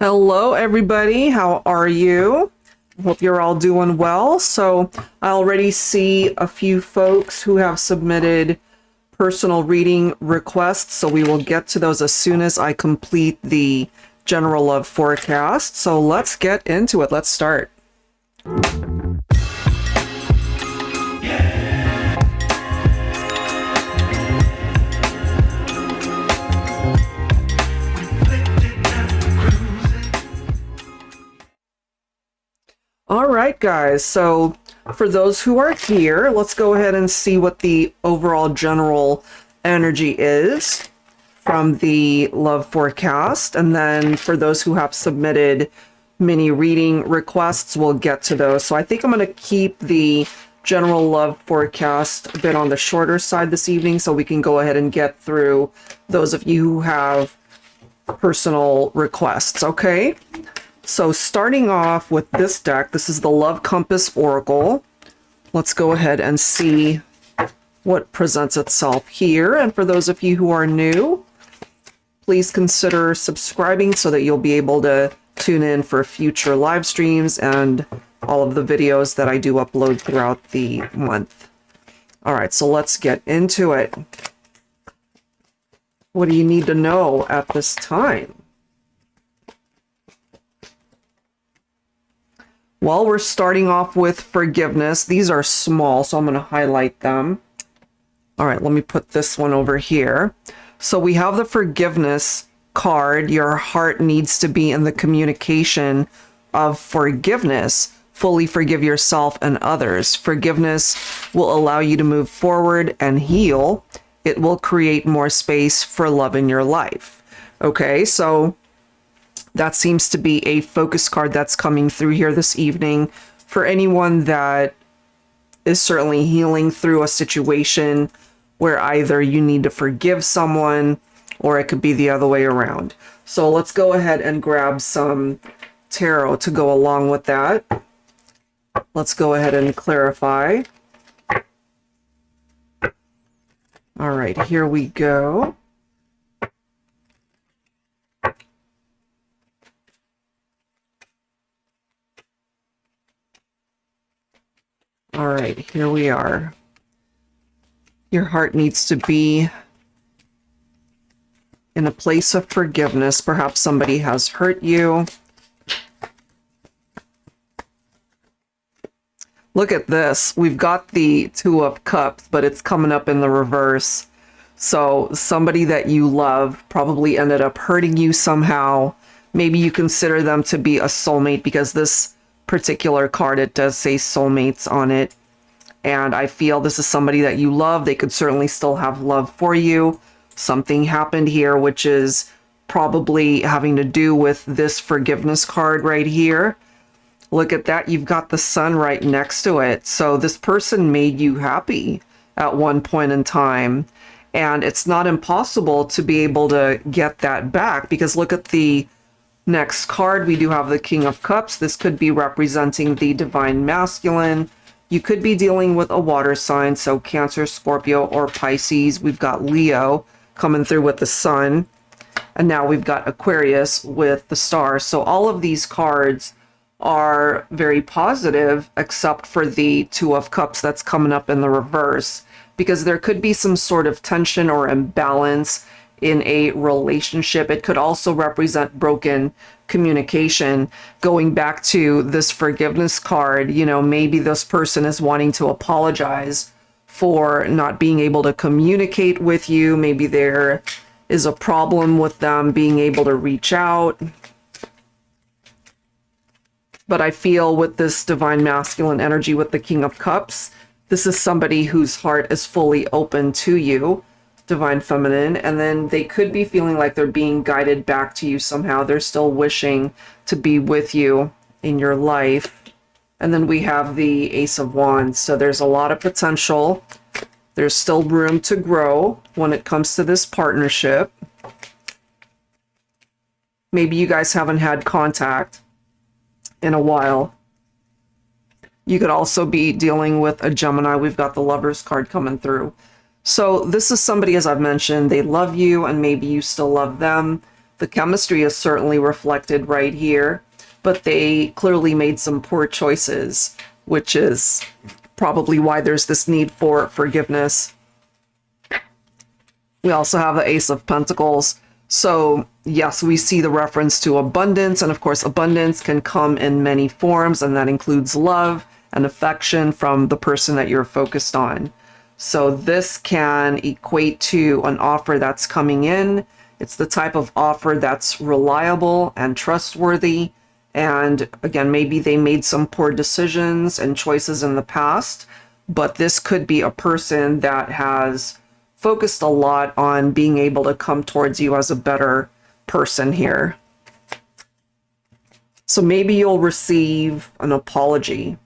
Hello, everybody. How are you? Hope you're all doing well. So I already see a few folks who have submitted personal reading requests. So we will get to those as soon as I complete the general love forecast. So let's get into it. Let's start. All right, guys. So for those who are here, let's go ahead and see what the overall general energy is from the love forecast. And then for those who have submitted mini reading requests, we'll get to those. So I think I'm going to keep the general love forecast a bit on the shorter side this evening so we can go ahead and get through those of you who have personal requests, okay? So starting off with this deck, this is the Love Compass Oracle. Let's go ahead and see what presents itself here. And for those of you who are new, please consider subscribing so that you'll be able to tune in for future live streams and all of the videos that I do upload throughout the month. All right, so let's get into it. What do you need to know at this time? Well, we're starting off with forgiveness. These are small, so I'm going to highlight them. All right, let me put this one over here. So we have the forgiveness card. Your heart needs to be in the communication of forgiveness. Fully forgive yourself and others. Forgiveness will allow you to move forward and heal. It will create more space for love in your life. Okay, so that seems to be a focus card that's coming through here this evening for anyone that is certainly healing through a situation where either you need to forgive someone or it could be the other way around. So let's go ahead and grab some tarot to go along with that. Let's go ahead and clarify. All right, here we go. All right, here we are. Your heart needs to be in a place of forgiveness. Perhaps somebody has hurt you. Look at this. We've got the Two of Cups, but it's coming up in the reverse. So somebody that you love probably ended up hurting you somehow. Maybe you consider them to be a soulmate because this particular card, it does say soulmates on it. And I feel this is somebody that you love. They could certainly still have love for you. Something happened here, which is probably having to do with this forgiveness card right here. Look at that. You've got the sun right next to it. So this person made you happy at one point in time. And it's not impossible to be able to get that back because look at the next card. We do have the King of Cups. This could be representing the divine masculine. You could be dealing with a water sign, so Cancer, Scorpio, or Pisces. We've got Leo coming through with the sun. And now we've got Aquarius with the star. So all of these cards are very positive, except for the Two of Cups that's coming up in the reverse, because there could be some sort of tension or imbalance in a relationship. It could also represent broken communication. Going back to this forgiveness card, you know, maybe this person is wanting to apologize for not being able to communicate with you. Maybe there is a problem with them being able to reach out. But I feel with this divine masculine energy with the King of Cups, this is somebody whose heart is fully open to you, divine feminine, and then they could be feeling like they're being guided back to you somehow. They're still wishing to be with you in your life. And then we have the Ace of Wands. So there's a lot of potential. There's still room to grow when it comes to this partnership. Maybe you guys haven't had contact in a while. You could also be dealing with a Gemini. We've got the Lovers card coming through. So this is somebody, as I've mentioned, they love you and maybe you still love them. The chemistry is certainly reflected right here, but they clearly made some poor choices, which is probably why there's this need for forgiveness. We also have the Ace of Pentacles. So yes, we see the reference to abundance, and of course abundance can come in many forms, and that includes love and affection from the person that you're focused on. So this can equate to an offer that's coming in. It's the type of offer that's reliable and trustworthy. And again, maybe they made some poor decisions and choices in the past, but this could be a person that has focused a lot on being able to come towards you as a better person here. So maybe you'll receive an apology.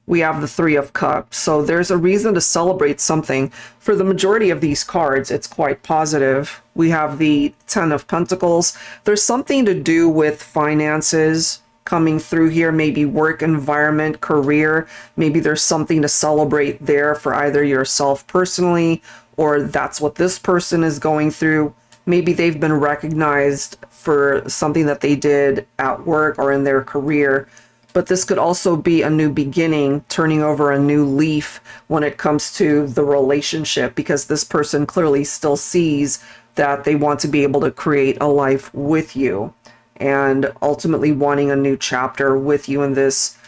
We have the Three of Cups. So there's a reason to celebrate something. For the majority of these cards, it's quite positive. We have the Ten of Pentacles. There's something to do with finances coming through here, maybe work environment, career. Maybe there's something to celebrate there for either yourself personally, or that's what this person is going through. Maybe they've been recognized for something that they did at work or in their career. But this could also be a new beginning, turning over a new leaf when it comes to the relationship, because this person clearly still sees that they want to be able to create a life with you and ultimately wanting a new chapter with you in this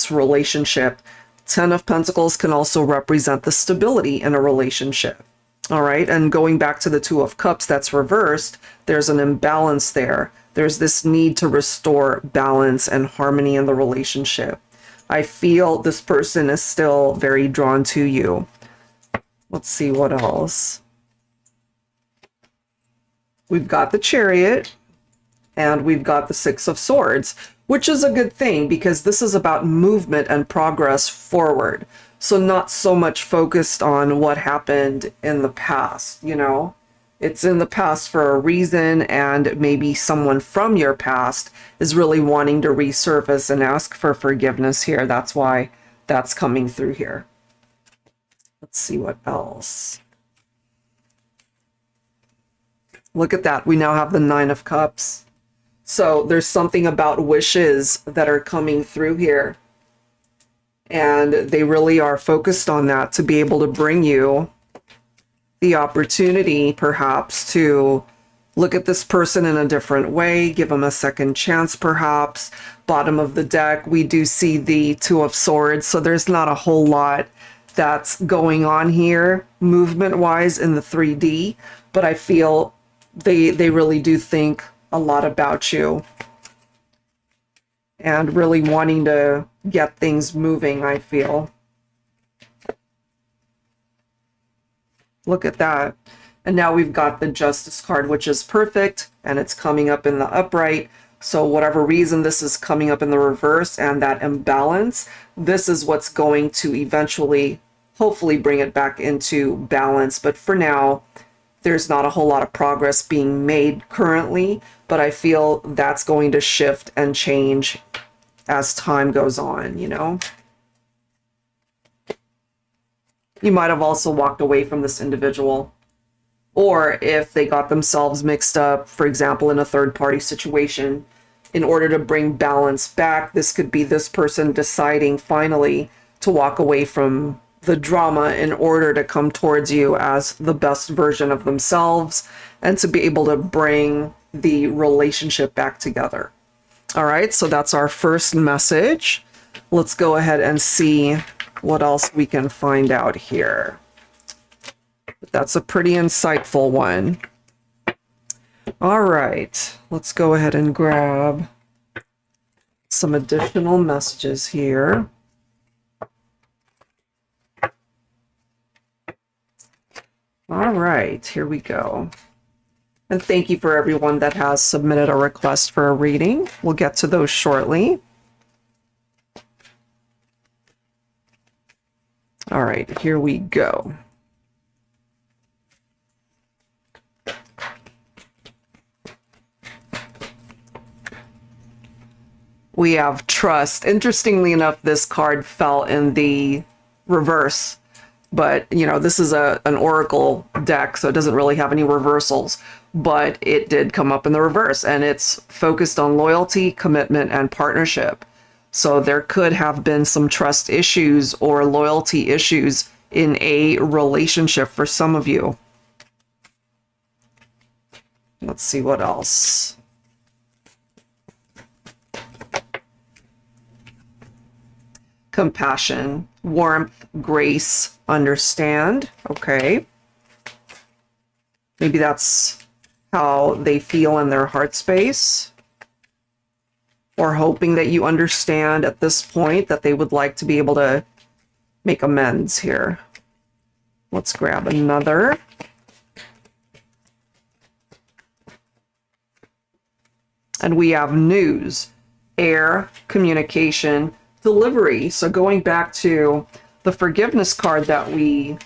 relationship. Ten of Pentacles can also represent the stability in a relationship. All right, and going back to the Two of Cups that's reversed, there's an imbalance there. There's this need to restore balance and harmony in the relationship. I feel this person is still very drawn to you. Let's see what else. We've got the Chariot and we've got the Six of Swords, which is a good thing because this is about movement and progress forward. So not so much focused on what happened in the past, you know? It's in the past for a reason, and maybe someone from your past is really wanting to resurface and ask for forgiveness here. That's why that's coming through here. Let's see what else. Look at that. We now have the Nine of Cups. So there's something about wishes that are coming through here. And they really are focused on that to be able to bring you the opportunity perhaps to look at this person in a different way, give them a second chance perhaps. Bottom of the deck, we do see the Two of Swords, so there's not a whole lot that's going on here movement-wise in the 3D, but I feel they really do think a lot about you and really wanting to get things moving, I feel. Look at that. And now we've got the Justice card, which is perfect, and it's coming up in the upright. So whatever reason this is coming up in the reverse and that imbalance, this is what's going to eventually, hopefully, bring it back into balance. But for now, there's not a whole lot of progress being made currently, but I feel that's going to shift and change as time goes on, you know? You might have also walked away from this individual. Or if they got themselves mixed up, for example, in a third-party situation, in order to bring balance back, this could be this person deciding finally to walk away from the drama in order to come towards you as the best version of themselves and to be able to bring the relationship back together. All right, so that's our first message. Let's go ahead and see what else we can find out here. That's a pretty insightful one. All right, let's go ahead and grab some additional messages here. All right, here we go. And thank you for everyone that has submitted a request for a reading. We'll get to those shortly. All right, here we go. We have trust. Interestingly enough, this card fell in the reverse. But, you know, this is an oracle deck, so it doesn't really have any reversals. But it did come up in the reverse, and it's focused on loyalty, commitment, and partnership. So there could have been some trust issues or loyalty issues in a relationship for some of you. Let's see what else. Compassion, warmth, grace, understand. Okay. Maybe that's how they feel in their heart space. Or hoping that you understand at this point that they would like to be able to make amends here. Let's grab another. And we have news, air, communication, delivery. So going back to the forgiveness card that we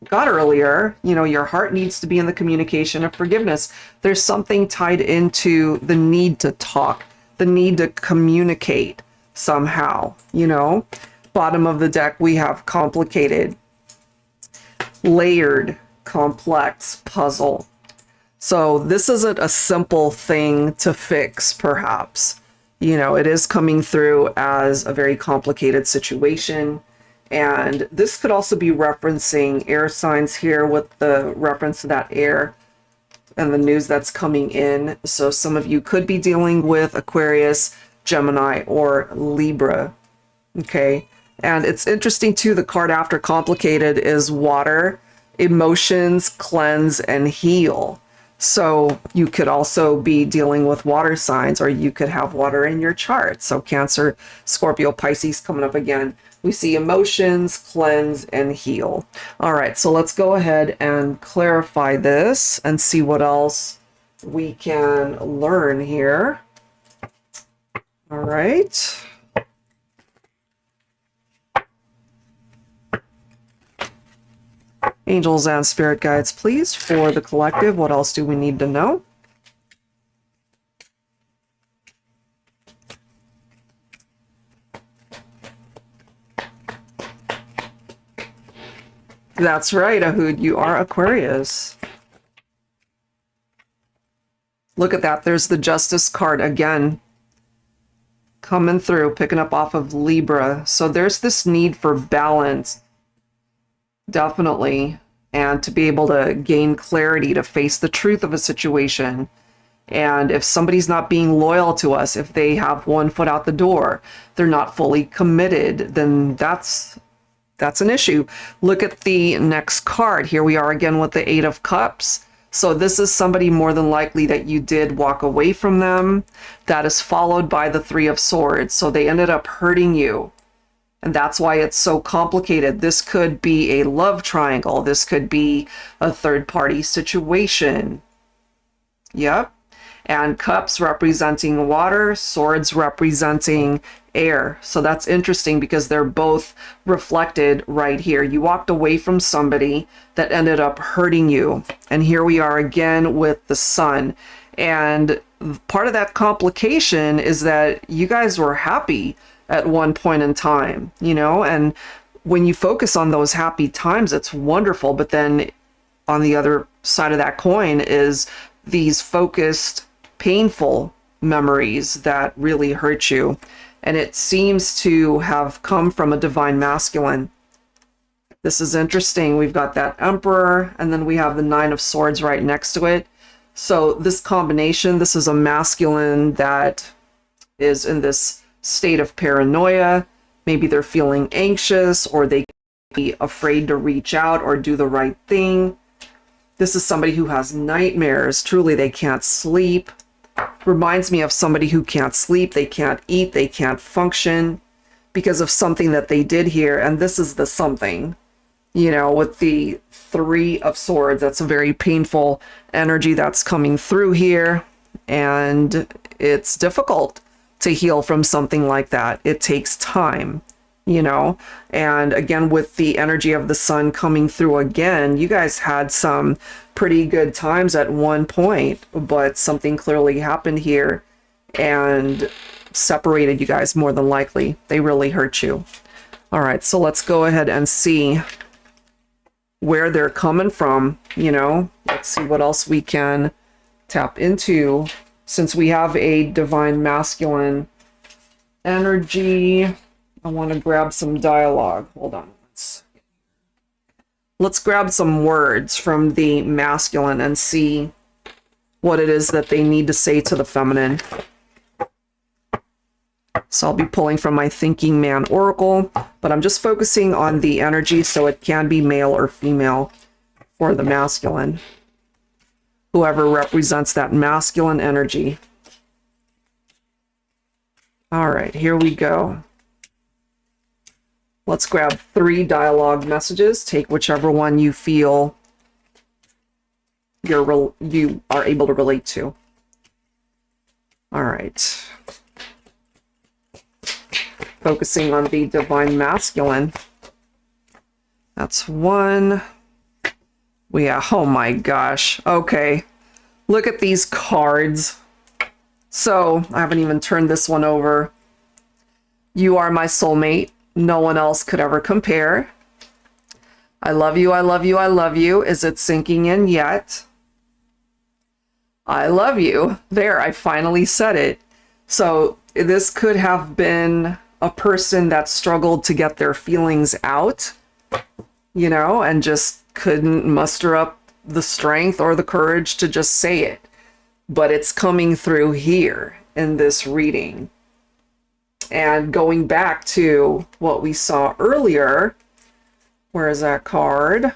got earlier, you know, your heart needs to be in the communication of forgiveness. There's something tied into the need to talk, the need to communicate somehow, you know. Bottom of the deck, we have complicated, layered, complex puzzle. So this isn't a simple thing to fix, perhaps. You know, it is coming through as a very complicated situation. And this could also be referencing air signs here with the reference to that air and the news that's coming in. So some of you could be dealing with Aquarius, Gemini, or Libra. Okay. And it's interesting too, the card after complicated is water, emotions, cleanse, and heal. So you could also be dealing with water signs, or you could have water in your chart. So Cancer, Scorpio, Pisces coming up again. We see emotions, cleanse, and heal. All right, so let's go ahead and clarify this and see what else we can learn here. All right. Angels and spirit guides, please, for the collective. What else do we need to know? That's right, Ahood, you are Aquarius. Look at that. There's the Justice card again. Coming through, picking up off of Libra. So there's this need for balance. Definitely. And to be able to gain clarity, to face the truth of a situation. And if somebody's not being loyal to us, if they have one foot out the door, they're not fully committed, then that's an issue. Look at the next card. Here we are again with the Eight of Cups. So this is somebody more than likely that you did walk away from them. That is followed by the Three of Swords. So they ended up hurting you. And that's why it's so complicated. This could be a love triangle. This could be a third-party situation. Yep. And cups representing water, swords representing air. So that's interesting because they're both reflected right here. You walked away from somebody that ended up hurting you. And here we are again with the sun. And part of that complication is that you guys were happy at one point in time, you know, and when you focus on those happy times, it's wonderful. But then on the other side of that coin is these focused, painful memories that really hurt you. And it seems to have come from a divine masculine. This is interesting. We've got that Emperor, and then we have the Nine of Swords right next to it. So this combination, this is a masculine that is in this state of paranoia. Maybe they're feeling anxious, or they be afraid to reach out or do the right thing. This is somebody who has nightmares. Truly, they can't sleep. Reminds me of somebody who can't sleep, they can't eat, they can't function because of something that they did here. And this is the something, you know, with the Three of Swords. That's a very painful energy that's coming through here. And it's difficult to heal from something like that. It takes time, you know. And again, with the energy of the sun coming through again, you guys had some pretty good times at one point, but something clearly happened here and separated you guys more than likely. They really hurt you. All right, so let's go ahead and see where they're coming from, you know. Let's see what else we can tap into since we have a divine masculine energy. I want to grab some dialogue. Hold on. Let's grab some words from the masculine and see what it is that they need to say to the feminine. So I'll be pulling from my Thinking Man Oracle, but I'm just focusing on the energy, so it can be male or female for the masculine. Whoever represents that masculine energy. All right, here we go. Let's grab 3 dialogue messages. Take whichever one you feel you are able to relate to. All right. Focusing on the divine masculine. That's 1. Oh my gosh. Okay. Look at these cards. So, I haven't even turned this one over. You are my soulmate. No one else could ever compare. I love you, I love you, I love you. Is it sinking in yet? I love you. There, I finally said it. So this could have been a person that struggled to get their feelings out, you know, and just couldn't muster up the strength or the courage to just say it. But it's coming through here in this reading. And going back to what we saw earlier, where is that card?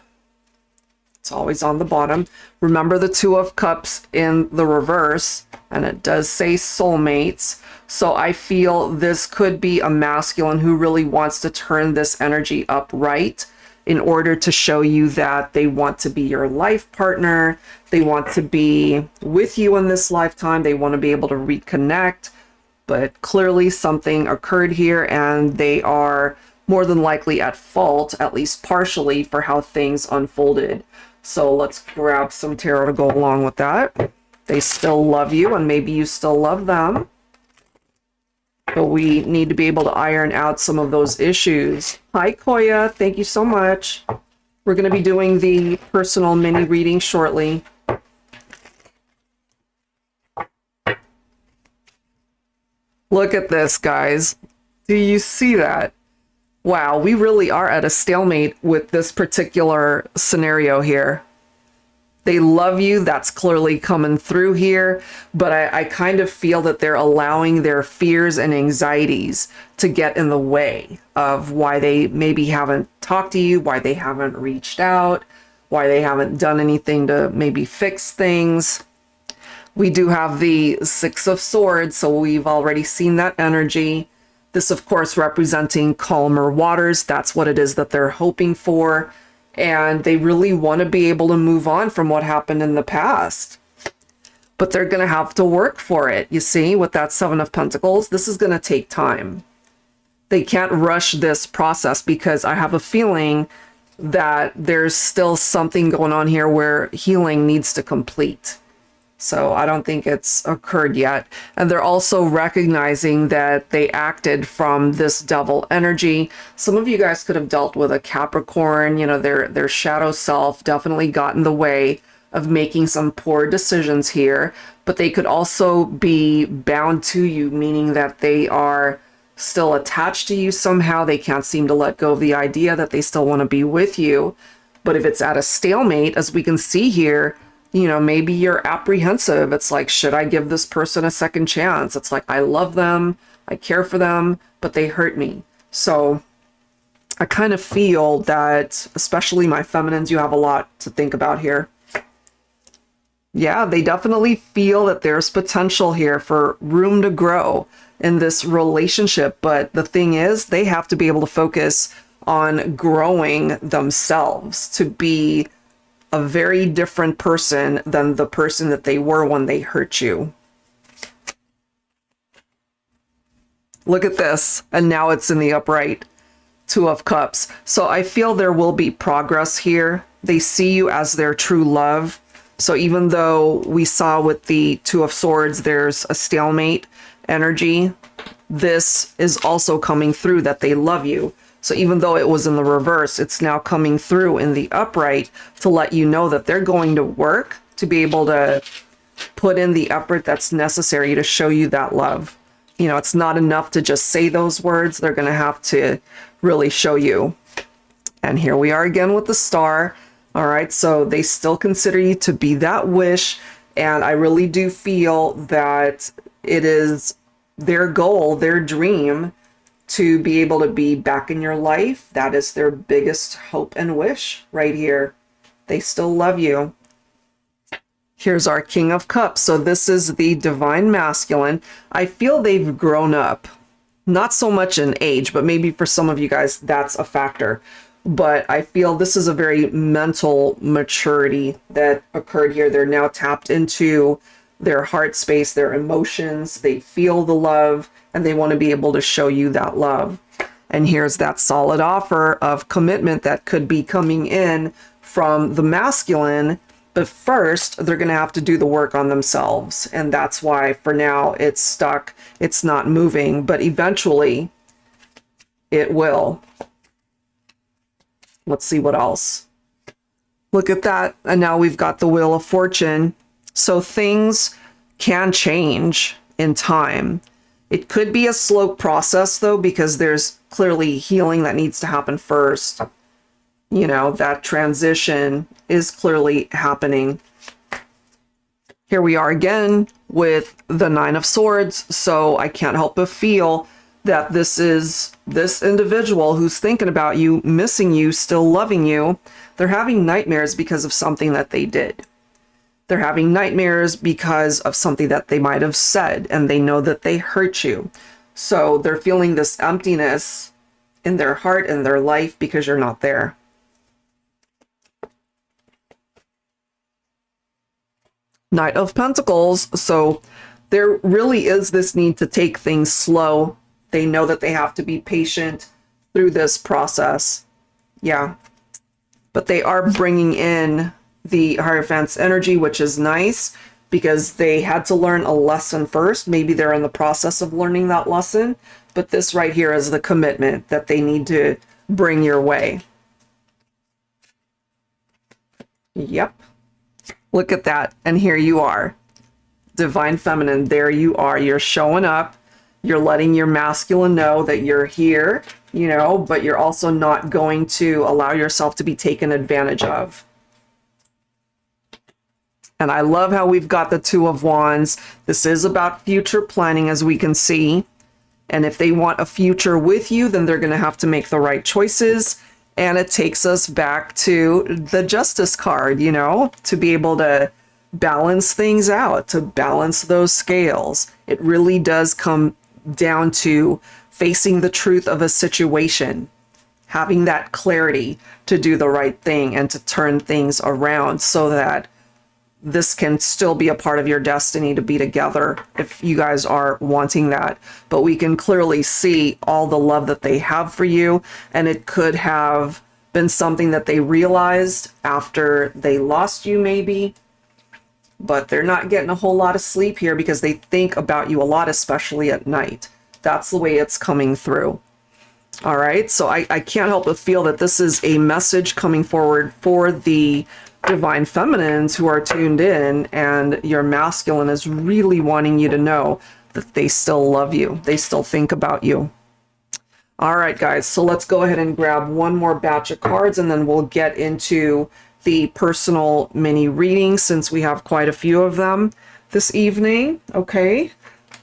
It's always on the bottom. Remember the 2 of Cups in the reverse, and it does say soulmates. So I feel this could be a masculine who really wants to turn this energy upright in order to show you that they want to be your life partner. They want to be with you in this lifetime. They want to be able to reconnect. But clearly something occurred here, and they are more than likely at fault, at least partially, for how things unfolded. So let's grab some tarot to go along with that. They still love you, and maybe you still love them. But we need to be able to iron out some of those issues. Hi, Koya. Thank you so much. We're going to be doing the personal mini reading shortly. Look at this, guys. Do you see that? Wow, we really are at a stalemate with this particular scenario here. They love you. That's clearly coming through here. But I kind of feel that they're allowing their fears and anxieties to get in the way of why they maybe haven't talked to you, why they haven't reached out, why they haven't done anything to maybe fix things. We do have the 6 of Swords, so we've already seen that energy. This, of course, representing calmer waters. That's what it is that they're hoping for. And they really want to be able to move on from what happened in the past. But they're going to have to work for it. You see, with that 7 of Pentacles, this is going to take time. They can't rush this process because I have a feeling that there's still something going on here where healing needs to complete. So I don't think it's occurred yet. And they're also recognizing that they acted from this devil energy. Some of you guys could have dealt with a Capricorn, you know, their shadow self definitely got in the way of making some poor decisions here. But they could also be bound to you, meaning that they are still attached to you somehow. They can't seem to let go of the idea that they still want to be with you. But if it's at a stalemate, as we can see here, you know, maybe you're apprehensive. It's like, should I give this person a second chance? It's like, I love them, I care for them, but they hurt me. So I kind of feel that, especially my feminines, you have a lot to think about here. Yeah, they definitely feel that there's potential here for room to grow in this relationship. But the thing is, they have to be able to focus on growing themselves to be a very different person than the person that they were when they hurt you. Look at this. And now it's in the upright. 2 of Cups. So I feel there will be progress here. They see you as their true love. So even though we saw with the 2 of Swords, there's a stalemate energy, this is also coming through that they love you. So even though it was in the reverse, it's now coming through in the upright to let you know that they're going to work to be able to put in the effort that's necessary to show you that love. You know, it's not enough to just say those words. They're going to have to really show you. And here we are again with the star. All right, so they still consider you to be that wish. And I really do feel that it is their goal, their dream, to be able to be back in your life. That is their biggest hope and wish right here. They still love you. Here's our King of Cups. So this is the divine masculine. I feel they've grown up. Not so much in age, but maybe for some of you guys, that's a factor. But I feel this is a very mental maturity that occurred here. They're now tapped into their heart space, their emotions. They feel the love, and they want to be able to show you that love. And here's that solid offer of commitment that could be coming in from the masculine. But first, they're going to have to do the work on themselves. And that's why for now it's stuck. It's not moving, but eventually it will. Let's see what else. Look at that. And now we've got the Wheel of Fortune. So things can change in time. It could be a slow process though, because there's clearly healing that needs to happen first. You know, that transition is clearly happening. Here we are again with the Nine of Swords. So I can't help but feel that this is this individual who's thinking about you, missing you, still loving you. They're having nightmares because of something that they did. They're having nightmares because of something that they might have said, and they know that they hurt you. So they're feeling this emptiness in their heart and their life because you're not there. Knight of Pentacles. So there really is this need to take things slow. They know that they have to be patient through this process. Yeah. But they are bringing in the Hierophant's energy, which is nice because they had to learn a lesson first. Maybe they're in the process of learning that lesson. But this right here is the commitment that they need to bring your way. Yep. Look at that. And here you are. Divine Feminine. There you are. You're showing up. You're letting your masculine know that you're here, you know, but you're also not going to allow yourself to be taken advantage of. And I love how we've got the Two of Wands. This is about future planning, as we can see. And if they want a future with you, then they're going to have to make the right choices. And it takes us back to the Justice card, you know, to be able to balance things out, to balance those scales. It really does come down to facing the truth of a situation, having that clarity to do the right thing and to turn things around so that this can still be a part of your destiny to be together if you guys are wanting that. But we can clearly see all the love that they have for you, and it could have been something that they realized after they lost you maybe, but they're not getting a whole lot of sleep here because they think about you a lot, especially at night. That's the way it's coming through. All right, so I can't help but feel that this is a message coming forward for the Divine Feminines who are tuned in, and your masculine is really wanting you to know that they still love you. They still think about you. All right, guys, so let's go ahead and grab one more batch of cards, and then we'll get into the personal mini reading since we have quite a few of them this evening. Okay,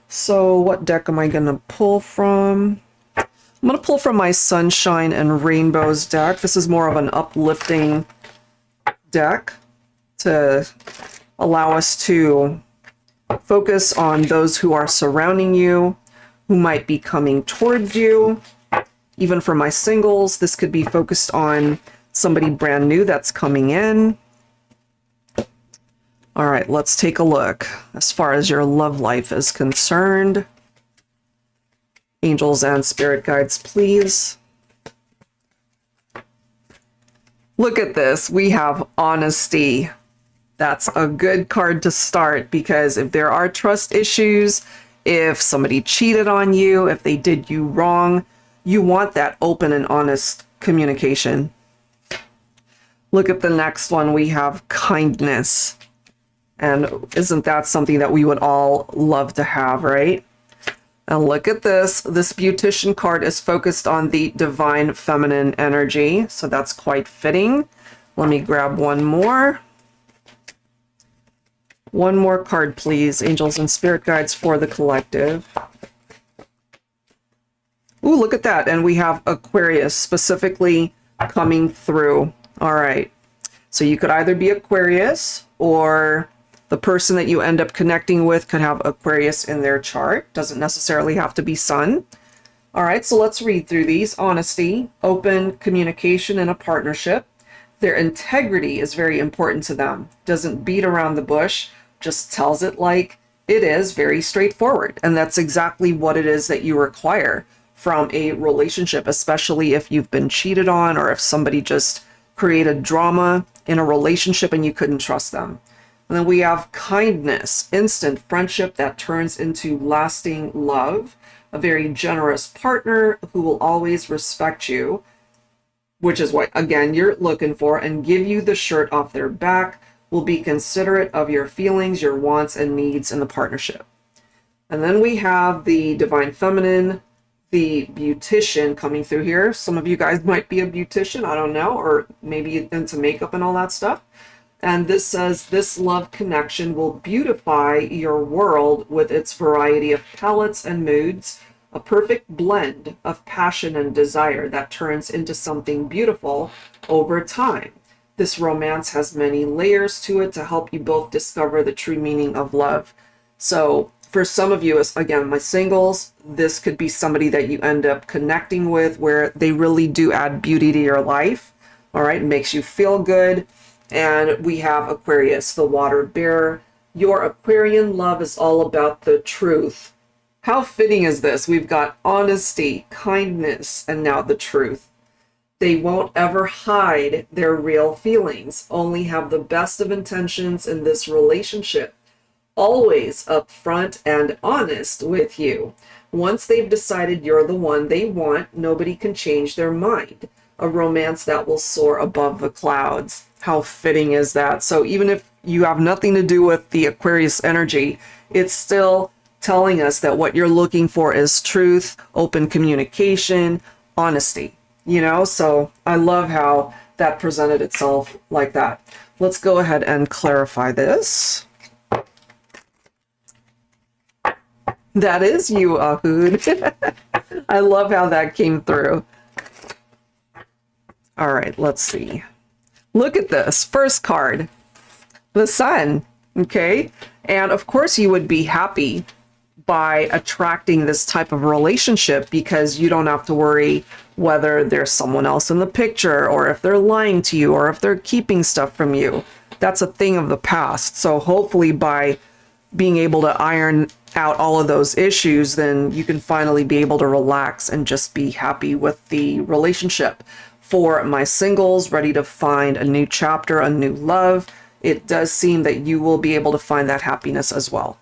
so what deck am I going to pull from? I'm going to pull from my Sunshine and Rainbows deck. This is more of an uplifting deck to allow us to focus on those who are surrounding you, who might be coming towards you. Even for my singles, this could be focused on somebody brand new that's coming in. All right, let's take a look as far as your love life is concerned. Angels and spirit guides, please. Look at this. We have honesty. That's a good card to start because if there are trust issues, if somebody cheated on you, if they did you wrong, You want that open and honest communication. Look at the next one. We have kindness. And isn't that something that we would all love to have, right? And look at this. This Beautician card is focused on the divine feminine energy. So that's quite fitting. Let me grab one more. One more card, please. Angels and spirit guides for the collective. Ooh, look at that. And we have Aquarius specifically coming through. All right. So you could either be Aquarius, or the person that you end up connecting with could have Aquarius in their chart. Doesn't necessarily have to be Sun. All right, so let's read through these. Honesty, open communication in a partnership. Their integrity is very important to them. Doesn't beat around the bush, just tells it like it is, very straightforward. And that's exactly what it is that you require from a relationship, especially if you've been cheated on or if somebody just created drama in a relationship and you couldn't trust them. And then we have kindness, instant friendship that turns into lasting love, a very generous partner who will always respect you, which is what, again, you're looking for, and give you the shirt off their back, will be considerate of your feelings, your wants, and needs in the partnership. And then we have the divine feminine, the beautician coming through here. Some of you guys might be a beautician, I don't know, or maybe into makeup and all that stuff. And this says, this love connection will beautify your world with its variety of palettes and moods, a perfect blend of passion and desire that turns into something beautiful over time. This romance has many layers to it to help you both discover the true meaning of love. So for some of you, again, my singles, this could be somebody that you end up connecting with where they really do add beauty to your life. All right, it makes you feel good. And we have Aquarius, the water bearer. Your Aquarian love is all about the truth. How fitting is this? We've got honesty, kindness, and now the truth. They won't ever hide their real feelings, only have the best of intentions in this relationship. Always upfront and honest with you. Once they've decided you're the one they want, nobody can change their mind. A romance that will soar above the clouds. How fitting is that? So even if you have nothing to do with the Aquarius energy, it's still telling us that what you're looking for is truth, open communication, honesty, you know? So I love how that presented itself like that. Let's go ahead and clarify this. That is you, Ahood. I love how that came through. All right, let's see. Look at this first card, the Sun. Okay. And of course you would be happy by attracting this type of relationship because you don't have to worry whether there's someone else in the picture or if they're lying to you or if they're keeping stuff from you. That's a thing of the past. So hopefully by being able to iron out all of those issues, then you can finally be able to relax and just be happy with the relationship. For my singles ready to find a new chapter, a new love, it does seem that you will be able to find that happiness as well.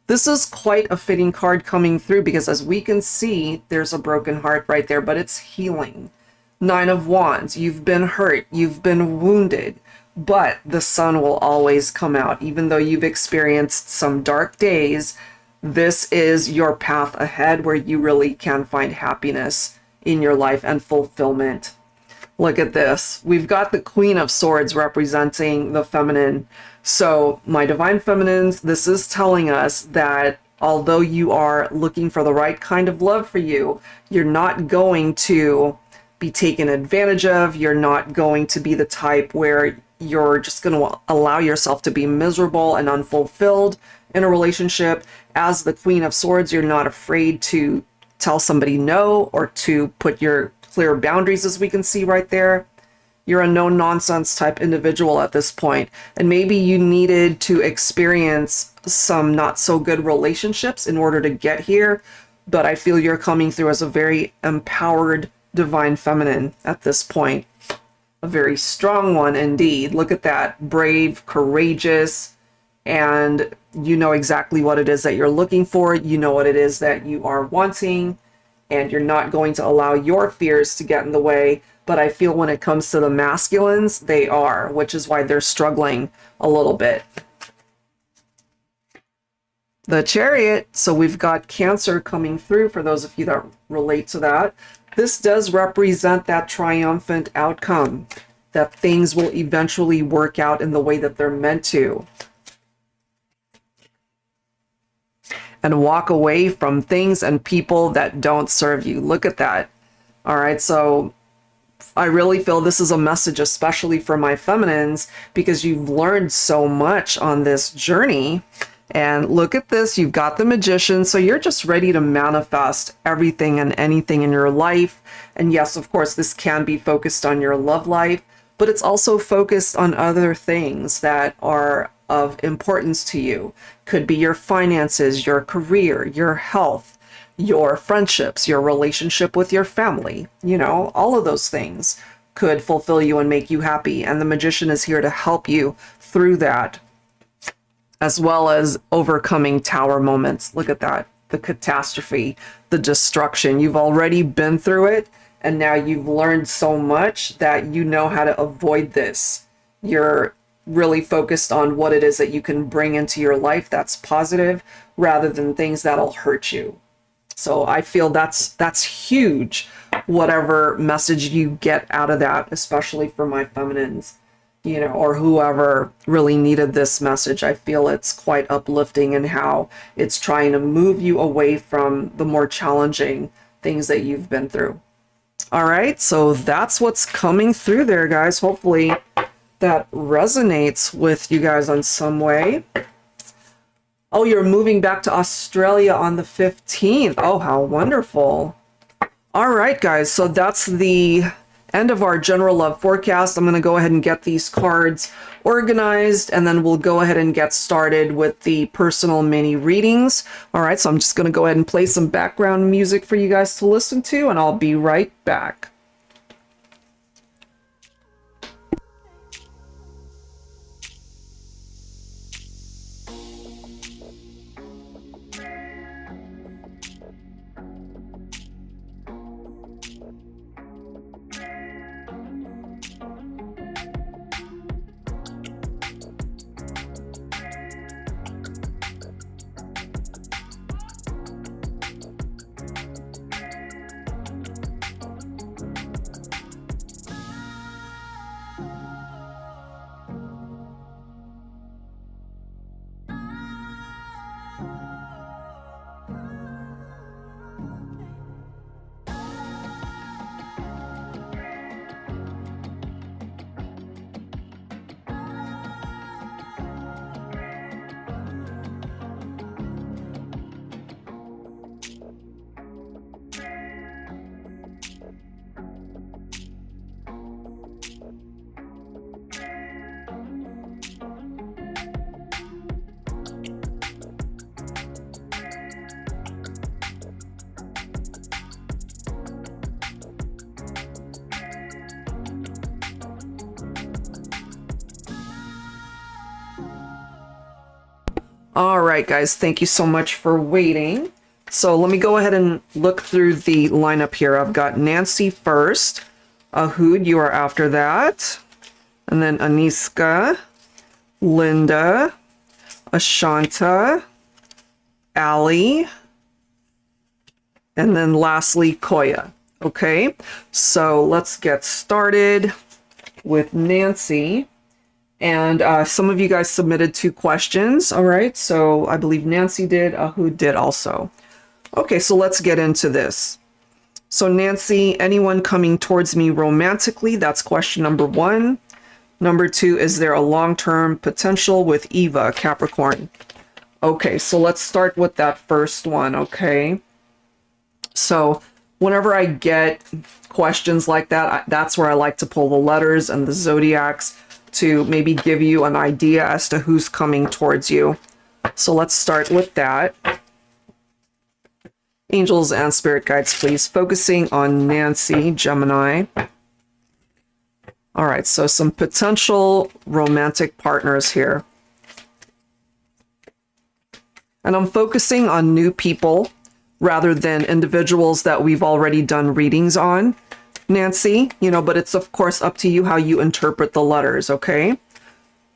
This is quite a fitting card coming through because as we can see, there's a broken heart right there, but it's healing. 9 of Wands, you've been hurt, you've been wounded, but the sun will always come out. Even though you've experienced some dark days, this is your path ahead where you really can find happiness in your life and fulfillment. Look at this. We've got the Queen of Swords representing the feminine. So my divine feminines, this is telling us that although you are looking for the right kind of love for you, you're not going to be taken advantage of. You're not going to be the type where you're just going to allow yourself to be miserable and unfulfilled in a relationship. As the Queen of Swords, you're not afraid to tell somebody no or to put your clear boundaries, as we can see right there. You're a no nonsense type individual at this point, and maybe you needed to experience some not so good relationships in order to get here, but I feel you're coming through as a very empowered divine feminine at this point. A very strong one indeed. Look at that. Brave, courageous, and you know exactly what it is that you're looking for. You know what it is that you are wanting. and you're not going to allow your fears to get in the way. But I feel when it comes to the masculines, they are, which is why they're struggling a little bit. The Chariot, so we've got Cancer coming through for those of you that relate to that. This does represent that triumphant outcome, that things will eventually work out in the way that they're meant to. And walk away from things and people that don't serve you. Look at that. All right, so I really feel this is a message, especially for my feminines, because you've learned so much on this journey. And look at this, you've got the Magician, so you're just ready to manifest everything and anything in your life. And yes, of course, this can be focused on your love life, but it's also focused on other things that are of importance to you. Could be your finances, your career, your health, your friendships, your relationship with your family. You know, all of those things could fulfill you and make you happy. And the Magician is here to help you through that, as well as overcoming tower moments. Look at that, the catastrophe, the destruction. You've already been through it, and now you've learned so much that you know how to avoid this. You're really focused on what it is that you can bring into your life that's positive, rather than things that'll hurt you. So I feel that's huge, whatever message you get out of that, especially for my feminines, you know, or whoever really needed this message. I feel it's quite uplifting in how it's trying to move you away from the more challenging things that you've been through. All right, so that's what's coming through there, guys. Hopefully that resonates with you guys on some way. Oh, you're moving back to Australia on the 15th. Oh, how wonderful. All right, guys, so that's the end of our general love forecast. I'm going to go ahead and get these cards organized, and then we'll go ahead and get started with the personal mini readings. All right, so I'm just going to go ahead and play some background music for you guys to listen to, and I'll be right back. All right, guys, thank you so much for waiting. So let me go ahead and look through the lineup here. I've got Nancy first. Ahud, you are after that. And then Aniska, Linda, Ashanta, Ali, and then lastly, Koya. Okay, so let's get started with Nancy. And some of you guys submitted 2 questions. All right, so I believe Nancy did, Ahud did also. Okay, so let's get into this. So Nancy, anyone coming towards me romantically? That's question number 1. Number 2, is there a long-term potential with Eva, Capricorn? Okay, so let's start with that first one, okay? So whenever I get questions like that, that's where I like to pull the letters and the zodiacs to maybe give you an idea as to who's coming towards you. So let's start with that. Angels and spirit guides, please. Focusing on Nancy, Gemini. All right, so some potential romantic partners here. And I'm focusing on new people, rather than individuals that we've already done readings on, Nancy, you know, but it's of course up to you how you interpret the letters, okay?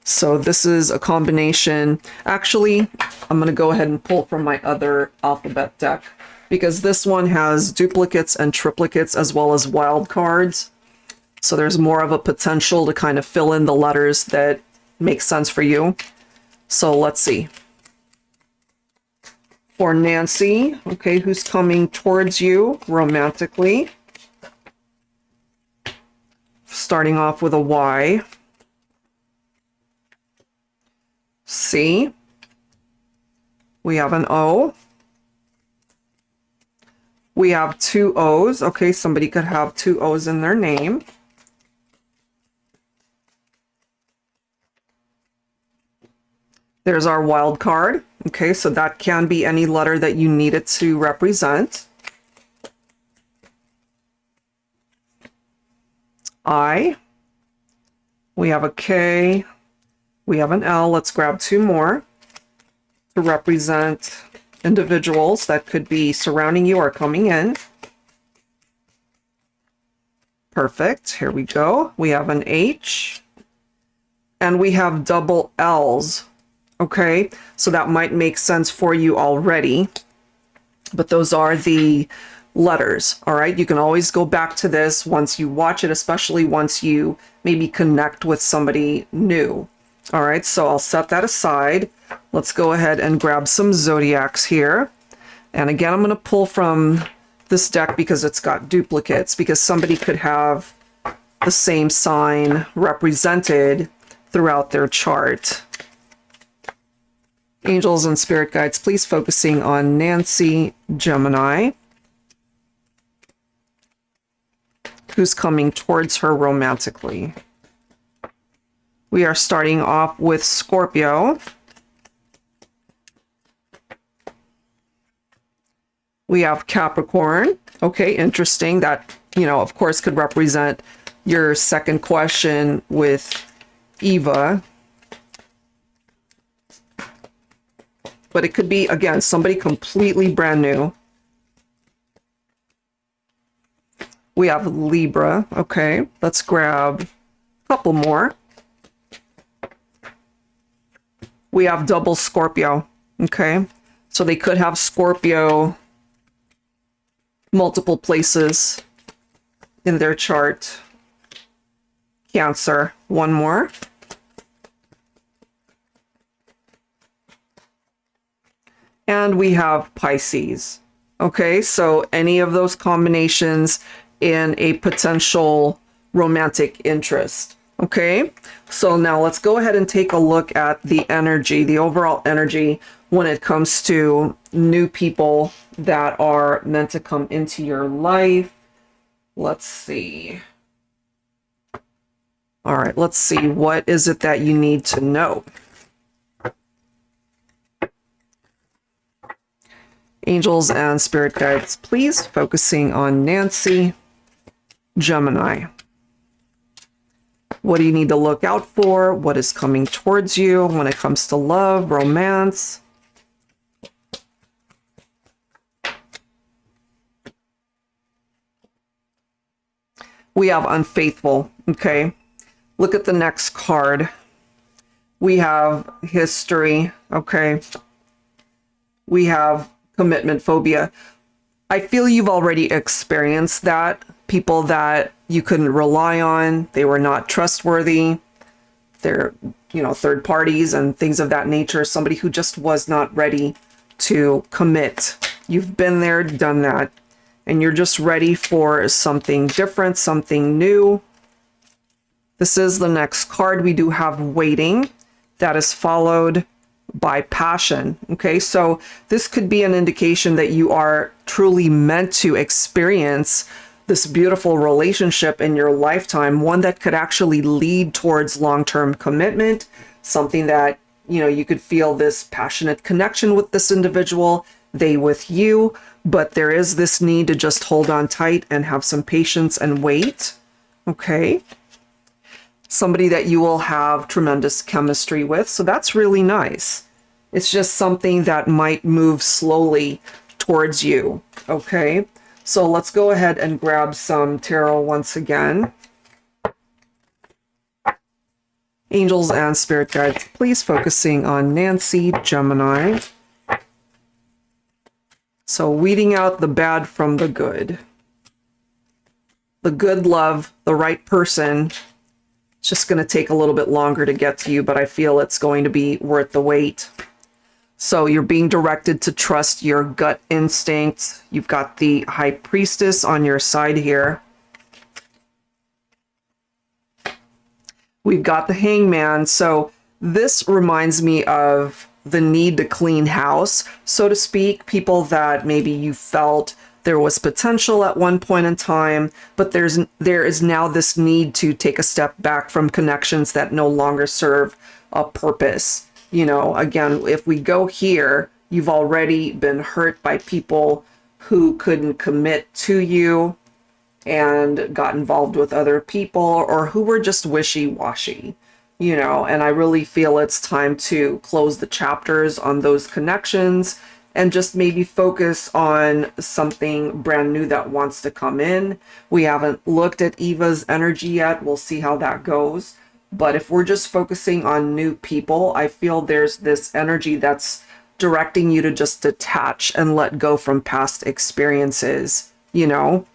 So this is a combination. Actually, I'm going to go ahead and pull from my other alphabet deck because this one has duplicates and triplicates as well as wild cards. So there's more of a potential to kind of fill in the letters that make sense for you. So let's see. For Nancy, okay, who's coming towards you romantically. Starting off with a Y. C. We have an O. We have two O's. Okay, somebody could have two O's in their name. There's our wild card. Okay, so that can be any letter that you need it to represent. I. We have a K. We have an L. Let's grab two more to represent individuals that could be surrounding you or coming in. Perfect. Here we go. We have an H. And we have double L's. Okay, so that might make sense for you already, but those are the letters. All right, you can always go back to this once you watch it, especially once you maybe connect with somebody new. All right, so I'll set that aside. Let's go ahead and grab some zodiacs here. And again, I'm going to pull from this deck because it's got duplicates, because somebody could have the same sign represented throughout their chart. Angels and spirit guides, please focusing on Nancy, Gemini, who's coming towards her romantically. We are starting off with Scorpio. We have Capricorn. Okay, interesting. That, you know, of course, could represent your second question with Eva. But it could be, again, somebody completely brand new. We have Libra. Okay, let's grab a couple more. We have double Scorpio. Okay, so they could have Scorpio multiple places in their chart. Cancer. One more. And we have Pisces. Okay, so any of those combinations in a potential romantic interest. Okay, so now let's go ahead and take a look at the energy, the overall energy when it comes to new people that are meant to come into your life. Let's see. All right, let's see. What is it that you need to know? Angels and spirit guides, please focusing on Nancy, Gemini. What do you need to look out for? What is coming towards you when it comes to love, romance? We have unfaithful. Okay. Look at the next card. We have history. Okay. We have commitment phobia. I feel you've already experienced that. People that you couldn't rely on, they were not trustworthy. They're, you know, third parties and things of that nature. Somebody who just was not ready to commit. You've been there, done that, and you're just ready for something different, something new. This is the next card. We do have waiting. That is followed by passion. Okay, so this could be an indication that you are truly meant to experience this beautiful relationship in your lifetime, one that could actually lead towards long-term commitment, something that, you know, you could feel this passionate connection with this individual, they with you, but there is this need to just hold on tight and have some patience and wait. Okay. Somebody that you will have tremendous chemistry with. So that's really nice. It's just something that might move slowly towards you. Okay, so let's go ahead and grab some tarot once again. Angels and spirit guides, please, focusing on Nancy, Gemini. So weeding out the bad from the good. The good love, the right person. It's just going to take a little bit longer to get to you, but I feel it's going to be worth the wait. So you're being directed to trust your gut instinct. You've got the High Priestess on your side here. We've got the Hangman. So this reminds me of the need to clean house, so to speak. People that maybe you felt there was potential at one point in time, but there is now this need to take a step back from connections that no longer serve a purpose. You know, again, if we go here, you've already been hurt by people who couldn't commit to you and got involved with other people, or who were just wishy-washy, you know, and I really feel it's time to close the chapters on those connections and just maybe focus on something brand new that wants to come in. We haven't looked at Eva's energy yet. We'll see how that goes. But if we're just focusing on new people, I feel there's this energy that's directing you to just detach and let go from past experiences, you know?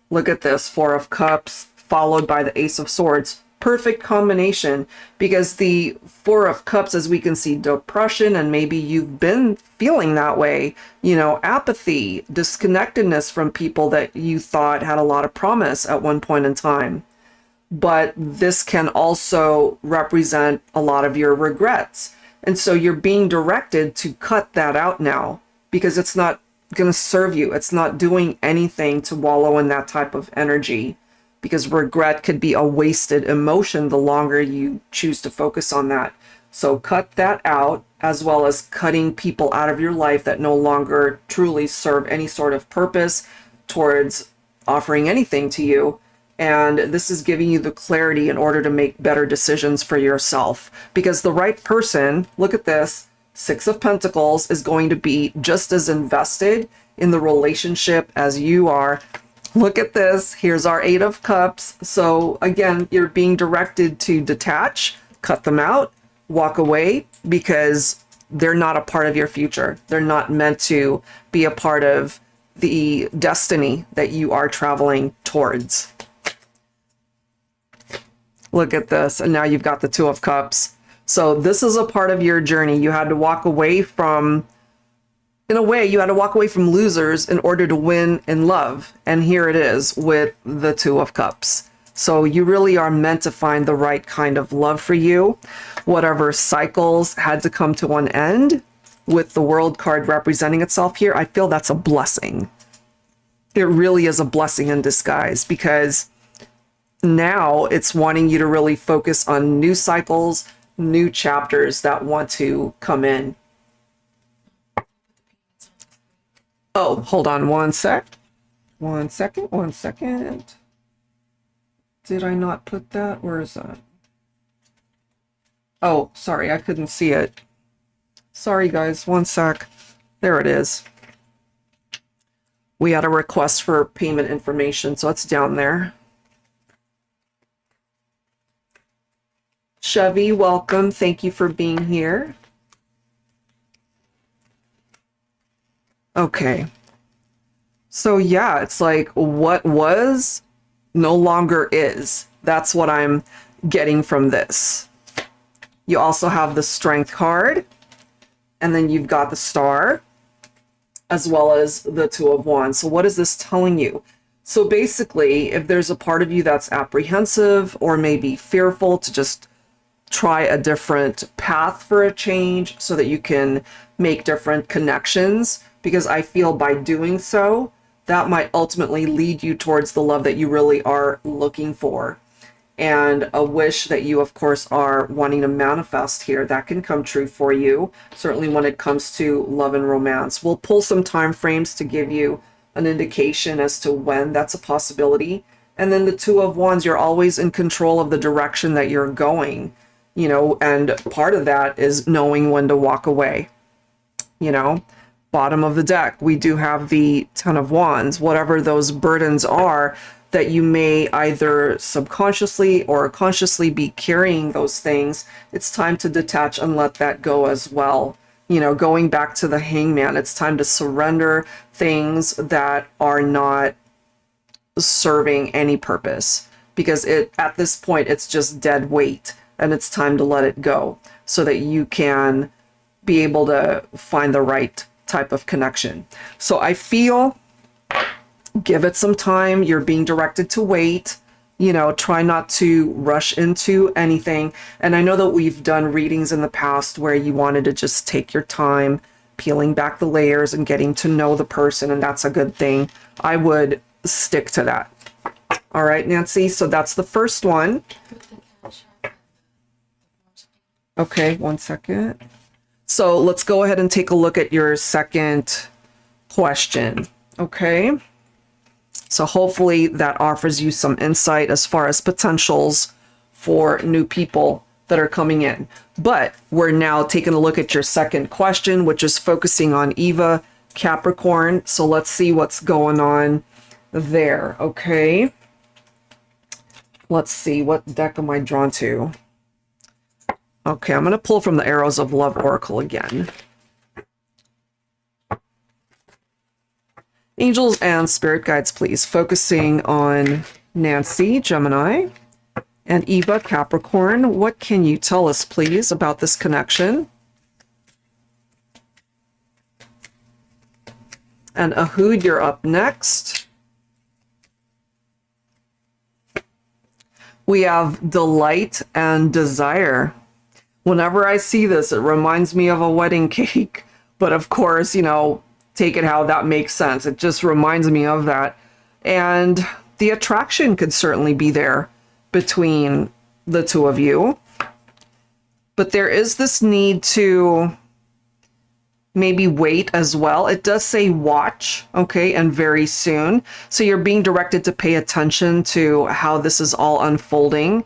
Look at this, Four of Cups, followed by the Ace of Swords. Perfect combination, because the Four of Cups, as we can see, depression, and maybe you've been feeling that way, you know, apathy, disconnectedness from people that you thought had a lot of promise at one point in time. But this can also represent a lot of your regrets. And so you're being directed to cut that out now, because it's not going to serve you. It's not doing anything to wallow in that type of energy, because regret could be a wasted emotion the longer you choose to focus on that. So cut that out, as well as cutting people out of your life that no longer truly serve any sort of purpose towards offering anything to you. And this is giving you the clarity in order to make better decisions for yourself, because the right person, look at this, Six of Pentacles, is going to be just as invested in the relationship as you are. Look at this. Here's our Eight of Cups. So again, you're being directed to detach, cut them out, walk away, because they're not a part of your future. They're not meant to be a part of the destiny that you are traveling towards. Look at this. And now you've got the Two of Cups. So this is a part of your journey. You had to walk away from, in a way, you had to walk away from losers in order to win in love. And here it is with the Two of Cups. So you really are meant to find the right kind of love for you. Whatever cycles had to come to an end, with the World card representing itself here, I feel that's a blessing. It really is a blessing in disguise, because now it's wanting you to really focus on new cycles, new chapters that want to come in. Oh, hold on one sec. One second. Did I not put that? Where is that? Oh, sorry, I couldn't see it. Sorry, guys, one sec. There it is. We had a request for payment information, so it's down there. Chevy, welcome. Thank you for being here. Okay. So yeah, it's like what was no longer is. That's what I'm getting from this. You also have the Strength card, and then you've got the Star, as well as the Two of Wands. So what is this telling you? So basically, if there's a part of you that's apprehensive or maybe fearful to just try a different path for a change so that you can make different connections, because I feel by doing so, that might ultimately lead you towards the love that you really are looking for. And a wish that you, of course, are wanting to manifest here, that can come true for you, certainly when it comes to love and romance. We'll pull some time frames to give you an indication as to when that's a possibility. And then the Two of Wands, you're always in control of the direction that you're going, you know, and part of that is knowing when to walk away, you know. Bottom of the deck, we do have the Ten of Wands. Whatever those burdens are that you may either subconsciously or consciously be carrying those things, it's time to detach and let that go as well. You know, going back to the Hangman, it's time to surrender things that are not serving any purpose, because at this point it's just dead weight, and it's time to let it go so that you can be able to find the right type of connection. So I feel, give it some time. You're being directed to wait. You know, try not to rush into anything. And I know that we've done readings in the past where you wanted to just take your time, peeling back the layers and getting to know the person, and that's a good thing. I would stick to that. All right, Nancy, so that's the first one. Okay, one second. So let's go ahead and take a look at your second question. Okay. So hopefully that offers you some insight as far as potentials for new people that are coming in. But we're now taking a look at your second question, which is focusing on Eva, Capricorn. So let's see what's going on there. Okay. Let's see, what deck am I drawn to? Okay, I'm going to pull from the Arrows of Love Oracle again. Angels and spirit guides, please. Focusing on Nancy, Gemini, and Eva, Capricorn. What can you tell us, please, about this connection? And Ahud, you're up next. We have delight and desire. Whenever I see this, it reminds me of a wedding cake. But of course, you know, take it how that makes sense. It just reminds me of that. And the attraction could certainly be there between the two of you. But there is this need to maybe wait as well. It does say watch, okay, and very soon. So you're being directed to pay attention to how this is all unfolding.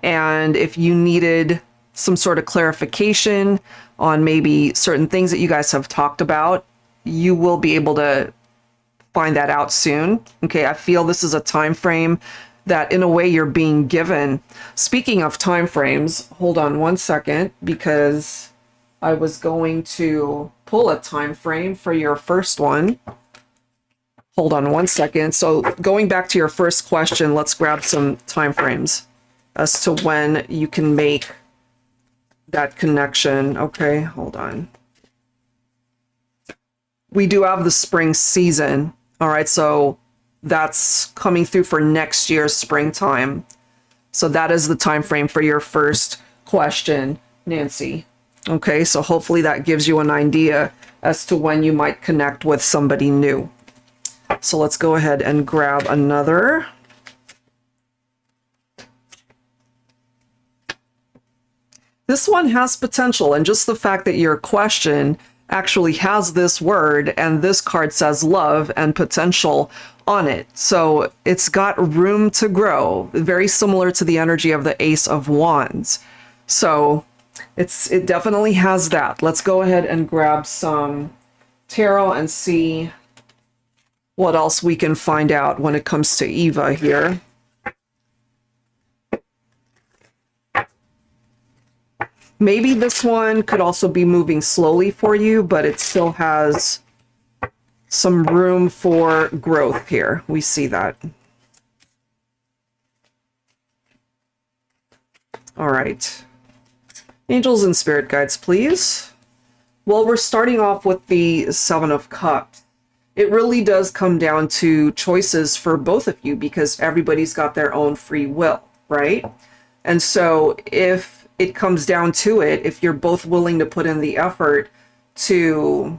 And if you needed some sort of clarification on maybe certain things that you guys have talked about, you will be able to find that out soon. Okay, I feel this is a time frame that in a way you're being given. Speaking of time frames, hold on one second, because I was going to pull a time frame for your first one. Hold on one second. So going back to your first question, let's grab some time frames as to when you can make that connection. Okay, hold on. We do have the spring season. All right, so that's coming through for next year's springtime. So that is the time frame for your first question, Nancy. Okay, so hopefully that gives you an idea as to when you might connect with somebody new. So let's go ahead and grab another. This one has potential, and just the fact that your question actually has this word and this card says love and potential on it. So it's got room to grow, very similar to the energy of the Ace of Wands. So it definitely has that. Let's go ahead and grab some tarot and see what else we can find out when it comes to Eva here. Maybe this one could also be moving slowly for you, but it still has some room for growth here. We see that. All right. Angels and spirit guides, please. Well, we're starting off with the Seven of Cups. It really does come down to choices for both of you, because everybody's got their own free will, right? And so if it comes down to it, if you're both willing to put in the effort to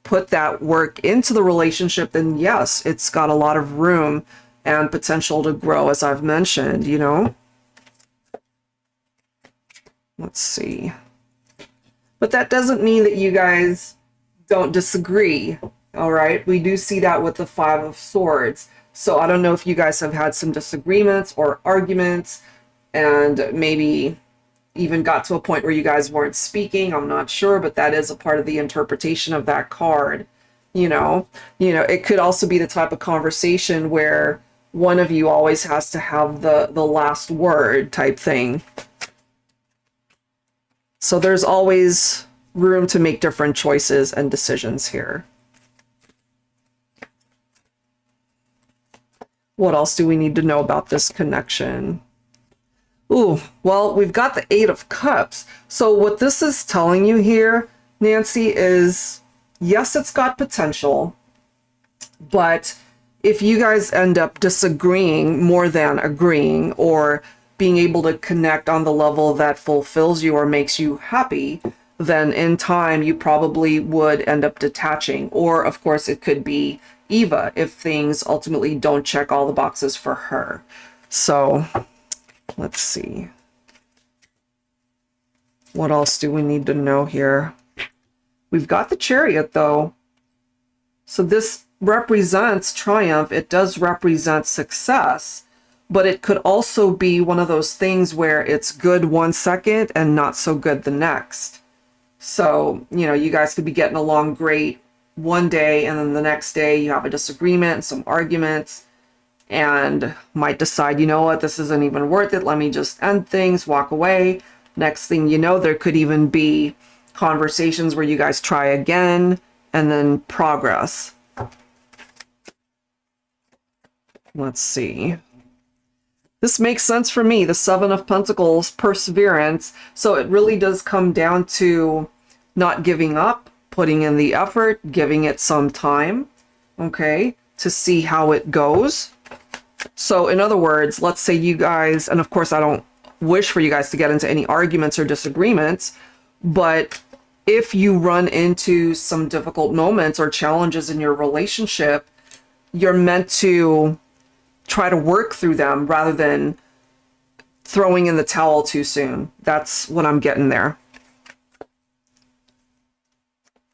put that work into the relationship, then yes, it's got a lot of room and potential to grow, as I've mentioned, you know? Let's see. But that doesn't mean that you guys don't disagree, all right? We do see that with the Five of Swords. So I don't know if you guys have had some disagreements or arguments, and maybe even got to a point where you guys weren't speaking. I'm not sure, but that is a part of the interpretation of that card. It could also be the type of conversation where one of you always has to have the last word type thing. So there's always room to make different choices and decisions here. What else do we need to know about this connection? Ooh, well, we've got the Eight of Cups. So what this is telling you here, Nancy, is yes, it's got potential, but if you guys end up disagreeing more than agreeing, or being able to connect on the level that fulfills you or makes you happy, then in time you probably would end up detaching. Or of course it could be Eva if things ultimately don't check all the boxes for her. So let's see. What else do we need to know here? We've got the Chariot though. So this represents triumph. It does represent success, but it could also be one of those things where it's good 1 second and not so good the next. So, you guys could be getting along great one day, and then the next day you have a disagreement, some arguments, and might decide, you know what, this isn't even worth it. Let me just end things, walk away. Next thing you know, there could even be conversations where you guys try again and then progress. Let's see. This makes sense for me. The Seven of Pentacles, perseverance. So it really does come down to not giving up, putting in the effort, giving it some time, okay, to see how it goes. So in other words, let's say you guys, and of course I don't wish for you guys to get into any arguments or disagreements, but if you run into some difficult moments or challenges in your relationship, you're meant to try to work through them rather than throwing in the towel too soon. That's what I'm getting there.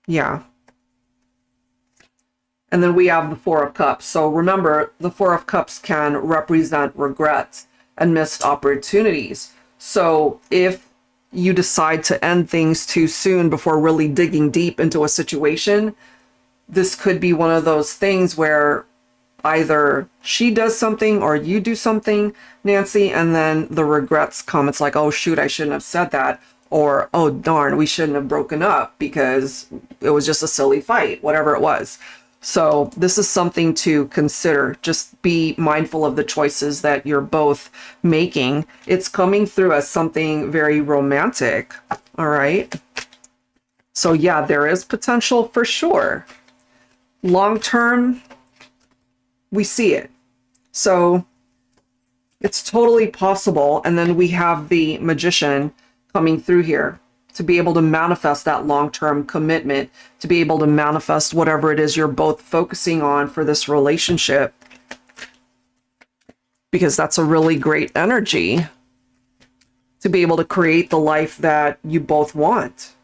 Yeah. And then we have the Four of Cups. So remember, the Four of Cups can represent regrets and missed opportunities. So if you decide to end things too soon before really digging deep into a situation, this could be one of those things where either she does something or you do something, Nancy, and then the regrets come. It's like, oh shoot, I shouldn't have said that. Or, oh darn, we shouldn't have broken up because it was just a silly fight, whatever it was. So this is something to consider. Just be mindful of the choices that you're both making. It's coming through as something very romantic. All right. So yeah, there is potential for sure. Long term, we see it. So it's totally possible. And then we have the Magician coming through here to be able to manifest that long-term commitment, to be able to manifest whatever it is you're both focusing on for this relationship, because that's a really great energy to be able to create the life that you both want.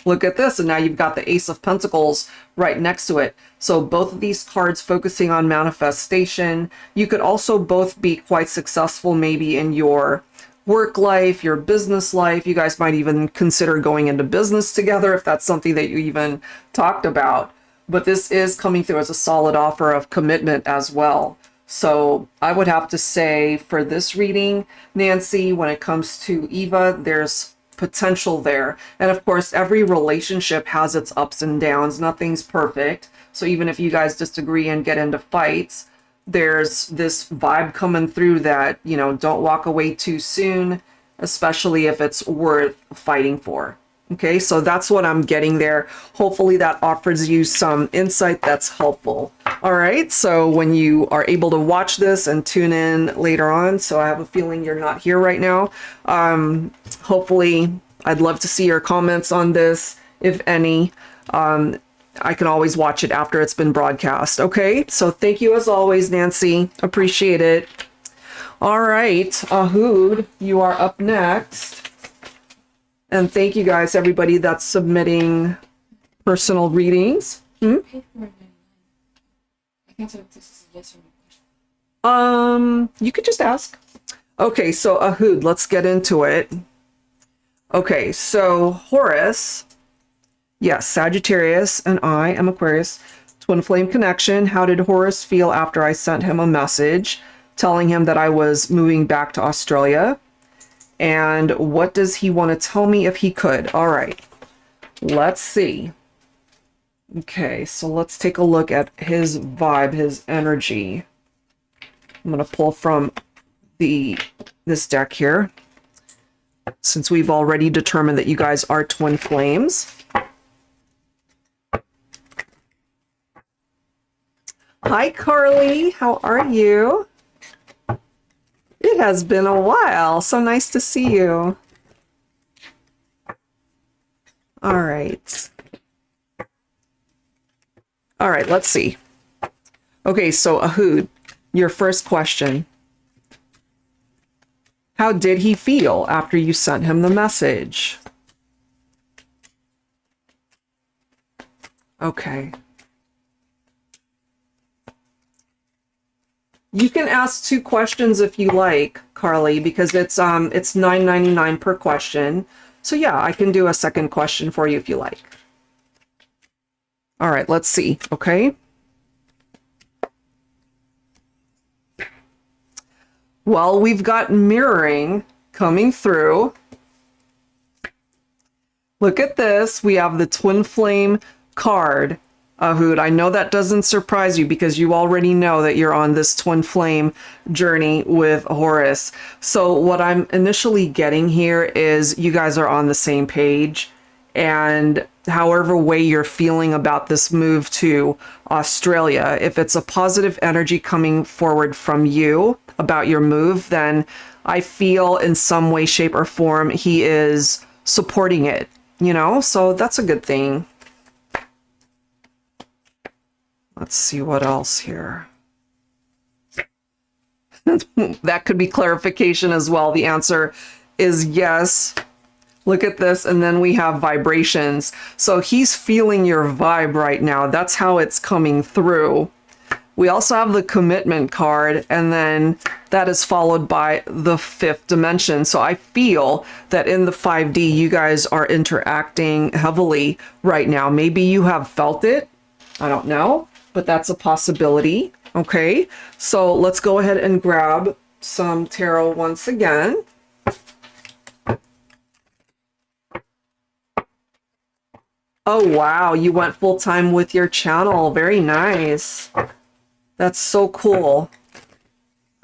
Look at this, and now you've got the Ace of Pentacles right next to it. So both of these cards focusing on manifestation. You could also both be quite successful maybe in your work life, your business life. You guys might even consider going into business together if that's something that you even talked about. But this is coming through as a solid offer of commitment as well. So I would have to say for this reading, Nancy, when it comes to Eva, there's potential there. And of course, every relationship has its ups and downs. Nothing's perfect. So even if you guys disagree and get into fights, there's this vibe coming through that, don't walk away too soon, especially if it's worth fighting for. Okay, so that's what I'm getting there. Hopefully that offers you some insight that's helpful. All right, so when you are able to watch this and tune in later on, so I have a feeling you're not here right now, hopefully I'd love to see your comments on this, if any. I can always watch it after it's been broadcast. Okay, so thank you as always, Nancy. Appreciate it. All right, Ahood, you are up next. And thank you guys, everybody that's submitting personal readings. I can't tell if this is a yes or no question. You could just ask. Okay, so Ahud, let's get into it. Okay, so Horus, yes, Sagittarius, and I am Aquarius. Twin flame connection. How did Horus feel after I sent him a message telling him that I was moving back to Australia? And what does he want to tell me if he could? All right, let's see. Okay, so let's take a look at his vibe, his energy. I'm going to pull from this deck here, since we've already determined that you guys are twin flames. Hi, Carly. How are you? It has been a while. So nice to see you. All right. All right, let's see. Okay, so Ahud, your first question. How did he feel after you sent him the message? Okay. You can ask 2 questions if you like, Carly, because it's $9.99 per question. So yeah, I can do a second question for you if you like. All right, let's see, okay? Well, we've got mirroring coming through. Look at this. We have the twin flame card. Ahud, I know that doesn't surprise you because you already know that you're on this twin flame journey with Horus. So what I'm initially getting here is you guys are on the same page, and however way you're feeling about this move to Australia, if it's a positive energy coming forward from you about your move, then I feel in some way, shape, or form he is supporting it, you know? So that's a good thing. Let's see what else here. That could be clarification as well. The answer is yes. Look at this. And then we have vibrations. So he's feeling your vibe right now. That's how it's coming through. We also have the commitment card, and then that is followed by the 5th dimension. So I feel that in the 5D, you guys are interacting heavily right now. Maybe you have felt it. I don't know. But that's a possibility. Okay, so let's go ahead and grab some tarot once again. Oh, wow, you went full time with your channel. Very nice. That's so cool.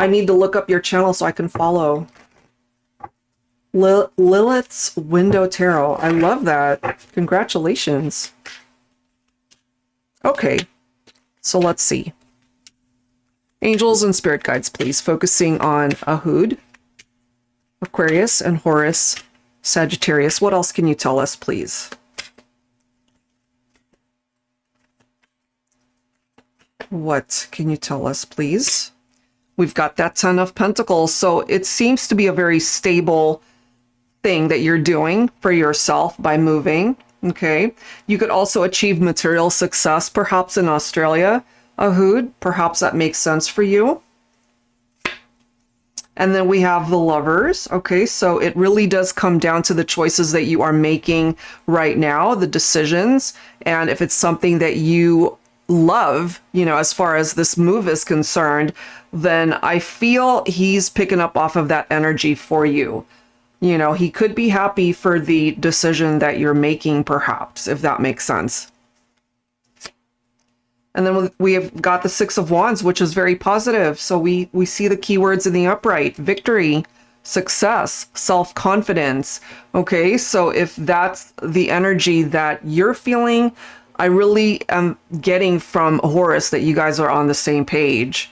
I need to look up your channel so I can follow. Lilith's Window Tarot. I love that. Congratulations. Okay. So let's see. Angels and spirit guides, please. Focusing on Ahud, Aquarius, and Horus, Sagittarius. What else can you tell us, please? What can you tell us, please? We've got that 10 of Pentacles. So it seems to be a very stable thing that you're doing for yourself by moving. Okay, you could also achieve material success, perhaps in Australia, Ahud. Perhaps that makes sense for you. And then we have the Lovers. Okay, so it really does come down to the choices that you are making right now, the decisions. And if it's something that you love, you know, as far as this move is concerned, then I feel he's picking up off of that energy for you. You know, he could be happy for the decision that you're making, perhaps, if that makes sense. And then we have got the 6 of Wands, which is very positive. So we see the keywords in the upright: victory, success, self-confidence. Okay, so if that's the energy that you're feeling, I really am getting from Horus that you guys are on the same page.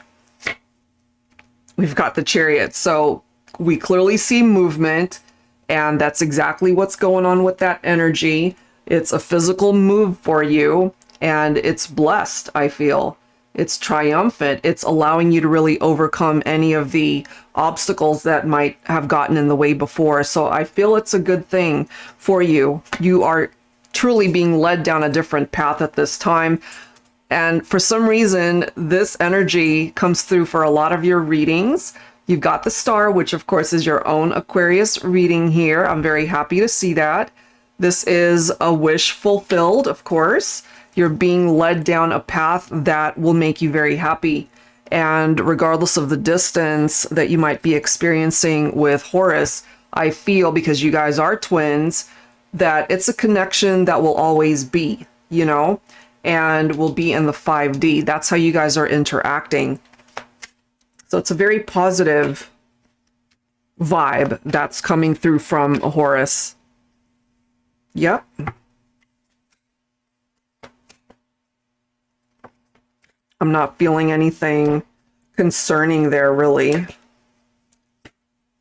We've got the Chariot. So we clearly see movement, and that's exactly what's going on with that energy. It's a physical move for you, and it's blessed, I feel. It's triumphant. It's allowing you to really overcome any of the obstacles that might have gotten in the way before. So I feel it's a good thing for you. You are truly being led down a different path at this time. And for some reason, this energy comes through for a lot of your readings. You've got the star, which of course is your own Aquarius reading here. I'm very happy to see that. This is a wish fulfilled, of course. You're being led down a path that will make you very happy. And regardless of the distance that you might be experiencing with Horus, I feel, because you guys are twins, that it's a connection that will always be, you know, and will be in the 5D. That's how you guys are interacting. So it's a very positive vibe that's coming through from Horus. Yep. I'm not feeling anything concerning there, really.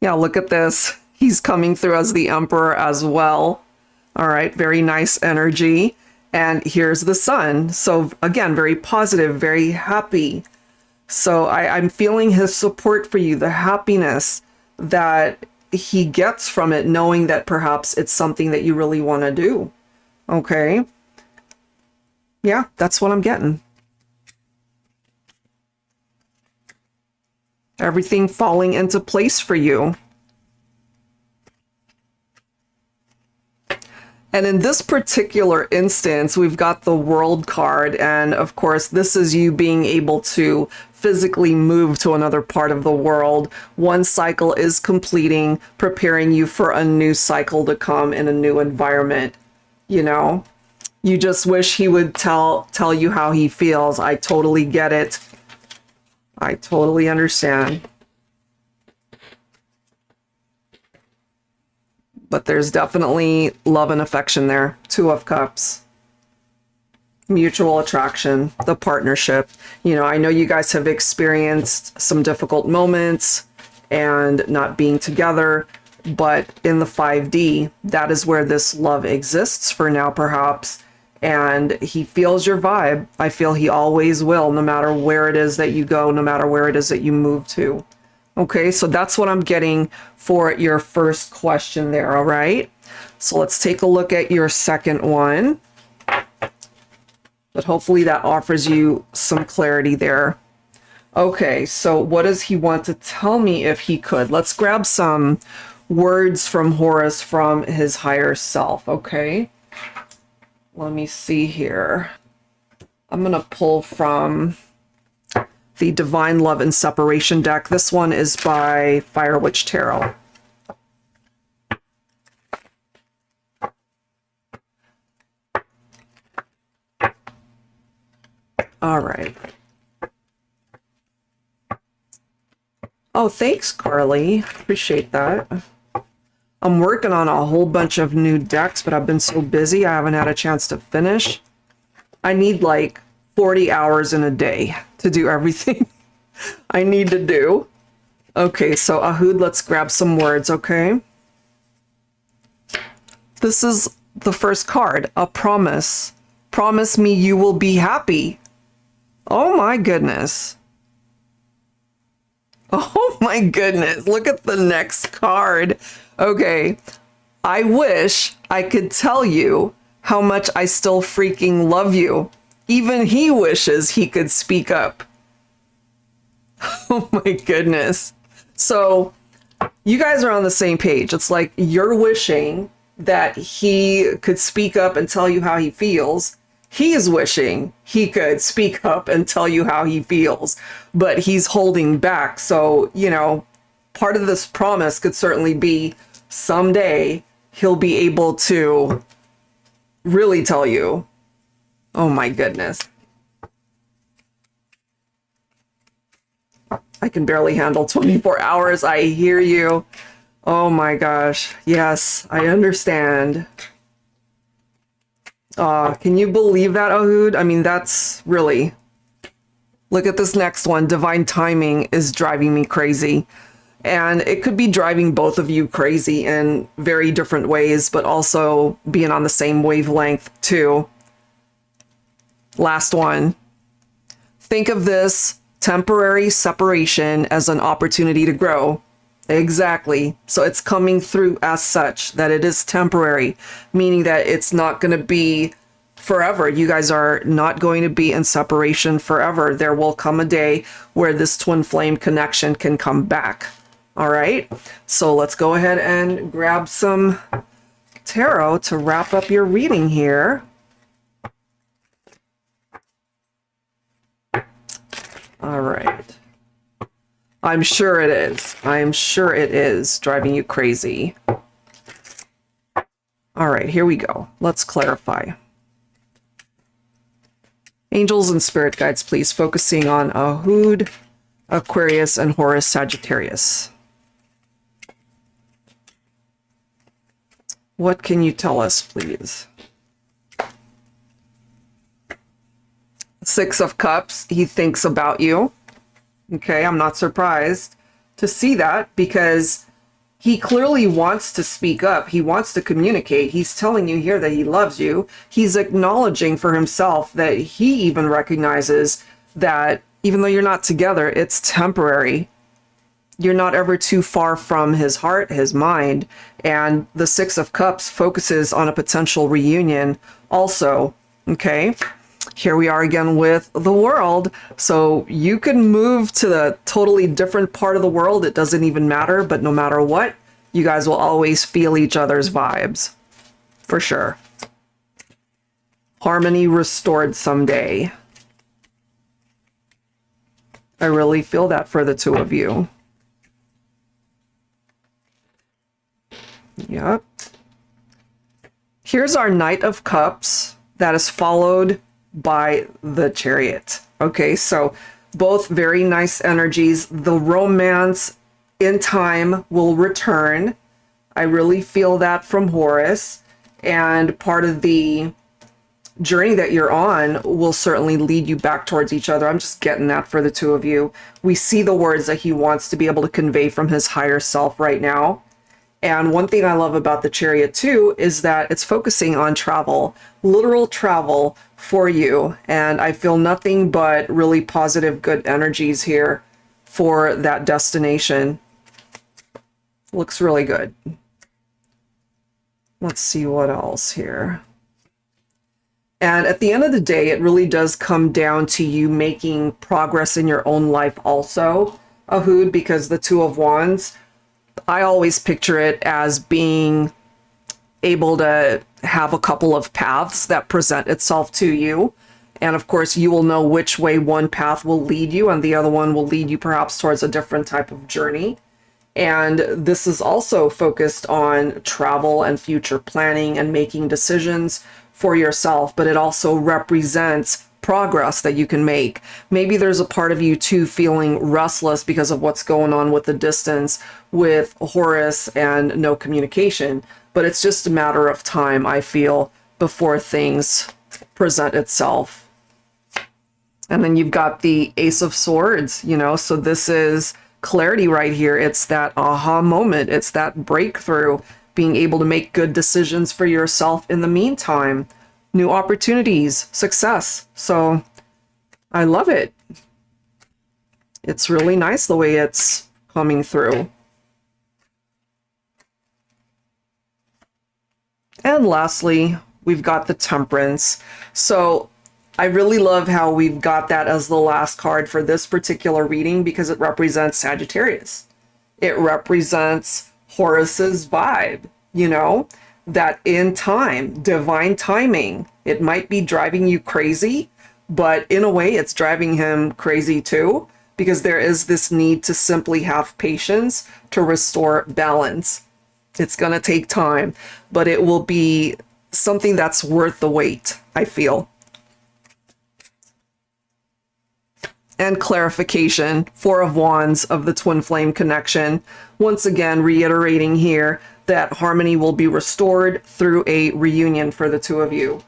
Yeah, look at this. He's coming through as the Emperor as well. All right, very nice energy. And here's the Sun. So again, very positive, very happy. So I'm feeling his support for you, the happiness that he gets from it, knowing that perhaps it's something that you really want to do. Okay. Yeah, that's what I'm getting. Everything falling into place for you. And in this particular instance, we've got the World card. And of course, this is you being able to physically move to another part of the world. One cycle is completing, preparing you for a new cycle to come in a new environment. You know, you just wish he would tell you how he feels. I totally get it. I totally understand. But there's definitely love and affection there. 2 of Cups. Mutual attraction, the partnership. You know, I know you guys have experienced some difficult moments and not being together, but in the 5D, that is where this love exists for now, perhaps. And he feels your vibe. I feel he always will, no matter where it is that you go, no matter where it is that you move to. Okay, so that's what I'm getting for your first question there, all right? So let's take a look at your second one. But hopefully that offers you some clarity there. Okay, so what does he want to tell me if he could? Let's grab some words from Horus from his higher self, okay? Let me see here. I'm going to pull from the Divine Love and Separation deck. This one is by Fire Witch Tarot. All right. Oh, thanks, Carly. Appreciate that. I'm working on a whole bunch of new decks, but I've been so busy I haven't had a chance to finish. I need like 40 hours in a day to do everything I need to do. Okay, so Ahud, let's grab some words, okay? This is the first card, a promise. Promise me you will be happy. Oh my goodness. Oh my goodness, look at the next card. Okay, I wish I could tell you how much I still freaking love you. Even he wishes he could speak up. Oh my goodness. So you guys are on the same page. It's like you're wishing that he could speak up and tell you how he feels. He's wishing he could speak up and tell you how he feels, but he's holding back. So, you know, part of this promise could certainly be someday he'll be able to really tell you. Oh my goodness. I can barely handle 24 hours. I hear you. Oh my gosh. Yes, I understand. Can you believe that, Ahud? I mean, that's really... Look at this next one. Divine timing is driving me crazy. And it could be driving both of you crazy in very different ways, but also being on the same wavelength too. Last one. Think of this temporary separation as an opportunity to grow. Exactly. So it's coming through as such, that it is temporary, meaning that it's not going to be forever. You guys are not going to be in separation forever. There will come a day where this twin flame connection can come back. All right. So let's go ahead and grab some tarot to wrap up your reading here. All right. I'm sure it is. I'm sure it is driving you crazy. All right, here we go. Let's clarify. Angels and spirit guides, please, focusing on Ahud, Aquarius, and Horus, Sagittarius. What can you tell us, please? Six of Cups, he thinks about you. Okay, I'm not surprised to see that because he clearly wants to speak up. He wants to communicate. He's telling you here that he loves you. He's acknowledging for himself that he even recognizes that even though you're not together, it's temporary. You're not ever too far from his heart, his mind. And the Six of Cups focuses on a potential reunion also. Okay, here we are again with the World. So you can move to a totally different part of the world. It doesn't even matter, but no matter what, you guys will always feel each other's vibes. For sure. Harmony restored someday. I really feel that for the two of you. Yep. Here's our Knight of Cups that is followed by the Chariot. Okay, so both very nice energies. The romance in time will return. I really feel that from Horus. And part of the journey that you're on will certainly lead you back towards each other. I'm just getting that for the two of you. We see the words that he wants to be able to convey from his higher self right now. And one thing I love about the Chariot too is that it's focusing on travel, literal travel for you. And I feel nothing but really positive, good energies here for that destination. Looks really good. Let's see what else here. And at the end of the day, it really does come down to you making progress in your own life also, Ahud, because the Two of Wands, I always picture it as being able to have a couple of paths that present itself to you. And of course, you will know which way one path will lead you and the other one will lead you perhaps towards a different type of journey. And this is also focused on travel and future planning and making decisions for yourself, but it also represents progress that you can make. Maybe there's a part of you too feeling restless because of what's going on with the distance with Horus and no communication, but it's just a matter of time, I feel, before things present itself. And then you've got the Ace of Swords, you know, so this is clarity right here. It's that aha moment. It's that breakthrough, being able to make good decisions for yourself in the meantime. New opportunities, success. So I love it. It's really nice the way it's coming through. And lastly, we've got the Temperance. So I really love how we've got that as the last card for this particular reading because it represents Sagittarius. It represents Horus's vibe, you know, that in time, divine timing. It might be driving you crazy, but in a way it's driving him crazy too, because there is this need to simply have patience to restore balance. It's going to take time, but it will be something that's worth the wait, I feel. And clarification, Four of Wands of the twin flame connection. Once again, reiterating here that harmony will be restored through a reunion for the two of you.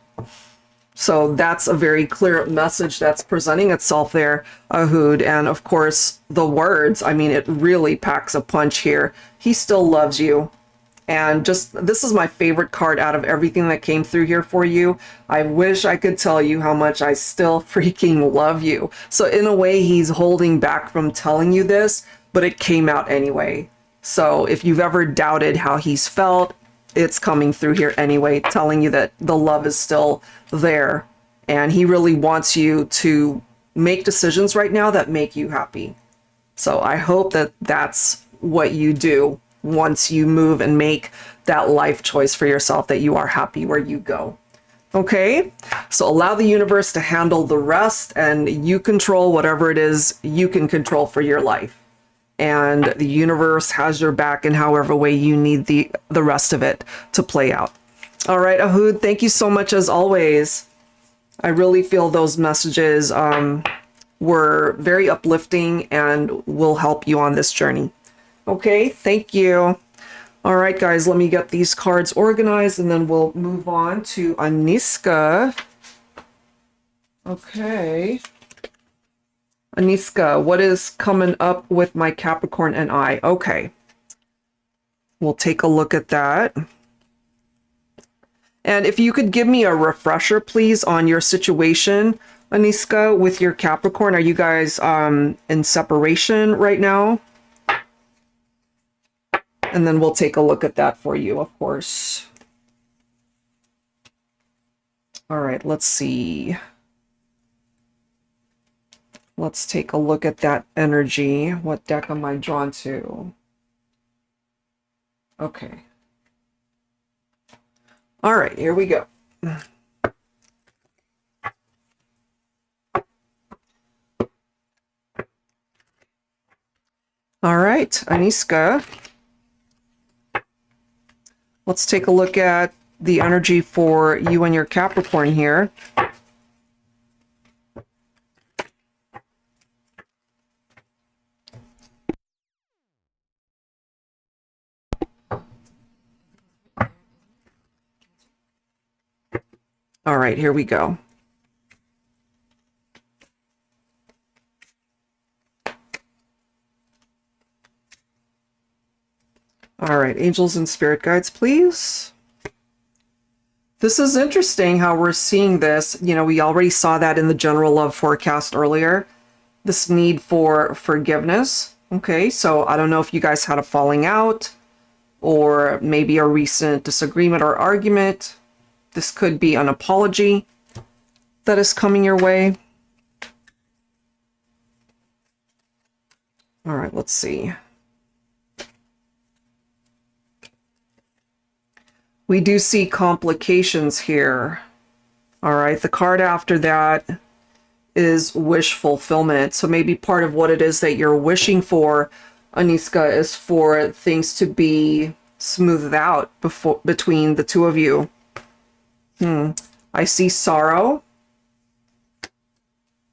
So that's a very clear message that's presenting itself there, Ahud. And of course, the words, I mean, it really packs a punch here. He still loves you. And just, this is my favorite card out of everything that came through here for you. I wish I could tell you how much I still freaking love you. So in a way, he's holding back from telling you this, but it came out anyway. So if you've ever doubted how he's felt, it's coming through here anyway, telling you that the love is still there. And he really wants you to make decisions right now that make you happy. So I hope that that's what you do once you move and make that life choice for yourself, that you are happy where you go. Okay, so allow the universe to handle the rest, and you control whatever it is you can control for your life. And the universe has your back in however way you need the rest of it to play out. All right, Ahud, thank you so much as always. I really feel those messages were very uplifting and will help you on this journey. Okay, thank you. All right, guys, let me get these cards organized and then we'll move on to Aniska. Okay. Aniska, what is coming up with my Capricorn and I? Okay. We'll take a look at that. And if you could give me a refresher, please, on your situation, Aniska, with your Capricorn. Are you guys in separation right now? And then we'll take a look at that for you, of course. All right, let's see. Let's take a look at that energy. What deck am I drawn to? Okay. All right, here we go. All right, Aniska. Let's take a look at the energy for you and your Capricorn here. All right, here we go. All right, angels and spirit guides, please. This is interesting how we're seeing this. You know, we already saw that in the general love forecast earlier. This need for forgiveness. Okay, so I don't know if you guys had a falling out or maybe a recent disagreement or argument. This could be an apology that is coming your way. All right, let's see. We do see complications here. All right, the card after that is wish fulfillment. So maybe part of what it is that you're wishing for, Aniska, is for things to be smoothed out between the two of you. I see sorrow.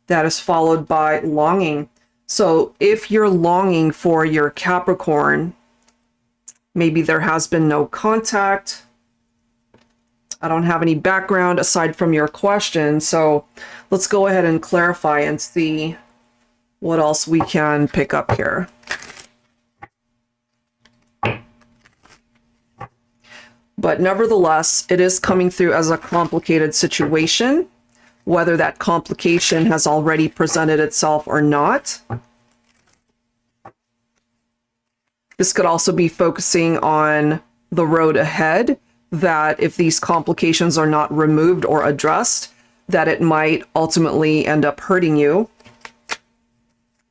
That is followed by longing. So if you're longing for your Capricorn, maybe there has been no contact. I don't have any background aside from your question, so let's go ahead and clarify and see what else we can pick up here. But nevertheless, it is coming through as a complicated situation, whether that complication has already presented itself or not. This could also be focusing on the road ahead, that if these complications are not removed or addressed, that it might ultimately end up hurting you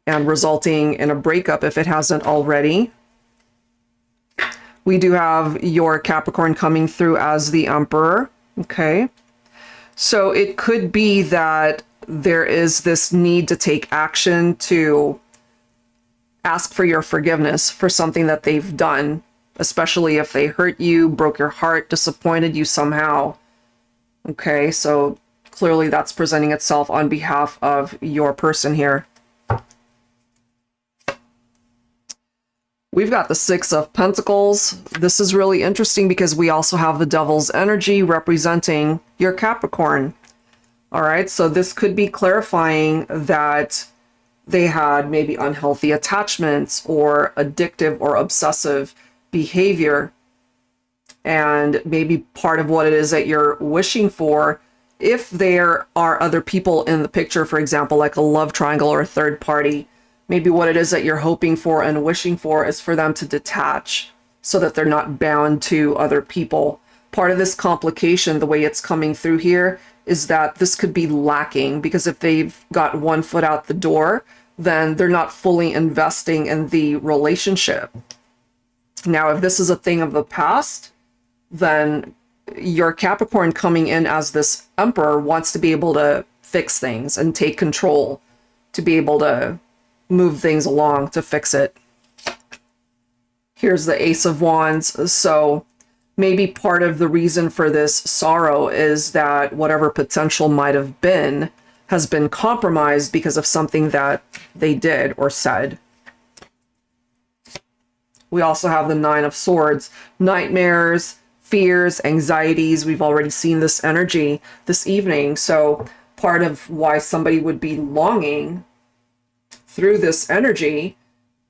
and resulting in a breakup if it hasn't already. We do have your Capricorn coming through as the Emperor. Okay. So it could be that there is this need to take action to ask for your forgiveness for something that they've done, especially if they hurt you, broke your heart, disappointed you somehow. Okay, so clearly that's presenting itself on behalf of your person here. We've got the Six of Pentacles. This is really interesting because we also have the Devil's energy representing your Capricorn. All right, so this could be clarifying that they had maybe unhealthy attachments or addictive or obsessive behavior. And maybe part of what it is that you're wishing for, if there are other people in the picture, for example, like a love triangle or a third party, maybe what it is that you're hoping for and wishing for is for them to detach so that they're not bound to other people. Part of this complication, the way it's coming through here, is that this could be lacking, because if they've got one foot out the door, then they're not fully investing in the relationship. Now, if this is a thing of the past, then your Capricorn coming in as this Emperor wants to be able to fix things and take control, to be able to move things along, to fix it. Here's the Ace of Wands. So maybe part of the reason for this sorrow is that whatever potential might have been has been compromised because of something that they did or said. We also have the Nine of Swords. Nightmares, fears, anxieties. We've already seen this energy this evening. So part of why somebody would be longing through this energy,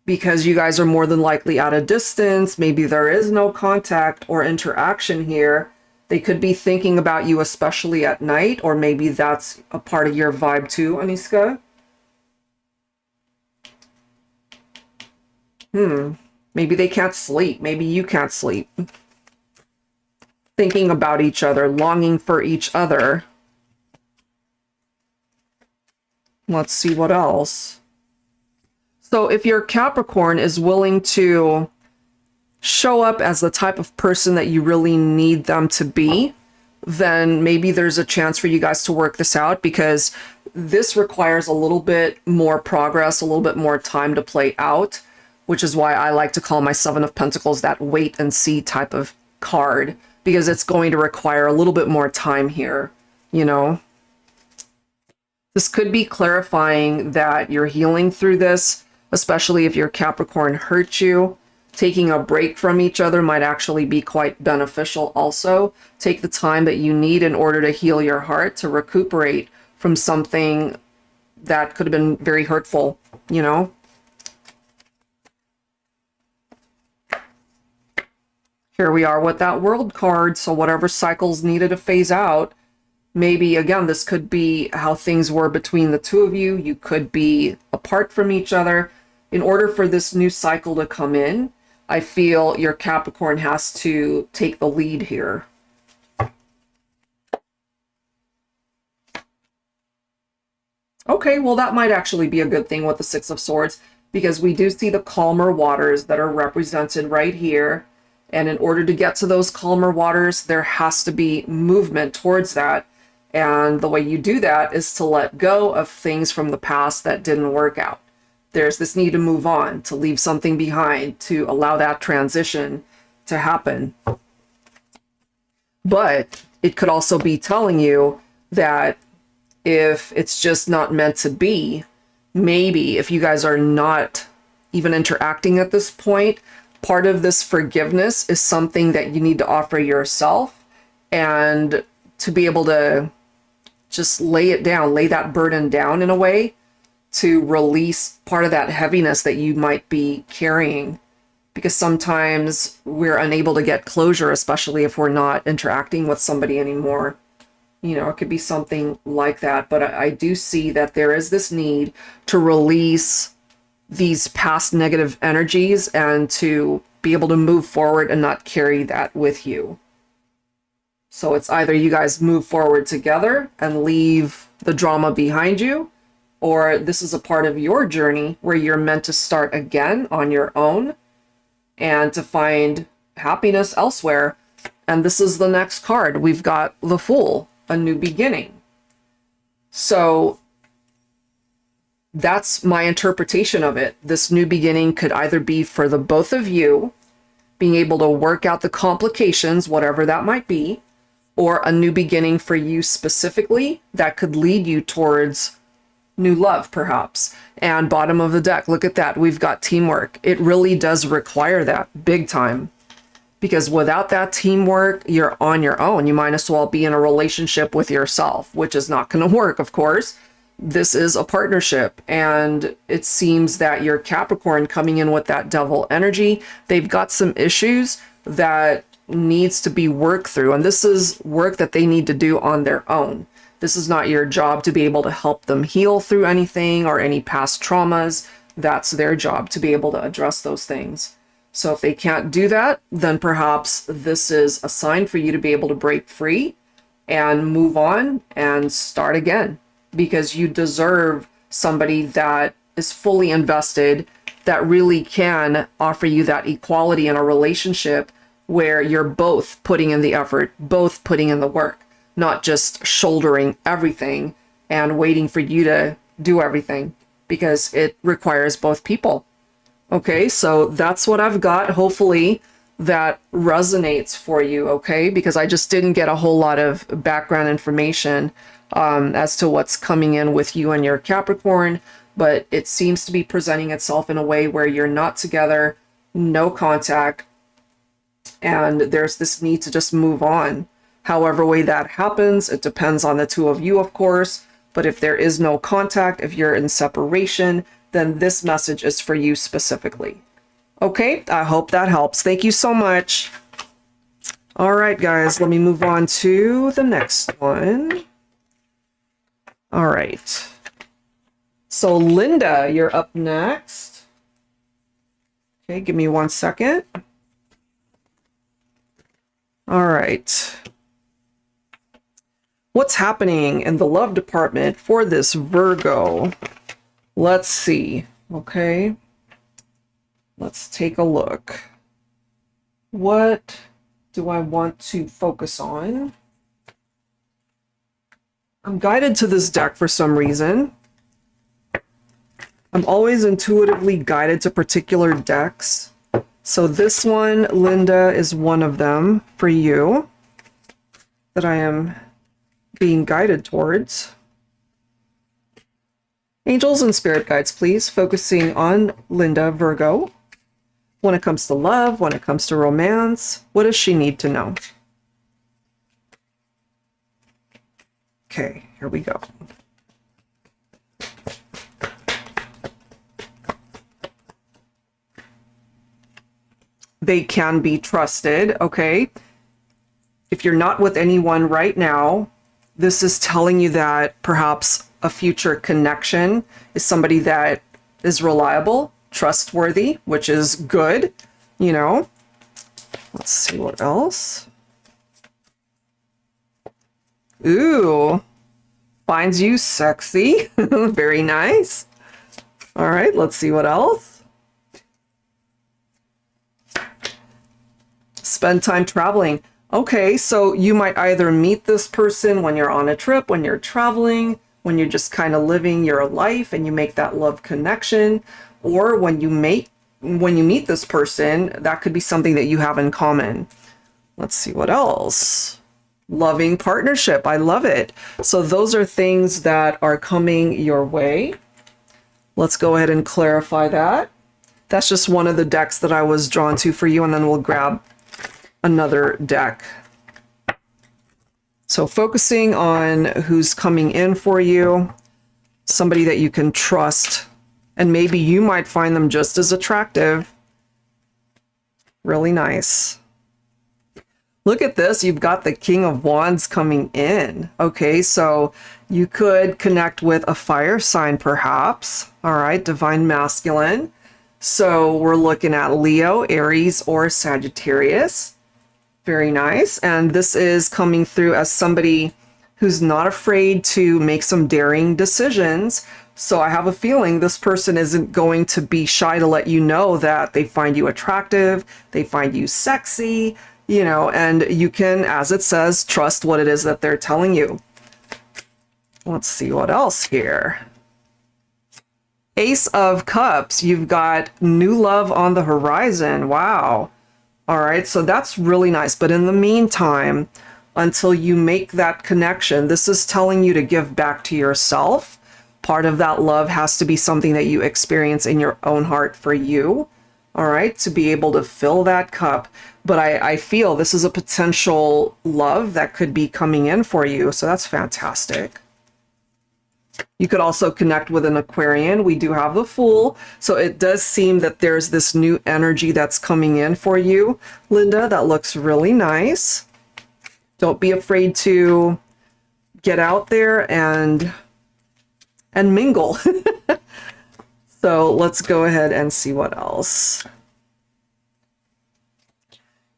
because you guys are more than likely at a distance. Maybe there is no contact or interaction here. They could be thinking about you, especially at night, or maybe that's a part of your vibe too, Aniska. Maybe they can't sleep. Maybe you can't sleep. Thinking about each other, longing for each other. Let's see what else. So if your Capricorn is willing to show up as the type of person that you really need them to be, then maybe there's a chance for you guys to work this out, because this requires a little bit more progress, a little bit more time to play out, which is why I like to call my Seven of Pentacles that wait and see type of card, because it's going to require a little bit more time here, you know? This could be clarifying that you're healing through this, especially if your Capricorn hurt you. Taking a break from each other might actually be quite beneficial also. Take the time that you need in order to heal your heart, to recuperate from something that could have been very hurtful, you know? Here we are with that World card, so whatever cycles needed to phase out, maybe, again, this could be how things were between the two of you. You could be apart from each other. In order for this new cycle to come in, I feel your Capricorn has to take the lead here. Okay, well, that might actually be a good thing with the Six of Swords, because we do see the calmer waters that are represented right here. And in order to get to those calmer waters, there has to be movement towards that. And the way you do that is to let go of things from the past that didn't work out. There's this need to move on, to leave something behind, to allow that transition to happen. But it could also be telling you that if it's just not meant to be, maybe if you guys are not even interacting at this point, part of this forgiveness is something that you need to offer yourself, and to be able to just lay it down, lay that burden down in a way, to release part of that heaviness that you might be carrying. Because sometimes we're unable to get closure, especially if we're not interacting with somebody anymore. You know, it could be something like that. But I do see that there is this need to release these past negative energies and to be able to move forward and not carry that with you. So it's either you guys move forward together and leave the drama behind you, or this is a part of your journey where you're meant to start again on your own and to find happiness elsewhere. And this is the next card. We've got the Fool, a new beginning. So that's my interpretation of it. This new beginning could either be for the both of you, being able to work out the complications, whatever that might be, or a new beginning for you specifically that could lead you towards new love, perhaps. And bottom of the deck, look at that. We've got teamwork. It really does require that big time, because without that teamwork, you're on your own. You might as well be in a relationship with yourself, which is not going to work, of course. This is a partnership, and it seems that your Capricorn coming in with that Devil energy, they've got some issues that needs to be worked through, and this is work that they need to do on their own. This is not your job to be able to help them heal through anything or any past traumas. That's their job, to be able to address those things. So if they can't do that, then perhaps this is a sign for you to be able to break free and move on and start again, because you deserve somebody that is fully invested, that really can offer you that equality in a relationship where you're both putting in the effort, both putting in the work, not just shouldering everything and waiting for you to do everything, because it requires both people. Okay, so that's what I've got. Hopefully that resonates for you, okay? Because I just didn't get a whole lot of background information as to what's coming in with you and your Capricorn, but it seems to be presenting itself in a way where you're not together, no contact, and there's this need to just move on. However way that happens, it depends on the two of you, of course, but if there is no contact, if you're in separation, then this message is for you specifically. Okay, I hope that helps. Thank you so much. All right, guys, let me move on to the next one. All right. So Linda, you're up next. Okay, give me 1 second. All right. What's happening in the love department for this Virgo? Let's see. Okay. Let's take a look. What do I want to focus on? I'm guided to this deck for some reason. I'm always intuitively guided to particular decks. So this one, Linda, is one of them for you that I am being guided towards. Angels and spirit guides, please, focusing on Linda, Virgo. When it comes to love, when it comes to romance, what does she need to know? Okay, here we go. They can be trusted, okay? If you're not with anyone right now, this is telling you that perhaps a future connection is somebody that is reliable, trustworthy, which is good, you know. Let's see what else. Ooh, finds you sexy. Very nice. All right, let's see what else. Spend time traveling. Okay, so you might either meet this person when you're on a trip, when you're traveling, when you're just kind of living your life and you make that love connection, or when you meet this person, that could be something that you have in common. Let's see what else. Loving partnership. I love it. So those are things that are coming your way. Let's go ahead and clarify that. That's just one of the decks that I was drawn to for you, and then we'll grab another deck. So focusing on who's coming in for you, somebody that you can trust, and maybe you might find them just as attractive. Really nice. Look at this. You've got the King of Wands coming in. Okay, so you could connect with a fire sign perhaps. All right, divine masculine. So we're looking at Leo, Aries, or Sagittarius. Very nice. And this is coming through as somebody who's not afraid to make some daring decisions. So I have a feeling this person isn't going to be shy to let you know that they find you attractive, they find you sexy, you know, and you can, as it says, trust what it is that they're telling you. Let's see what else here. Ace of Cups. You've got new love on the horizon. Wow. All right, so that's really nice. But in the meantime, until you make that connection, this is telling you to give back to yourself. Part of that love has to be something that you experience in your own heart for you, all right, to be able to fill that cup. But I feel this is a potential love that could be coming in for you, so that's fantastic. You could also connect with an Aquarian. We do have the Fool. So it does seem that there's this new energy that's coming in for you, Linda. That looks really nice. Don't be afraid to get out there and mingle. So let's go ahead and see what else.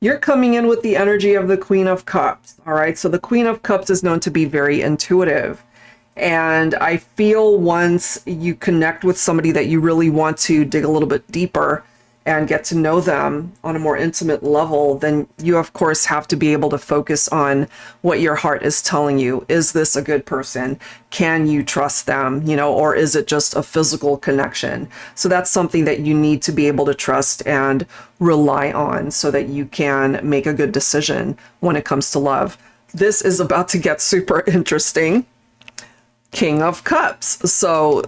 You're coming in with the energy of the Queen of Cups. All right. So the Queen of Cups is known to be very intuitive. And I feel once you connect with somebody that you really want to dig a little bit deeper and get to know them on a more intimate level, then you, of course, have to be able to focus on what your heart is telling you. Is this a good person? Can you trust them? You know, or is it just a physical connection? So that's something that you need to be able to trust and rely on so that you can make a good decision when it comes to love. This is about to get super interesting. King of Cups. So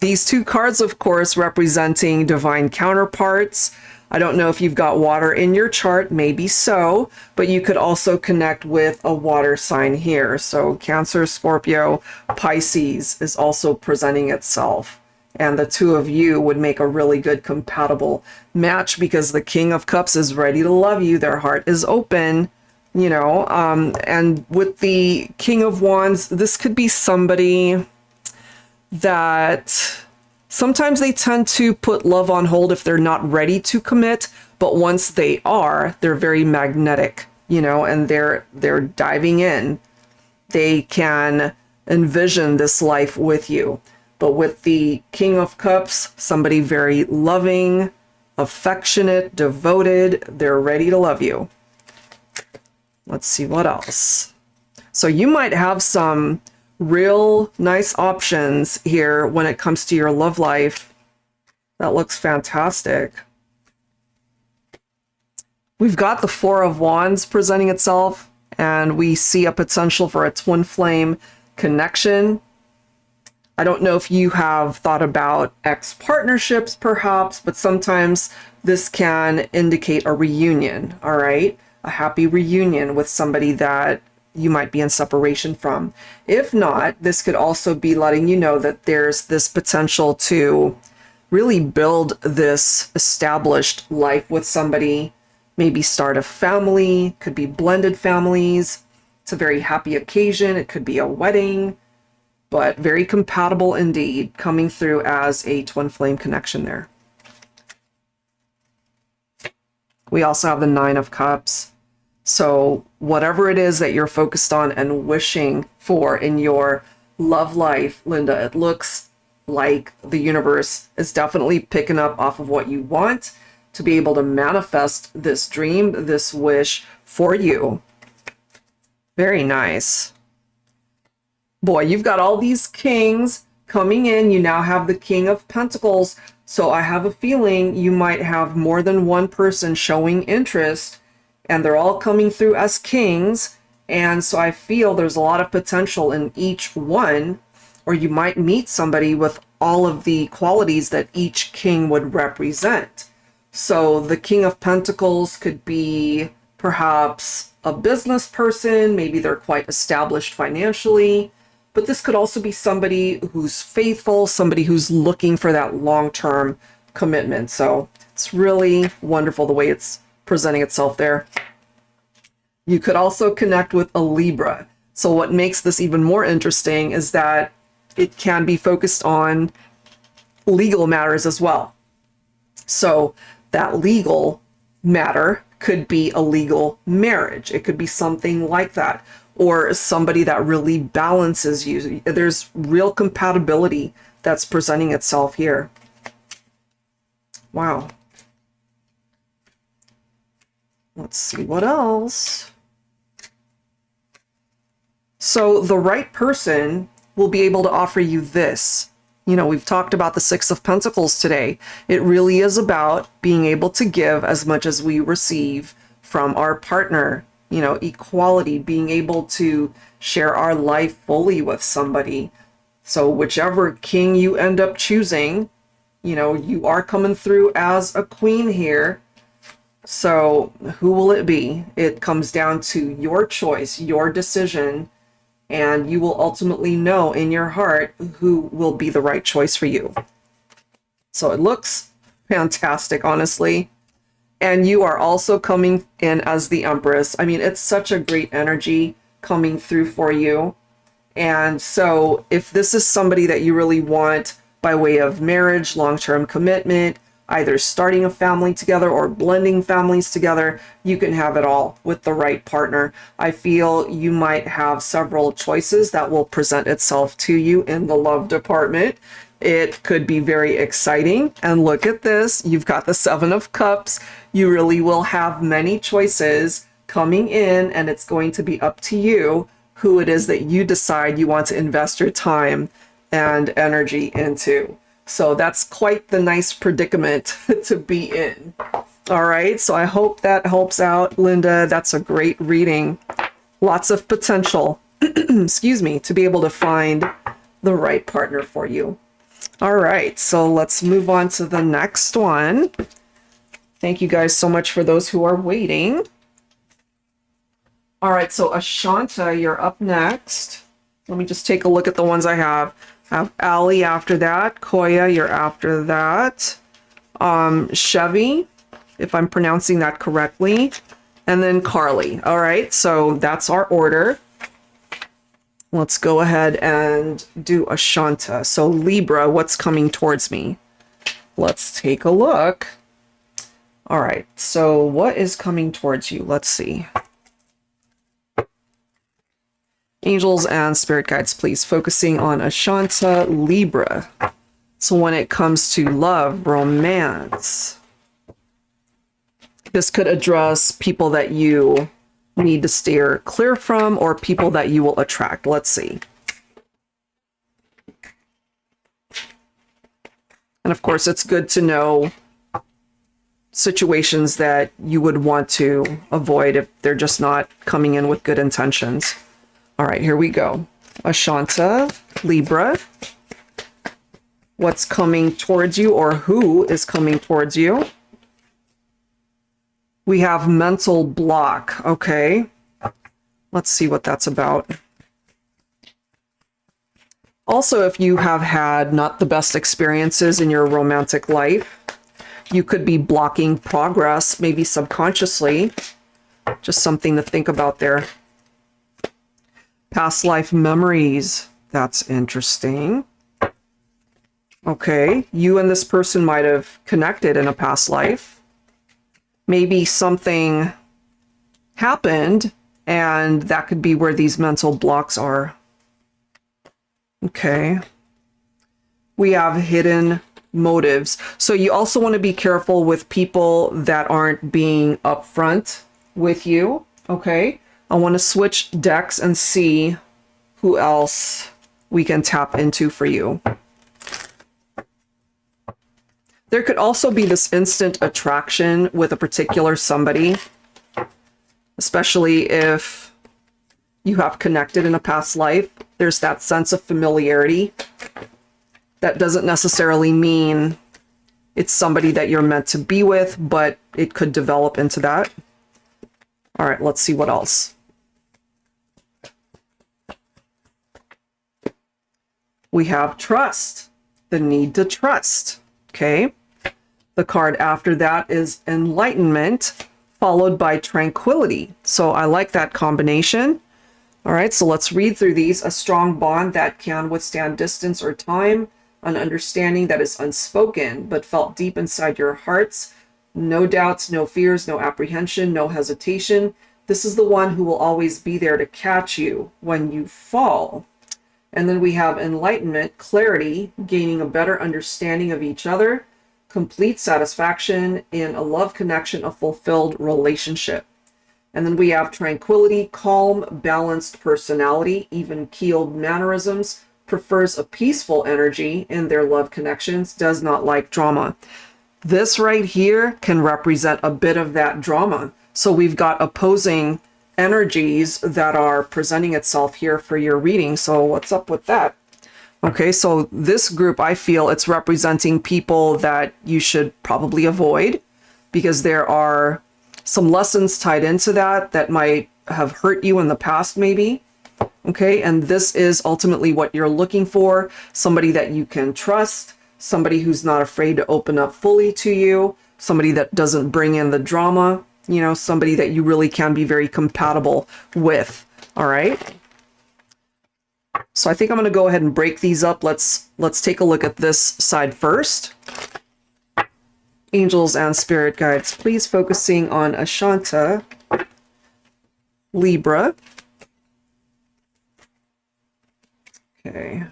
these two cards, of course, representing divine counterparts. I don't know if you've got water in your chart, maybe so, but you could also connect with a water sign here. So Cancer, Scorpio, Pisces is also presenting itself. And the two of you would make a really good compatible match because the King of Cups is ready to love you. Their heart is open. You know, and with the King of Wands, this could be somebody that sometimes they tend to put love on hold if they're not ready to commit, but once they are, they're very magnetic, you know, and they're diving in. They can envision this life with you. But with the King of Cups, somebody very loving, affectionate, devoted, they're ready to love you. Let's see what else. So you might have some real nice options here when it comes to your love life. That looks fantastic. We've got the Four of Wands presenting itself, and we see a potential for a twin flame connection. I don't know if you have thought about ex-partnerships perhaps, but sometimes this can indicate a reunion, all right? A happy reunion with somebody that you might be in separation from. If not, this could also be letting you know that there's this potential to really build this established life with somebody, maybe start a family, could be blended families. It's a very happy occasion. It could be a wedding, but very compatible indeed, coming through as a twin flame connection there. We also have the Nine of Cups. So whatever it is that you're focused on and wishing for in your love life, Linda, it looks like the universe is definitely picking up off of what you want to be able to manifest this dream, this wish for you. Very nice. Boy, you've got all these kings coming in. You now have the King of Pentacles. So I have a feeling you might have more than one person showing interest, and they're all coming through as kings. And so I feel there's a lot of potential in each one, or you might meet somebody with all of the qualities that each king would represent. So the King of Pentacles could be perhaps a business person. Maybe they're quite established financially, but this could also be somebody who's faithful, somebody who's looking for that long-term commitment. So it's really wonderful the way it's presenting itself there. You could also connect with a Libra. So what makes this even more interesting is that it can be focused on legal matters as well. So that legal matter could be a legal marriage. It could be something like that, or somebody that really balances you. There's real compatibility that's presenting itself here. Wow. Let's see what else. So the right person will be able to offer you this. You know, we've talked about the Six of Pentacles today. It really is about being able to give as much as we receive from our partner. You know, equality, being able to share our life fully with somebody. So whichever king you end up choosing, you know, you are coming through as a queen here. So who will it be? It comes down to your choice, your decision, and you will ultimately know in your heart who will be the right choice for you. So it looks fantastic, honestly. And you are also coming in as the Empress. I mean, it's such a great energy coming through for you. And so if this is somebody that you really want by way of marriage, long-term commitment, either starting a family together or blending families together. You can have it all with the right partner. I feel you might have several choices that will present itself to you in the love department. It could be very exciting. And look at this. You've got the Seven of Cups. You really will have many choices coming in, and it's going to be up to you who it is that you decide you want to invest your time and energy into. So that's quite the nice predicament to be in. All right, so I hope that helps out, Linda. That's a great reading. Lots of potential, excuse me, to be able to find the right partner for you. All right, so let's move on to the next one. Thank you guys so much for those who are waiting. All right, so Ashanta, you're up next. Let me just take a look at the ones I have. I have Ali after that. Koya, you're after that. Chevy, if I'm pronouncing that correctly. And then Carly. All right, so that's our order. Let's go ahead and do Ashanta. So Libra, what's coming towards me? Let's take a look. All right, so what is coming towards you? Let's see. Angels and spirit guides, please. Focusing on Ashanta, Libra. So when it comes to love, romance, this could address people that you need to steer clear from or people that you will attract. Let's see. And of course, it's good to know situations that you would want to avoid if they're just not coming in with good intentions. All right, here we go. Ashanta, Libra. What's coming towards you, or who is coming towards you? We have mental block. Okay. Let's see what that's about. Also, if you have had not the best experiences in your romantic life, you could be blocking progress, maybe subconsciously. Just something to think about there. Past life memories. That's interesting. Okay, you and this person might have connected in a past life. Maybe something happened, and that could be where these mental blocks are. Okay. We have hidden motives. So you also want to be careful with people that aren't being upfront with you. Okay. I want to switch decks and see who else we can tap into for you. There could also be this instant attraction with a particular somebody, especially if you have connected in a past life. There's that sense of familiarity. That doesn't necessarily mean it's somebody that you're meant to be with, but it could develop into that. All right, let's see what else. We have trust, the need to trust. Okay. The card after that is enlightenment, followed by tranquility. So I like that combination. All right, so let's read through these. A strong bond that can withstand distance or time, an understanding that is unspoken but felt deep inside your hearts. No doubts, no fears, no apprehension, no hesitation. This is the one who will always be there to catch you when you fall. And then we have enlightenment, clarity, gaining a better understanding of each other, complete satisfaction in a love connection, a fulfilled relationship. And then we have tranquility, calm, balanced personality, even-keeled mannerisms, prefers a peaceful energy in their love connections, does not like drama. This right here can represent a bit of that drama. So we've got opposing energies that are presenting itself here for your reading. So what's up with that? Okay, so this group, I feel it's representing people that you should probably avoid because there are some lessons tied into that that might have hurt you in the past maybe. Okay, and this is ultimately what you're looking for. Somebody that you can trust, somebody who's not afraid to open up fully to you, somebody that doesn't bring in the drama, you know, somebody that you really can be very compatible with. All right. So I think I'm going to go ahead and break these up. Let's take a look at this side first. Angels and spirit guides, please focusing on Ashanta, Libra. Okay.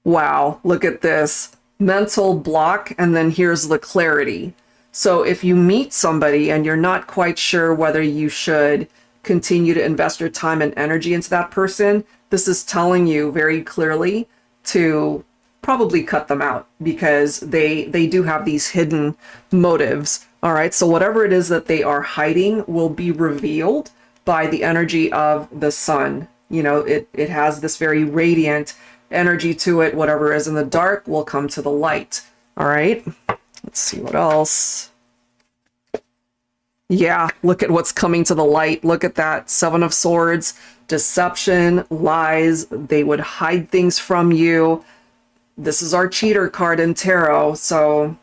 Wow, look at this. Mental block, and then here's the clarity. So if you meet somebody and you're not quite sure whether you should continue to invest your time and energy into that person, this is telling you very clearly to probably cut them out, because they do have these hidden motives. All right, so whatever it is that they are hiding will be revealed by the energy of the sun. You know, it has this very radiant energy to it. Whatever is in the dark will come to the light. All right, let's see what else. Yeah, look at what's coming to the light. Look at that. Seven of Swords, deception, lies. They would hide things from you. This is our cheater card in tarot. So,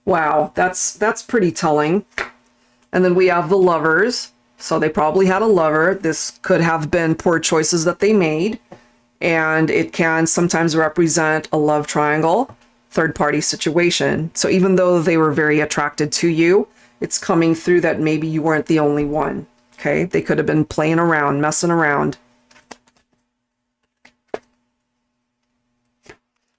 wow, that's pretty telling. And then we have the Lovers. So they probably had a lover. This could have been poor choices that they made. And it can sometimes represent a love triangle, third-party situation. So even though they were very attracted to you, it's coming through that maybe you weren't the only one. Okay, they could have been playing around, messing around.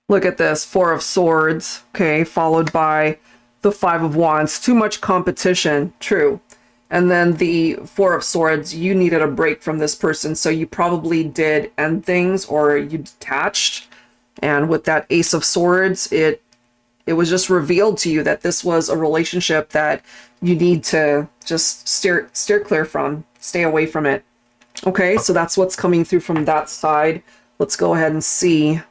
Look at this, Four of Swords, okay, followed by the Five of Wands. Too much competition, true. And then the Four of Swords, you needed a break from this person, so you probably did end things or you detached. And with that Ace of Swords, it was just revealed to you that this was a relationship that you need to just steer clear from, stay away from it. Okay, so that's what's coming through from that side. Let's go ahead and see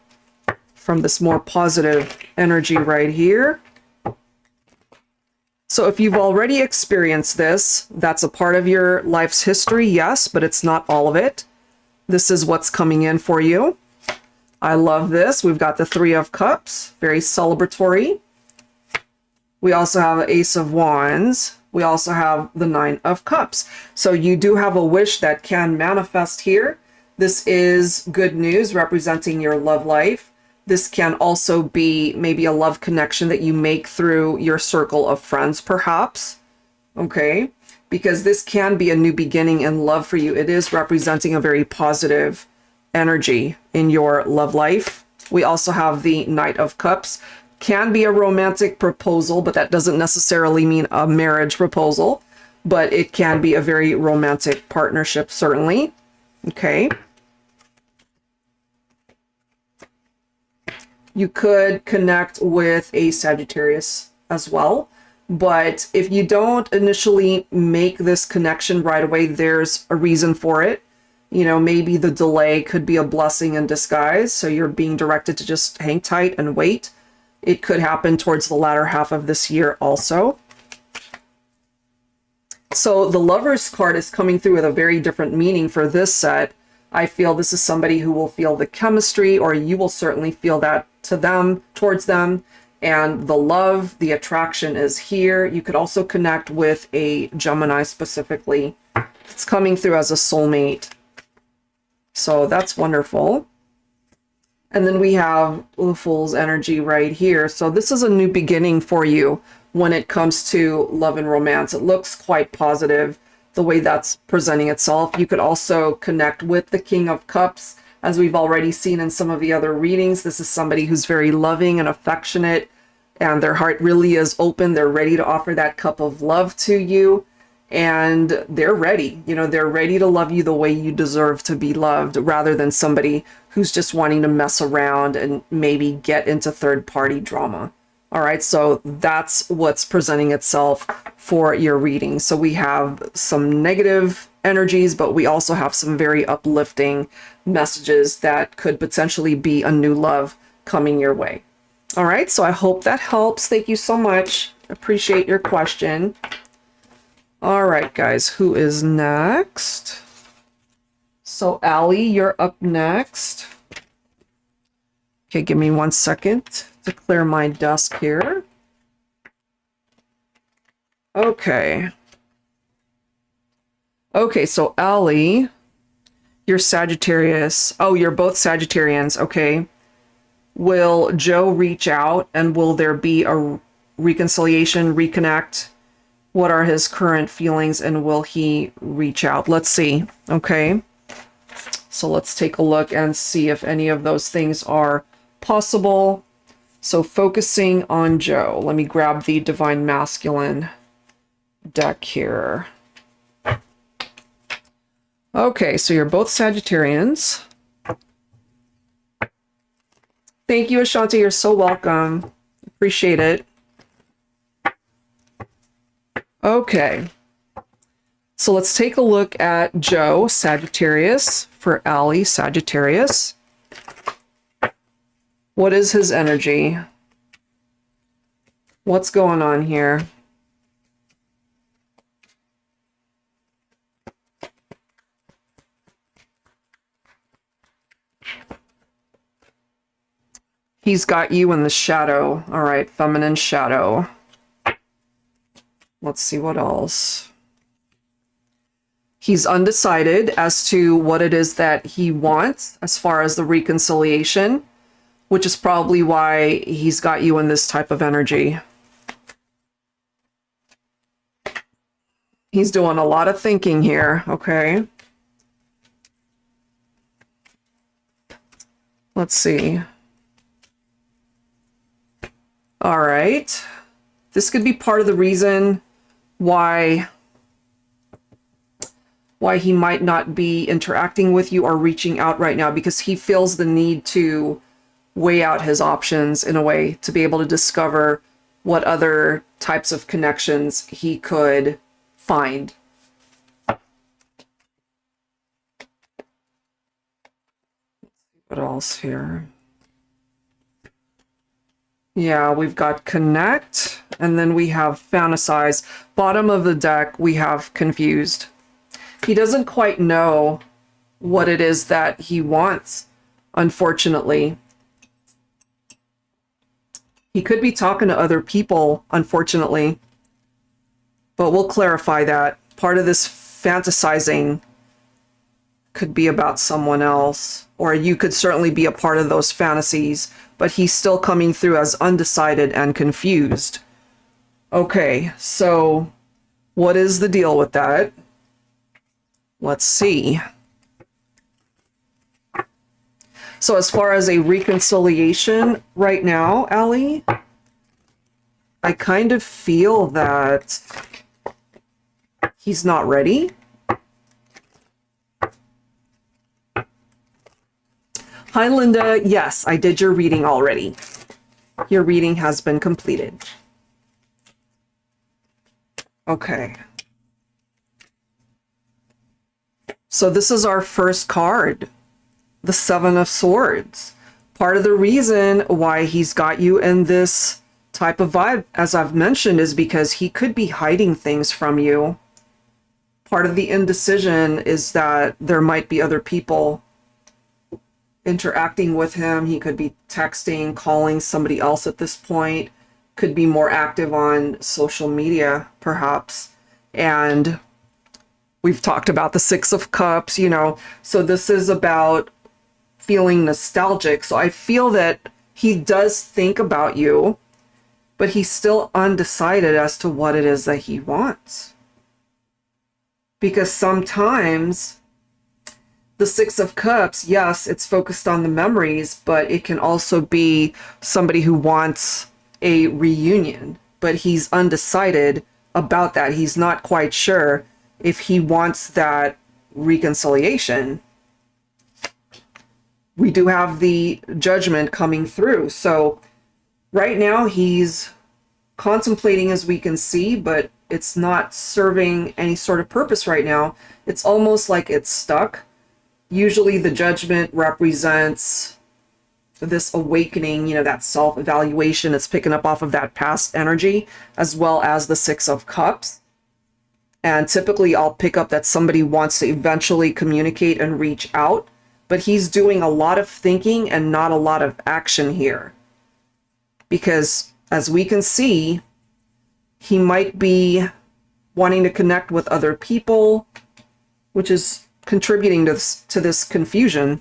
from this more positive energy right here. So if you've already experienced this, that's a part of your life's history, yes, but it's not all of it. This is what's coming in for you. I love this. We've got the Three of Cups, very celebratory. We also have an Ace of Wands. We also have the Nine of Cups. So you do have a wish that can manifest here. This is good news representing your love life. This can also be maybe a love connection that you make through your circle of friends, perhaps. Okay, because this can be a new beginning in love for you. It is representing a very positive energy in your love life. We also have the Knight of Cups. Can be a romantic proposal, but that doesn't necessarily mean a marriage proposal, but it can be a very romantic partnership, certainly. Okay. You could connect with a Sagittarius as well, but if you don't initially make this connection right away, there's a reason for it. You know, maybe the delay could be a blessing in disguise, so you're being directed to just hang tight and wait. It could happen towards the latter half of this year also. So the Lovers card is coming through with a very different meaning for this set. I feel this is somebody who will feel the chemistry, or you will certainly feel that to them, towards them. And the love, the attraction is here. You could also connect with a Gemini specifically. It's coming through as a soulmate. So that's wonderful. And then we have the Fool's energy right here. So this is a new beginning for you when it comes to love and romance. It looks quite positive the way that's presenting itself. You could also connect with the King of Cups, as we've already seen in some of the other readings. This is somebody who's very loving and affectionate, and their heart really is open. They're ready to offer that cup of love to you, and they're ready. You know, they're ready to love you the way you deserve to be loved, rather than somebody who's just wanting to mess around and maybe get into third-party drama. All right, so that's what's presenting itself for your reading. So we have some negative energies, but we also have some very uplifting messages that could potentially be a new love coming your way. All right, so I hope that helps. Thank you so much. Appreciate your question. All right, guys, who is next? So Allie, you're up next. Okay, give me 1 second to clear my desk here. Okay. Okay, so Allie, you're Sagittarius. Oh, you're both Sagittarians, okay. Will Joe reach out, and will there be a reconciliation, reconnect? What are his current feelings, and will he reach out? Let's see. Okay. So let's take a look and see if any of those things are possible. So focusing on Joe. Let me grab the Divine Masculine deck here. Okay, so you're both Sagittarians. Thank you, Ashanti. You're so welcome. Appreciate it. Okay. So let's take a look at Joe, Sagittarius, for Allie, Sagittarius. What is his energy? What's going on here? He's got you in the shadow. All right, feminine shadow. Let's see what else. He's undecided as to what it is that he wants as far as the reconciliation, which is probably why he's got you in this type of energy. He's doing a lot of thinking here, okay? Let's see. All right. This could be part of the reason why he might not be interacting with you or reaching out right now, because he feels the need to weigh out his options in a way to be able to discover what other types of connections he could find. What else here? Yeah, we've got connect, and then we have fantasize. Bottom of the deck, we have confused. He doesn't quite know what it is that he wants, unfortunately. He could be talking to other people, unfortunately. But we'll clarify that. Part of this fantasizing could be about someone else, or you could certainly be a part of those fantasies, but he's still coming through as undecided and confused. Okay, so what is the deal with that? Let's see. So as far as a reconciliation right now, Allie, I kind of feel that he's not ready. Hi, Linda. Yes, I did your reading already. Your reading has been completed. Okay. So this is our first card, the Seven of Swords. Part of the reason why he's got you in this type of vibe, as I've mentioned, is because he could be hiding things from you. Part of the indecision is that there might be other people interacting with him. He could be texting, calling somebody else at this point, could be more active on social media, perhaps. And we've talked about the Six of Cups, you know, so this is about feeling nostalgic. So I feel that he does think about you, but he's still undecided as to what it is that he wants. Because sometimes the Six of Cups, yes, it's focused on the memories, but it can also be somebody who wants a reunion, but he's undecided about that. He's not quite sure if he wants that reconciliation. We do have the Judgment coming through. So right now he's contemplating, as we can see, but it's not serving any sort of purpose right now. It's almost like it's stuck. Usually the Judgment represents this awakening, you know, that self-evaluation. It's picking up off of that past energy, as well as the Six of Cups. And typically I'll pick up that somebody wants to eventually communicate and reach out, but he's doing a lot of thinking and not a lot of action here. Because as we can see, he might be wanting to connect with other people, which is contributing to this confusion.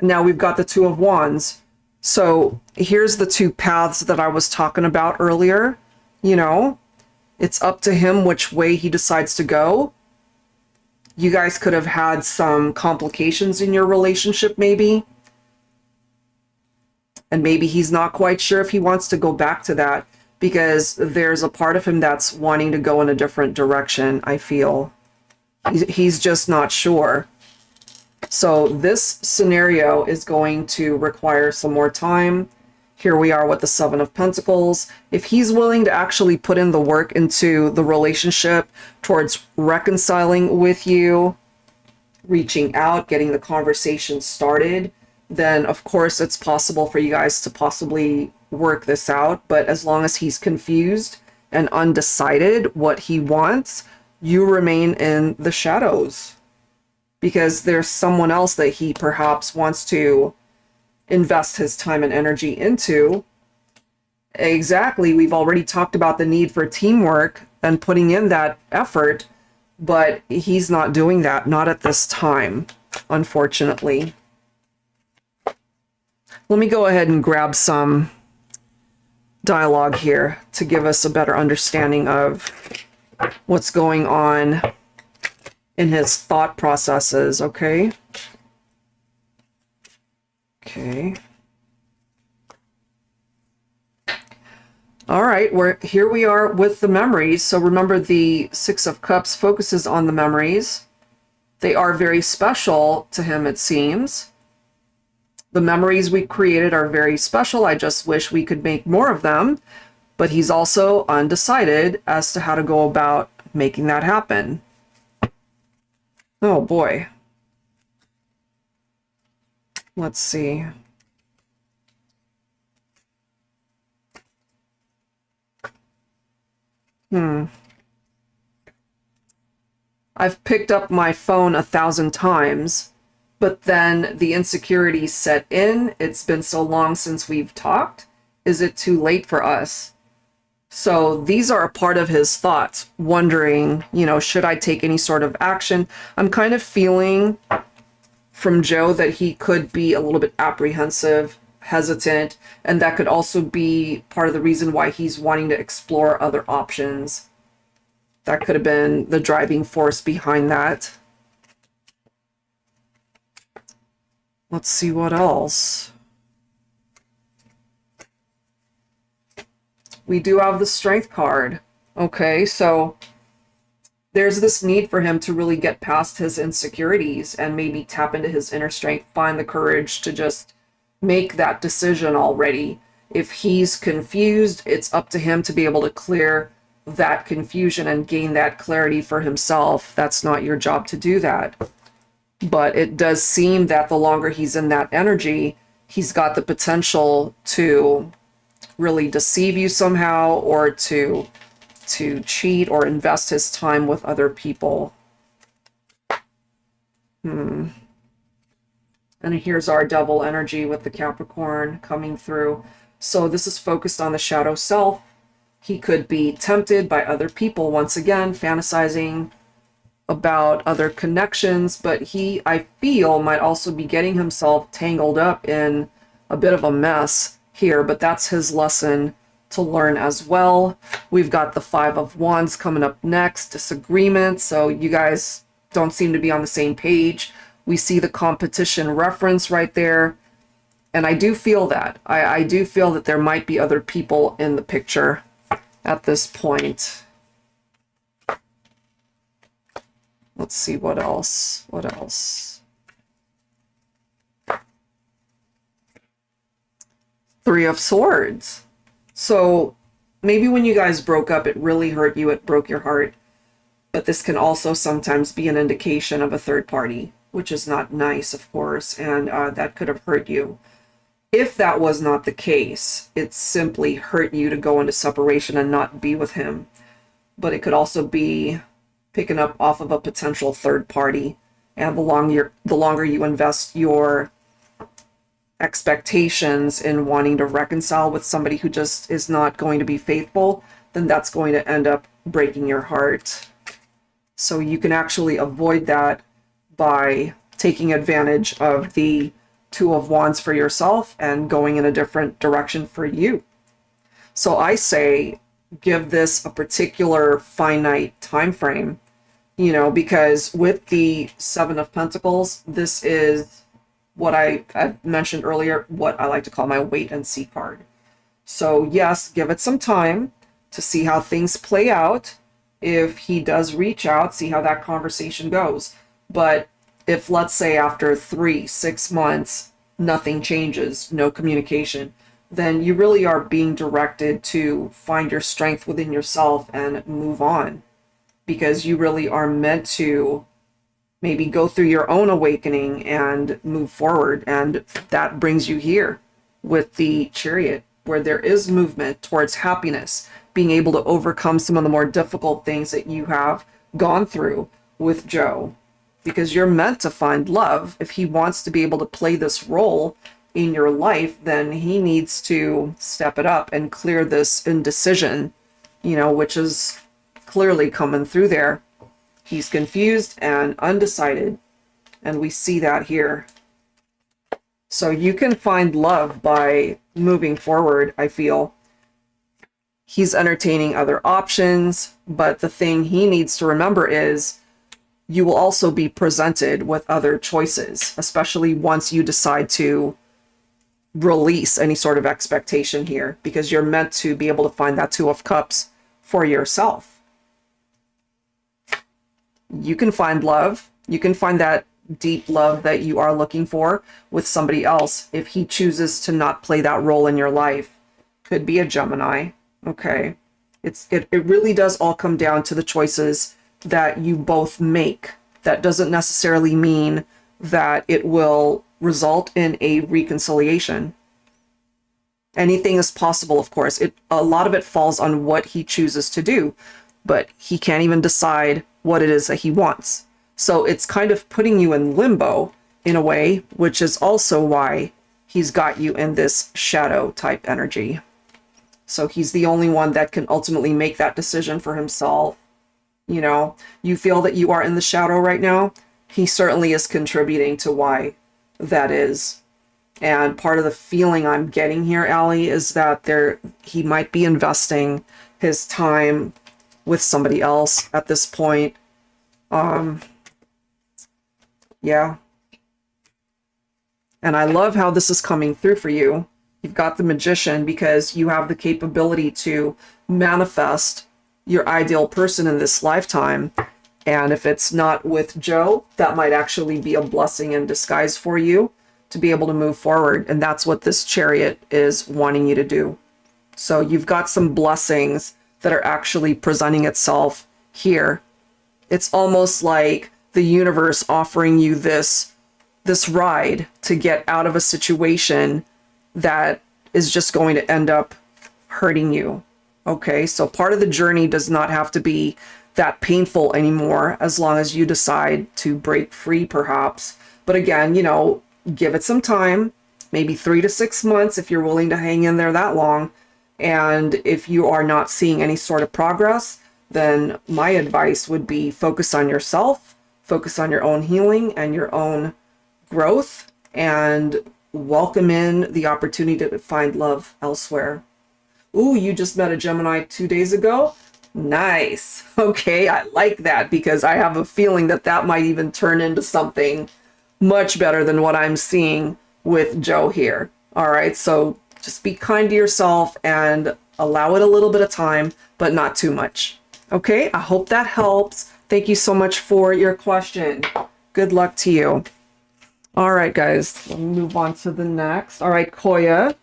Now we've got the Two of Wands. So here's the two paths that I was talking about earlier. You know, it's up to him which way he decides to go. You guys could have had some complications in your relationship, maybe. And maybe he's not quite sure if he wants to go back to that, because there's a part of him that's wanting to go in a different direction, I feel. He's just not sure. So this scenario is going to require some more time. Here we are with the Seven of Pentacles. If he's willing to actually put in the work into the relationship towards reconciling with you, reaching out, getting the conversation started, then of course it's possible for you guys to possibly work this out. But as long as he's confused and undecided what he wants, you remain in the shadows, because there's someone else that he perhaps wants to invest his time and energy into. Exactly. We've already talked about the need for teamwork and putting in that effort, but he's not doing that, not at this time, unfortunately. Let me go ahead and grab some dialogue here to give us a better understanding of what's going on in his thought processes, okay? Okay. All right, here we are with the memories. So remember, the Six of Cups focuses on the memories. They are very special to him, it seems. The memories we created are very special. I just wish we could make more of them. But he's also undecided as to how to go about making that happen. Oh boy. Let's see. I've picked up my phone 1,000 times, but then the insecurity set in. It's been so long since we've talked. Is it too late for us? So these are a part of his thoughts, wondering, you know, should I take any sort of action? I'm kind of feeling from Joe that he could be a little bit apprehensive, hesitant, and that could also be part of the reason why he's wanting to explore other options. That could have been the driving force behind that. Let's see what else. We do have the Strength card. Okay, so there's this need for him to really get past his insecurities and maybe tap into his inner strength, find the courage to just make that decision already. If he's confused, it's up to him to be able to clear that confusion and gain that clarity for himself. That's not your job to do that. But it does seem that the longer he's in that energy, he's got the potential to really deceive you somehow, or to cheat or invest his time with other people. And here's our double energy with the Capricorn coming through. So this is focused on the shadow self. He could be tempted by other people, once again, fantasizing about other connections, but he, I feel, might also be getting himself tangled up in a bit of a mess here, but that's his lesson to learn as well. We've got the Five of Wands coming up next, disagreement. So you guys don't seem to be on the same page. We see the competition reference right there. And I do feel that. I do feel that there might be other people in the picture at this point. Let's see what else. What else? Three of Swords. So maybe when you guys broke up, it really hurt you. It broke your heart. But this can also sometimes be an indication of a third party, which is not nice, of course. And that could have hurt you. If that was not the case, it simply hurt you to go into separation and not be with him. But it could also be picking up off of a potential third party. And the longer you invest your expectations in wanting to reconcile with somebody who just is not going to be faithful, then that's going to end up breaking your heart. So you can actually avoid that by taking advantage of the Two of Wands for yourself and going in a different direction for you. So I say give this a particular finite time frame, you know, because with the Seven of Pentacles, this is what I mentioned earlier, what I like to call my wait and see card. So yes, give it some time to see how things play out. If he does reach out, see how that conversation goes. But if, let's say, after 3-6 months, nothing changes, no communication, then you really are being directed to find your strength within yourself and move on, because you really are meant to maybe go through your own awakening and move forward. And that brings you here with the Chariot, where there is movement towards happiness, being able to overcome some of the more difficult things that you have gone through with Joe, because you're meant to find love. If he wants to be able to play this role in your life, then he needs to step it up and clear this indecision, you know, which is clearly coming through there. He's confused and undecided, and we see that here. So you can find love by moving forward, I feel. He's entertaining other options, but the thing he needs to remember is you will also be presented with other choices, especially once you decide to release any sort of expectation here, because you're meant to be able to find that Two of Cups for yourself. You can find love. You can find that deep love that you are looking for with somebody else if he chooses to not play that role in your life. Could be a Gemini. Okay. It really does all come down to the choices that you both make. That doesn't necessarily mean that it will result in a reconciliation. Anything is possible, of course. A lot of it falls on what he chooses to do, but he can't even decide what it is that he wants. So it's kind of putting you in limbo in a way, which is also why he's got you in this shadow type energy. So he's the only one that can ultimately make that decision for himself. You know, you feel that you are in the shadow right now. He certainly is contributing to why that is. And part of the feeling I'm getting here, Allie, is that he might be investing his time with somebody else at this point. Yeah. And I love how this is coming through for you. You've got the Magician, because you have the capability to manifest your ideal person in this lifetime. And if it's not with Joe, that might actually be a blessing in disguise for you to be able to move forward. And that's what this Chariot is wanting you to do. So you've got some blessings that are actually presenting itself here. It's almost like the universe offering you this ride to get out of a situation that is just going to end up hurting you. Okay, so part of the journey does not have to be that painful anymore, as long as you decide to break free, perhaps. But again, you know, give it some time, maybe 3 to 6 months if you're willing to hang in there that long. And if you are not seeing any sort of progress, then my advice would be focus on yourself, focus on your own healing and your own growth, and welcome in the opportunity to find love elsewhere. Ooh, you just met a Gemini 2 days ago? Nice. Okay, I like that, because I have a feeling that that might even turn into something much better than what I'm seeing with Joe here. All right, so just be kind to yourself and allow it a little bit of time, but not too much. Okay, I hope that helps. Thank you so much for your question. Good luck to you. All right, guys, let me move on to the next. All right, Koya,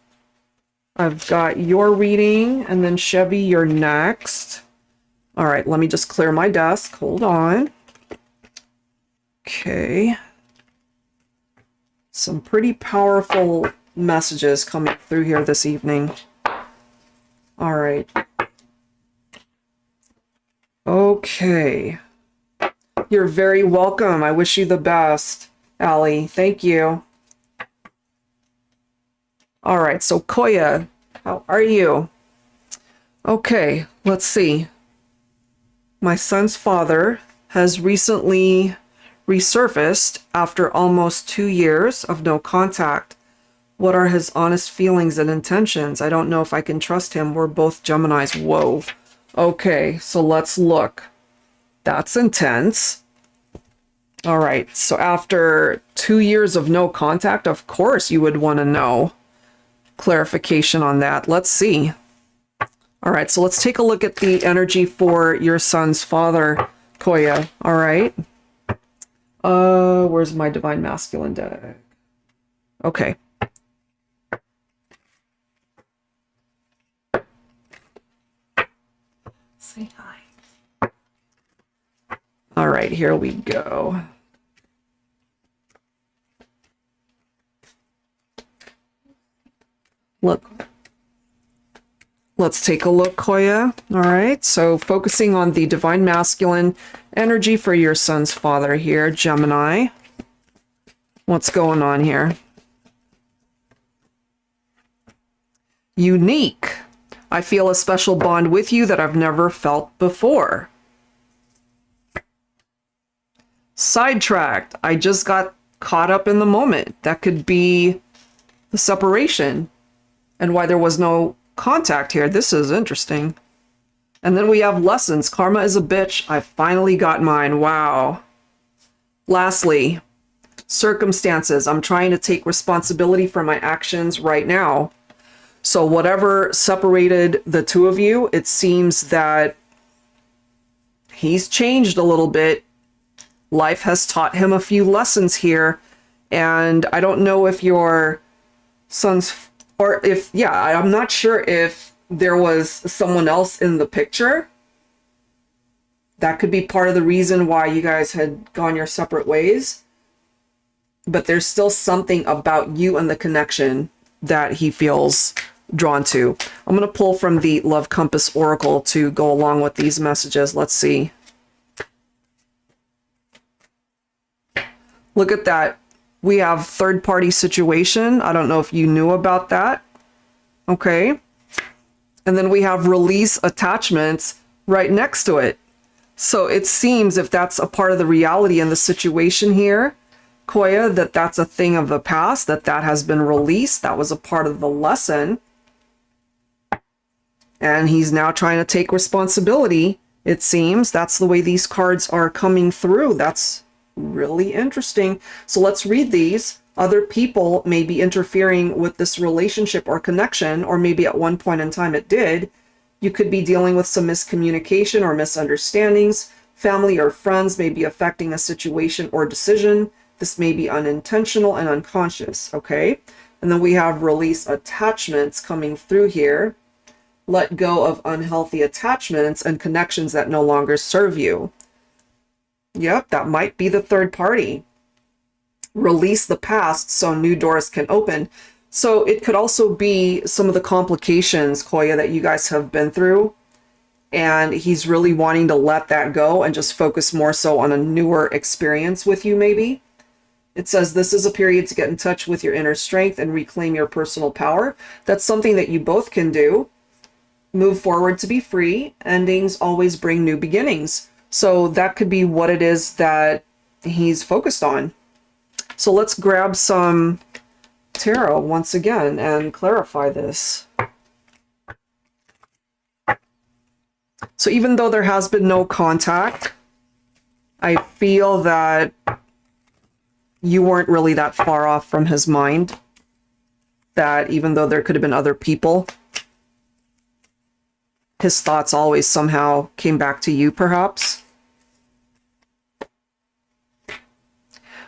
I've got your reading, and then Chevy, you're next. All right, let me just clear my desk. Hold on. Okay. Some pretty powerful messages coming through here this evening. All right. Okay. You're very welcome. I wish you the best, Allie. Thank you. All right, so Koya, how are you? Okay, let's see. My son's father has recently resurfaced after almost 2 years of no contact. What are his honest feelings and intentions? I don't know if I can trust him. We're both Geminis. Whoa. Okay, so let's look. That's intense. All right, so after 2 years of no contact, of course you would want to know clarification on that. Let's see. All right, so let's take a look at the energy for your son's father, Koya. All right. Where's my Divine Masculine deck? Okay. Say hi. All right, here we go. Look. Let's take a look, Koya. All right, so focusing on the Divine Masculine energy for your son's father here, Gemini. What's going on here? Unique. I feel a special bond with you that I've never felt before. Sidetracked. I just got caught up in the moment. That could be the separation and why there was no contact here. This is interesting. And then we have lessons. Karma is a bitch. I finally got mine. Wow. Lastly, circumstances. I'm trying to take responsibility for my actions right now. So whatever separated the two of you, it seems that he's changed a little bit. Life has taught him a few lessons here. And I don't know if your son's, or if, yeah, I'm not sure if there was someone else in the picture. That could be part of the reason why you guys had gone your separate ways. But there's still something about you and the connection that he feels drawn to. I'm going to pull from the Love Compass Oracle to go along with these messages. Let's see. Look at that. We have third-party situation. I don't know if you knew about that. Okay. And then we have release attachments right next to it. So it seems if that's a part of the reality in the situation here, Koya, that that's a thing of the past, that has been released. That was a part of the lesson. And he's now trying to take responsibility, it seems. That's the way these cards are coming through. That's really interesting. So let's read these. Other people may be interfering with this relationship or connection, or maybe at one point in time it did. You could be dealing with some miscommunication or misunderstandings. Family or friends may be affecting a situation or decision. This may be unintentional and unconscious, okay? And then we have release attachments coming through here. Let go of unhealthy attachments and connections that no longer serve you. Yep, that might be the third party. Release the past so new doors can open. So it could also be some of the complications, Koya, that you guys have been through. And he's really wanting to let that go and just focus more so on a newer experience with you, maybe. It says this is a period to get in touch with your inner strength and reclaim your personal power. That's something that you both can do. Move forward to be free. Endings always bring new beginnings. So that could be what it is that he's focused on. So let's grab some tarot once again and clarify this. So even though there has been no contact, I feel that you weren't really that far off from his mind. That even though there could have been other people, his thoughts always somehow came back to you, perhaps.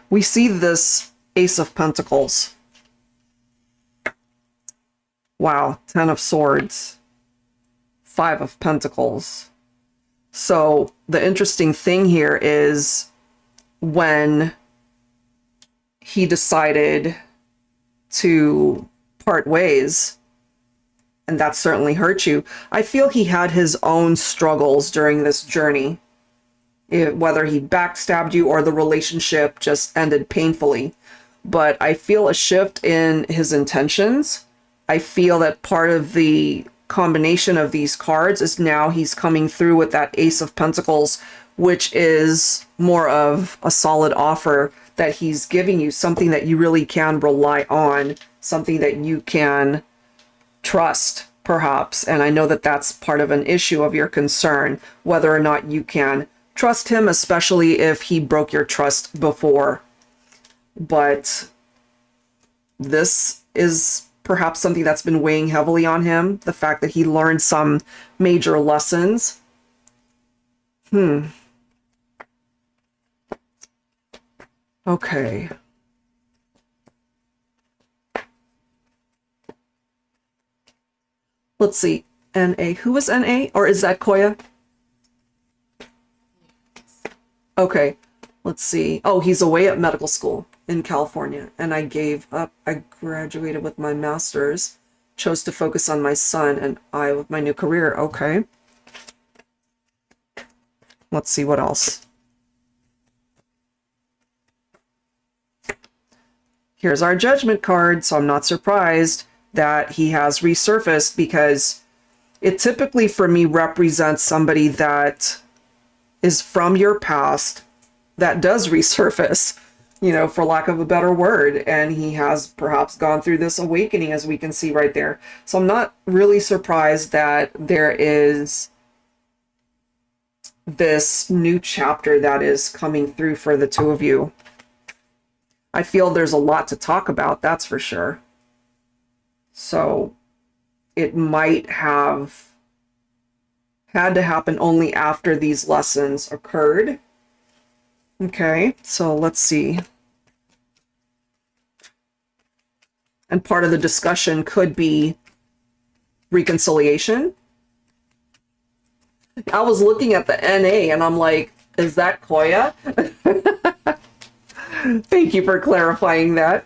We see this Ace of Pentacles. Wow, 10 of Swords. 5 of Pentacles. So the interesting thing here is when he decided to part ways, and that certainly hurt you, I feel he had his own struggles during this journey. Whether he backstabbed you or the relationship just ended painfully. But I feel a shift in his intentions. I feel that part of the combination of these cards is now he's coming through with that Ace of Pentacles which is more of a solid offer that he's giving you, something that you really can rely on, something that you can trust, perhaps. And I know that that's part of an issue of your concern, whether or not you can trust him, especially if he broke your trust before. But this is perhaps something that's been weighing heavily on him, the fact that he learned some major lessons. Okay. Let's see. NA. Who was NA? Or is that Koya? Okay. Let's see. Oh, he's away at medical school in California. And I gave up. I graduated with my master's, chose to focus on my son, and I with my new career. Okay. Let's see what else. Here's our judgment card, so I'm not surprised that he has resurfaced, because it typically for me represents somebody that is from your past that does resurface, you know, for lack of a better word. And he has perhaps gone through this awakening, as we can see right there. So I'm not really surprised that there is this new chapter that is coming through for the two of you. I feel there's a lot to talk about, that's for sure. So it might have had to happen only after these lessons occurred. Okay, so let's see. And part of the discussion could be reconciliation. I was looking at the NA and I'm like, is that Koya? Thank you for clarifying that.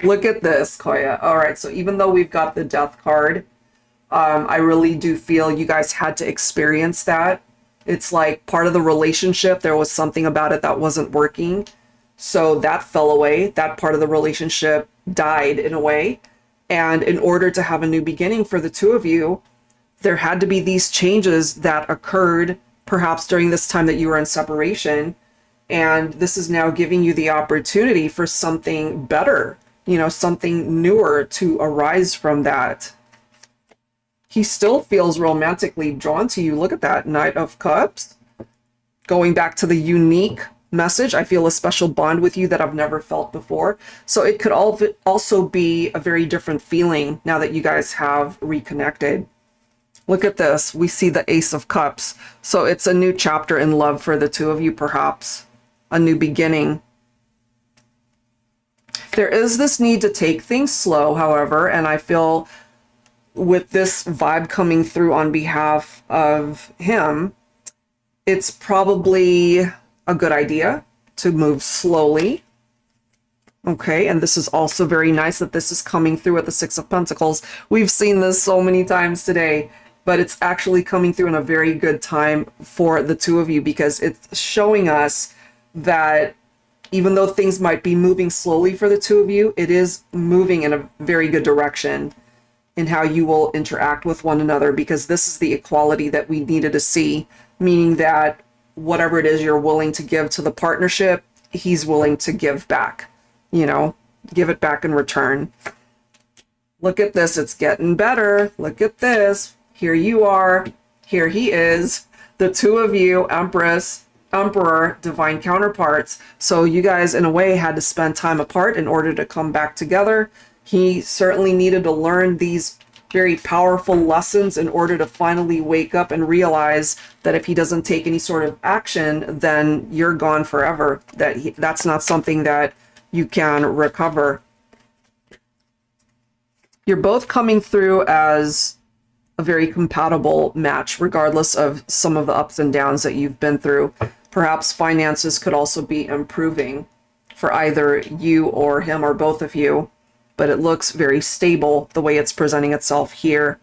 Look at this, Koya. All right, so even though we've got the death card, I really do feel you guys had to experience that. It's like part of the relationship. There was something about it that wasn't working. So that fell away. That part of the relationship died in a way. And in order to have a new beginning for the two of you, there had to be these changes that occurred perhaps during this time that you were in separation. And this is now giving you the opportunity for something better, you know, something newer to arise from that. He still feels romantically drawn to you. Look at that, Knight of Cups. Going back to the unique message, I feel a special bond with you that I've never felt before. So it could also be a very different feeling now that you guys have reconnected. Look at this. We see the Ace of Cups. So it's a new chapter in love for the two of you, perhaps. A new beginning. There is this need to take things slow, however, and I feel with this vibe coming through on behalf of him, it's probably a good idea to move slowly. Okay, and this is also very nice that this is coming through at the Six of Pentacles. We've seen this so many times today, but it's actually coming through in a very good time for the two of you, because it's showing us that even though things might be moving slowly for the two of you, it is moving in a very good direction in how you will interact with one another, because this is the equality that we needed to see, meaning that whatever it is you're willing to give to the partnership, he's willing to give back, you know, give it back in return. Look at this. It's getting better. Look at this. Here you are. Here he is. The two of you, Empress, Emperor, divine counterparts. So you guys, in a way, had to spend time apart in order to come back together. He certainly needed to learn these very powerful lessons in order to finally wake up and realize that if he doesn't take any sort of action, then you're gone forever. That's not something that you can recover. You're both coming through as a very compatible match, regardless of some of the ups and downs that you've been through. Perhaps finances could also be improving for either you or him or both of you, but it looks very stable the way it's presenting itself here.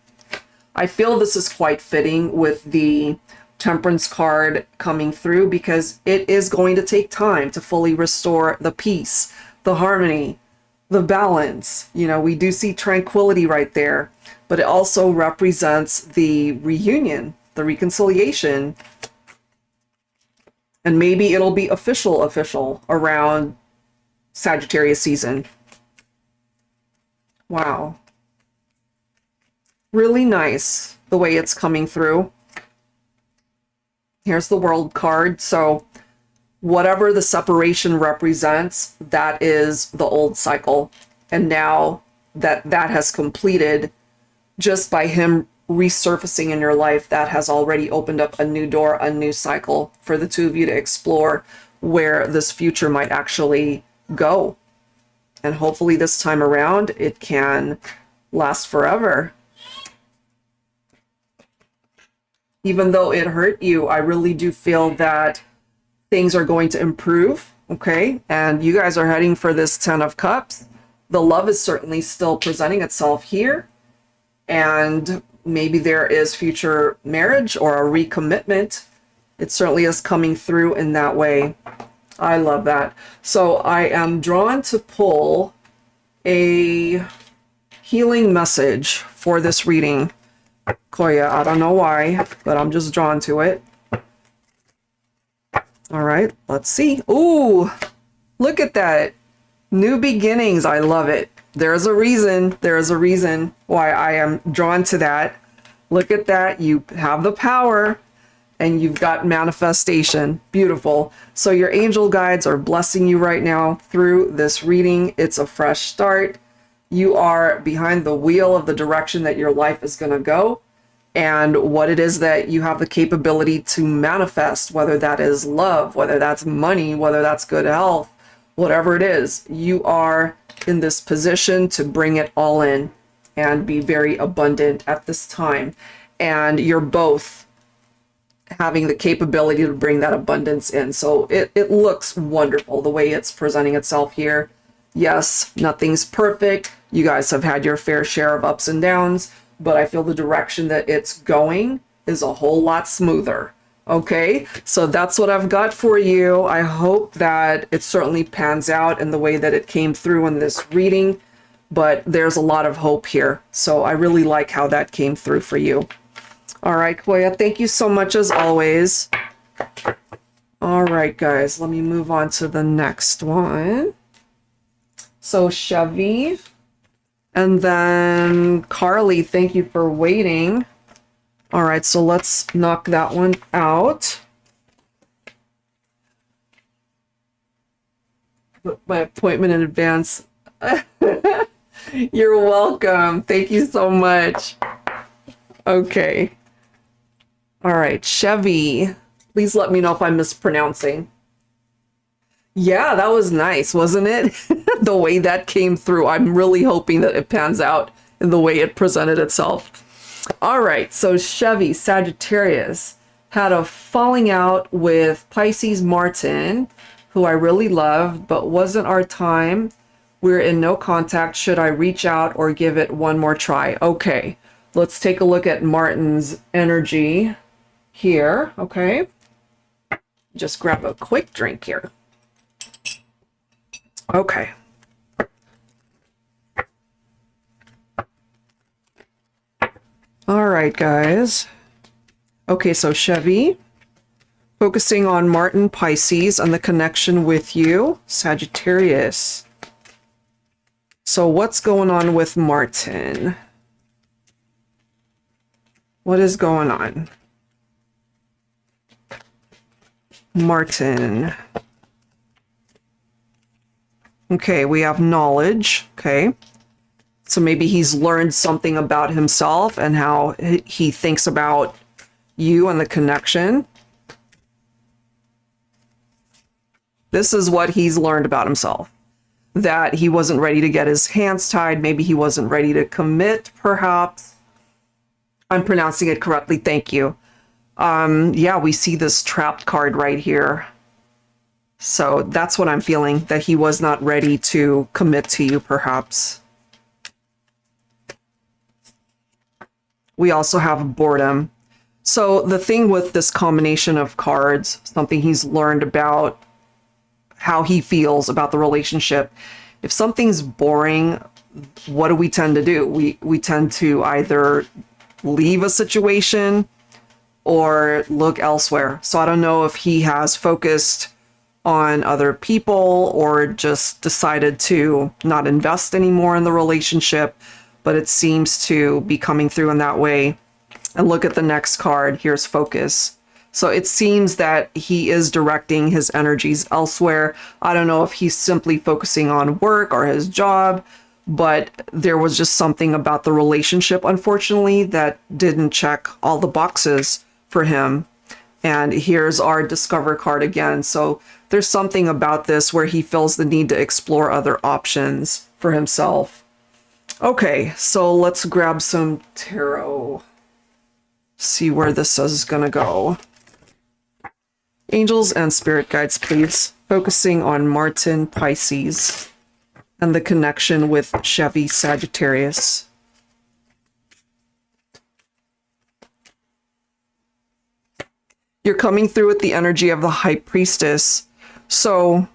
I feel this is quite fitting with the Temperance card coming through, because it is going to take time to fully restore the peace, the harmony, the balance. You know, we do see tranquility right there. but it also represents the reunion, the reconciliation. And maybe it'll be official around Sagittarius season. Wow. Really nice the way it's coming through. Here's the World card. So whatever the separation represents, that is the old cycle. And now that has completed, just by him resurfacing in your life, that has already opened up a new door, a new cycle for the two of you to explore where this future might actually go. And hopefully this time around, it can last forever. Even though it hurt you, I really do feel that things are going to improve, okay? And you guys are heading for this 10 of Cups. The love is certainly still presenting itself here. And maybe there is future marriage or a recommitment. It certainly is coming through in that way. I love that. So I am drawn to pull a healing message for this reading. Koya, I don't know why, but I'm just drawn to it. All right, let's see. Ooh, look at that. New beginnings. I love it. There's a reason. There is a reason why I am drawn to that. Look at that. You have the power and you've got manifestation. Beautiful. So your angel guides are blessing you right now through this reading. It's a fresh start. You are behind the wheel of the direction that your life is going to go and what it is that you have the capability to manifest, whether that is love, whether that's money, whether that's good health, whatever it is. You are in this position to bring it all in and be very abundant at this time. And you're both having the capability to bring that abundance in. So it looks wonderful the way it's presenting itself here. Yes, nothing's perfect. You guys have had your fair share of ups and downs, but I feel the direction that it's going is a whole lot smoother. Okay, so that's what I've got for you. I hope that it certainly pans out in the way that it came through in this reading, but there's a lot of hope here. So I really like how that came through for you. All right, Koya, thank you so much as always. All right, guys, let me move on to the next one. So Chevy, and then Carly, thank you for waiting. All right, so let's knock that one out. Book my appointment in advance. You're welcome. Thank you so much. Okay. All right, Chevy, please let me know if I'm mispronouncing. Yeah, that was nice, wasn't it? The way that came through. I'm really hoping that it pans out in the way it presented itself. All right, so Chevy, Sagittarius, had a falling out with Pisces Martin, who I really loved, but wasn't our time. We're in no contact. Should I reach out or give it one more try? Okay, let's take a look at Martin's energy here, okay? Just grab a quick drink here. Okay. All right, guys. Okay, so Chevy, focusing on Martin Pisces and the connection with you, Sagittarius. So what's going on with Martin? What is going on? Martin. Okay, we have knowledge. Okay. So maybe he's learned something about himself and how he thinks about you and the connection. This is what he's learned about himself. That he wasn't ready to get his hands tied. Maybe he wasn't ready to commit, perhaps. I'm pronouncing it correctly. Thank you. Yeah, we see this trapped card right here. So that's what I'm feeling, that he was not ready to commit to you, perhaps. We also have boredom. So the thing with this combination of cards, something he's learned about how he feels about the relationship. If something's boring, what do we tend to do? We tend to either leave a situation or look elsewhere. So I don't know if he has focused on other people or just decided to not invest anymore in the relationship, but it seems to be coming through in that way. And look at the next card. Here's focus. So it seems that he is directing his energies elsewhere. I don't know if he's simply focusing on work or his job, but there was just something about the relationship, unfortunately, that didn't check all the boxes for him. And here's our Discover card again. So there's something about this where he feels the need to explore other options for himself. Okay, so let's grab some tarot. See where this is going to go. Angels and spirit guides, please. Focusing on Martin Pisces and the connection with Chevy Sagittarius. You're coming through with the energy of the High Priestess. So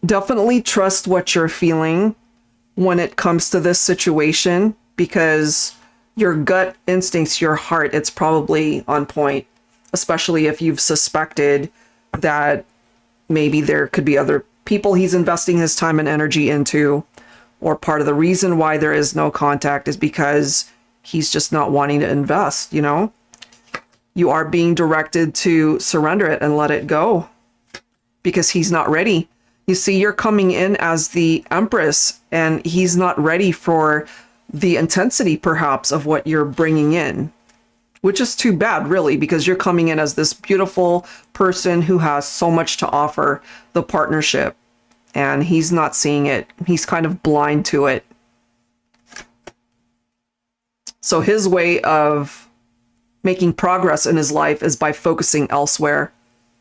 definitely trust what you're feeling when it comes to this situation, because your gut instincts, your heart, it's probably on point, especially if you've suspected that maybe there could be other people he's investing his time and energy into, or part of the reason why there is no contact is because he's just not wanting to invest, you know? You are being directed to surrender it and let it go because he's not ready. You see, you're coming in as the Empress and he's not ready for the intensity, perhaps, of what you're bringing in, which is too bad, really, because you're coming in as this beautiful person who has so much to offer the partnership, and he's not seeing it. He's kind of blind to it. So his way of making progress in his life is by focusing elsewhere,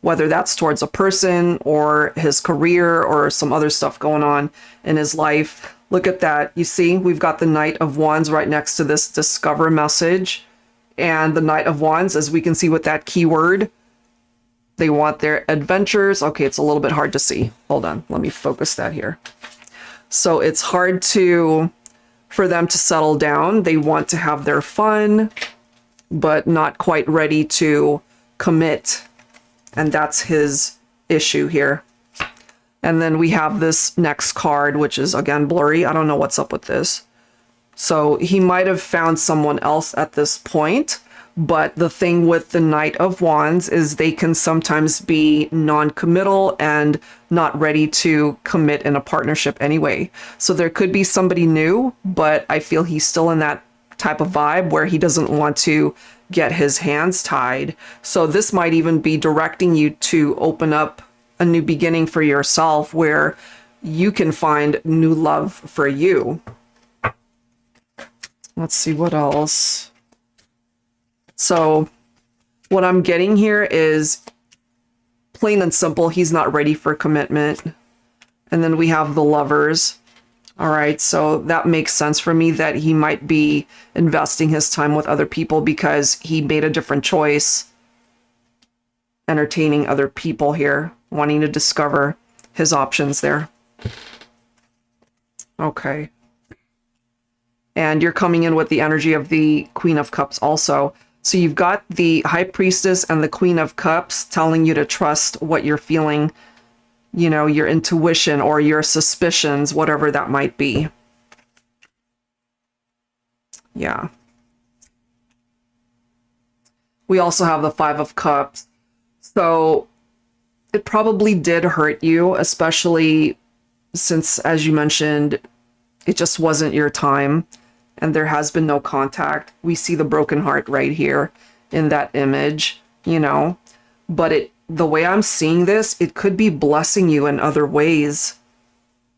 whether that's towards a person or his career or some other stuff going on in his life. Look at that. You see, we've got the Knight of Wands right next to this Discover message. And the Knight of Wands, as we can see with that keyword, they want their adventures. Okay, it's a little bit hard to see. Hold on, let me focus that here. So it's hard for them to settle down. They want to have their fun, but not quite ready to commit. And that's his issue here. And then we have this next card, which is, again, blurry. I don't know what's up with this. So he might have found someone else at this point. But the thing with the Knight of Wands is they can sometimes be non-committal and not ready to commit in a partnership anyway. So there could be somebody new, but I feel he's still in that type of vibe where he doesn't want to get his hands tied. So this might even be directing you to open up a new beginning for yourself where you can find new love for you. Let's see what else. So what I'm getting here is plain and simple, he's not ready for commitment. And then we have the Lovers. All right, so that makes sense for me that he might be investing his time with other people because he made a different choice, entertaining other people here, wanting to discover his options there. Okay. And you're coming in with the energy of the Queen of Cups also. So you've got the High Priestess and the Queen of Cups telling you to trust what you're feeling, you know, your intuition or your suspicions, whatever that might be. Yeah. We also have the Five of Cups. So it probably did hurt you, especially since, as you mentioned, it just wasn't your time and there has been no contact. We see the broken heart right here in that image, you know, but the way I'm seeing this, it could be blessing you in other ways.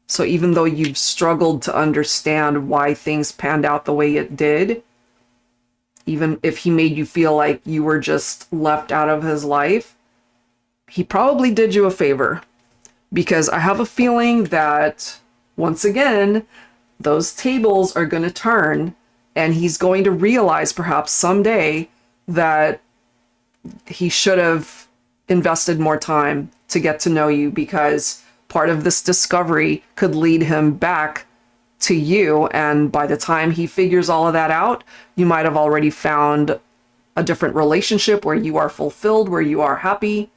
So even though you've struggled to understand why things panned out the way it did, even if he made you feel like you were just left out of his life, he probably did you a favor, because I have a feeling that once again, those tables are going to turn and he's going to realize perhaps someday that he should have invested more time to get to know you, because part of this discovery could lead him back to you. And by the time he figures all of that out, you might have already found a different relationship where you are fulfilled, where you are happy.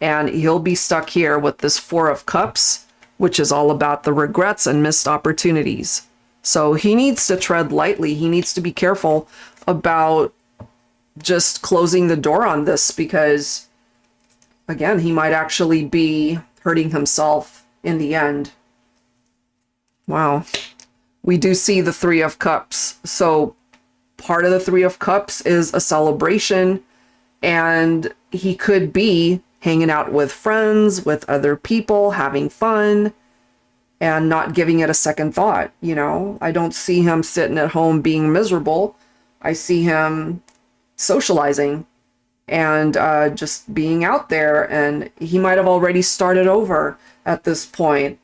And he'll be stuck here with this Four of Cups, which is all about the regrets and missed opportunities. So he needs to tread lightly. He needs to be careful about just closing the door on this, because again, he might actually be hurting himself in the end. Wow. We do see the Three of Cups. So part of the Three of Cups is a celebration, and he could be hanging out with friends, with other people, having fun, and not giving it a second thought. You know, I don't see him sitting at home being miserable. I see him socializing and just being out there, and he might have already started over at this point.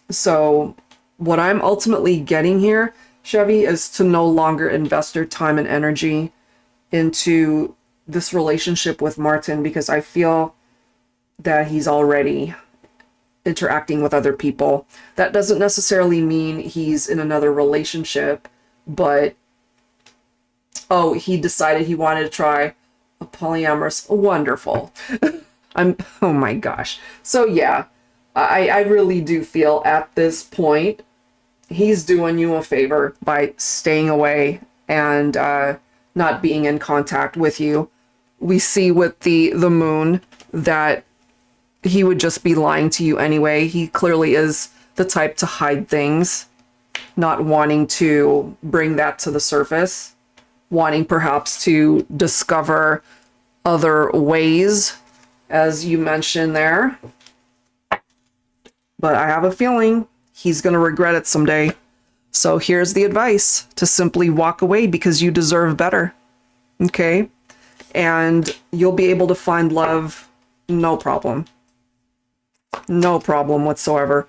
So what I'm ultimately getting here, Chevy, is to no longer invest your time and energy into this relationship with Martin, because I feel that he's already interacting with other people. That doesn't necessarily mean he's in another relationship, but oh, he decided he wanted to try a polyamorous. Wonderful. Oh my gosh. So yeah, I really do feel at this point he's doing you a favor by staying away and not being in contact with you. We see with the moon that he would just be lying to you anyway. He clearly is the type to hide things, not wanting to bring that to the surface, wanting perhaps to discover other ways, as you mentioned there. But I have a feeling he's going to regret it someday. So here's the advice: to simply walk away, because you deserve better. Okay? And you'll be able to find love, no problem. No problem whatsoever.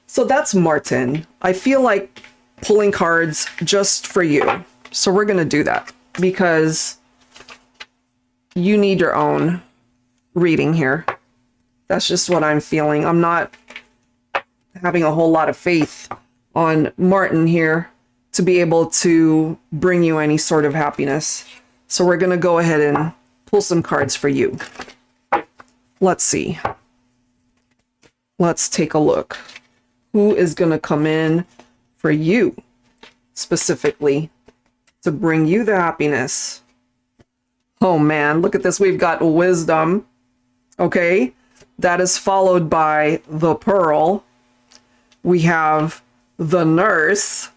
So that's Martin. I feel like pulling cards just for you. So we're going to do that because you need your own reading here. That's just what I'm feeling. I'm not having a whole lot of faith on Martin here to be able to bring you any sort of happiness. So we're going to go ahead and pull some cards for you. Let's see. Let's take a look. Who is going to come in for you specifically to bring you the happiness? Oh man, look at this. We've got wisdom. Okay. That is followed by the pearl. We have the nurse.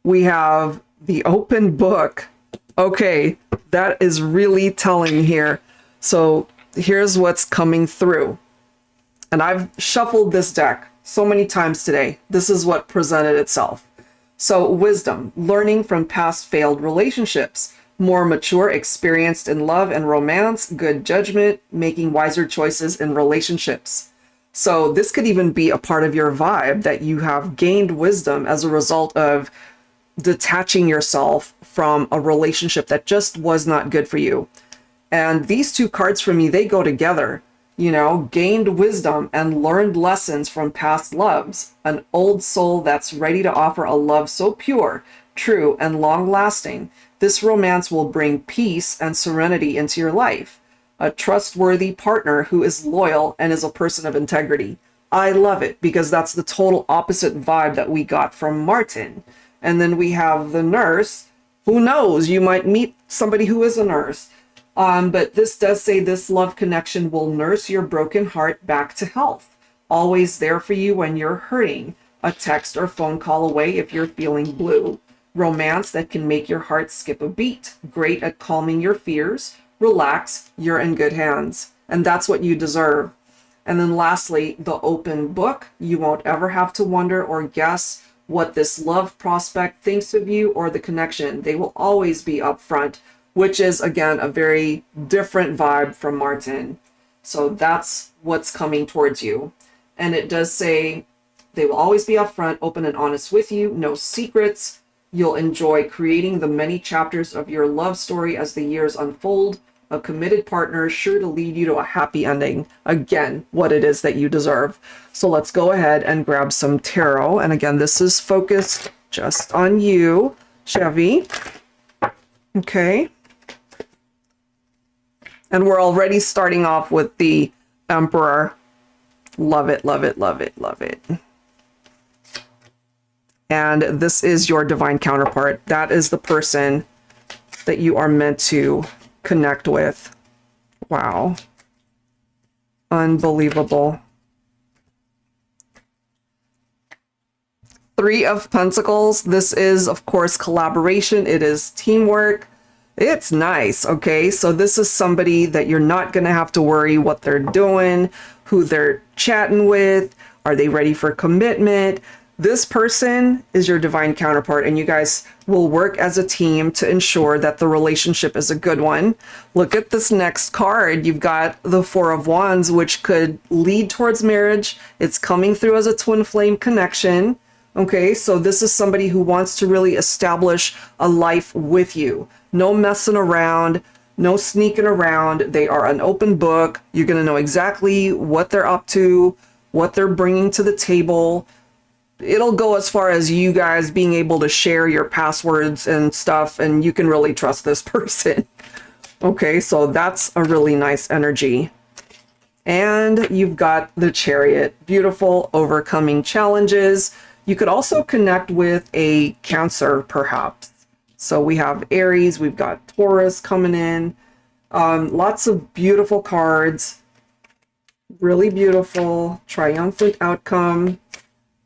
We have the open book. Okay. That is really telling here. So here's what's coming through. And I've shuffled this deck so many times today. This is what presented itself. So wisdom, learning from past failed relationships, more mature, experienced in love and romance, good judgment, making wiser choices in relationships. So this could even be a part of your vibe, that you have gained wisdom as a result of detaching yourself from a relationship that just was not good for you. And these two cards for me, they go together. You know, gained wisdom and learned lessons from past loves. An old soul that's ready to offer a love so pure, true, and long-lasting. This romance will bring peace and serenity into your life. A trustworthy partner who is loyal and is a person of integrity. I love it, because that's the total opposite vibe that we got from Martin. And then we have the nurse. Who knows? You might meet somebody who is a nurse. But this does say this love connection will nurse your broken heart back to health. Always there for you when you're hurting. A text or phone call away if you're feeling blue. Romance that can make your heart skip a beat. Great at calming your fears. Relax, you're in good hands. And that's what you deserve. And then lastly, the open book. You won't ever have to wonder or guess what this love prospect thinks of you or the connection. They will always be upfront, which is, again, a very different vibe from Martin. So that's what's coming towards you. And it does say they will always be upfront, open and honest with you, no secrets. You'll enjoy creating the many chapters of your love story as the years unfold. a committed partner sure to lead you to a happy ending. Again, what it is that you deserve. So let's go ahead and grab some tarot. And again, this is focused just on you, Chevy. Okay. And we're already starting off with the Emperor. Love it, love it, love it, love it. And this is your divine counterpart. That is the person that you are meant to connect with. Wow. Unbelievable. Three of Pentacles. This is, of course, collaboration. It is teamwork. It's nice, okay? So this is somebody that you're not going to have to worry what they're doing, who they're chatting with. Are they ready for commitment? This person is your divine counterpart, and you guys will work as a team to ensure that the relationship is a good one. Look at this next card. You've got the Four of Wands, which could lead towards marriage. It's coming through as a twin flame connection. Okay, so this is somebody who wants to really establish a life with you. No messing around, no sneaking around. They are an open book. You're going to know exactly what they're up to, what they're bringing to the table. It'll go as far as you guys being able to share your passwords and stuff, and you can really trust this person. Okay, so that's a really nice energy. And you've got the Chariot. Beautiful, overcoming challenges. You could also connect with a Cancer, perhaps. So we have Aries, we've got Taurus coming in. Lots of beautiful cards. Really beautiful. Triumphant outcome.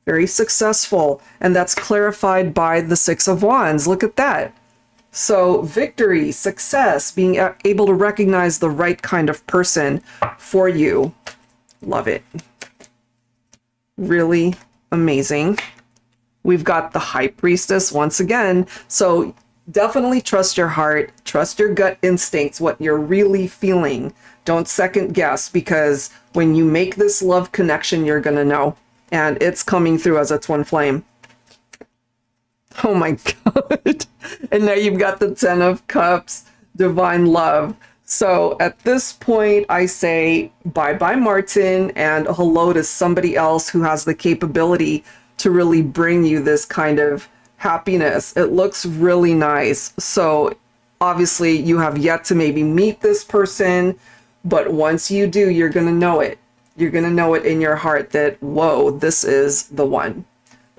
Very successful. And that's clarified by the Six of Wands. Look at that. So victory, success, being able to recognize the right kind of person for you. Love it. Really amazing. We've got the High Priestess once again. So definitely trust your heart, trust your gut instincts, what you're really feeling. Don't second guess, because when you make this love connection, you're going to know. And it's coming through as a twin flame. Oh my God. And now you've got the Ten of Cups, divine love. So at this point, I say bye-bye, Martin, and hello to somebody else who has the capability to really bring you this kind of happiness. It looks really nice. So obviously you have yet to maybe meet this person, but once you do, you're going to know it. You're going to know it in your heart that, whoa, this is the one.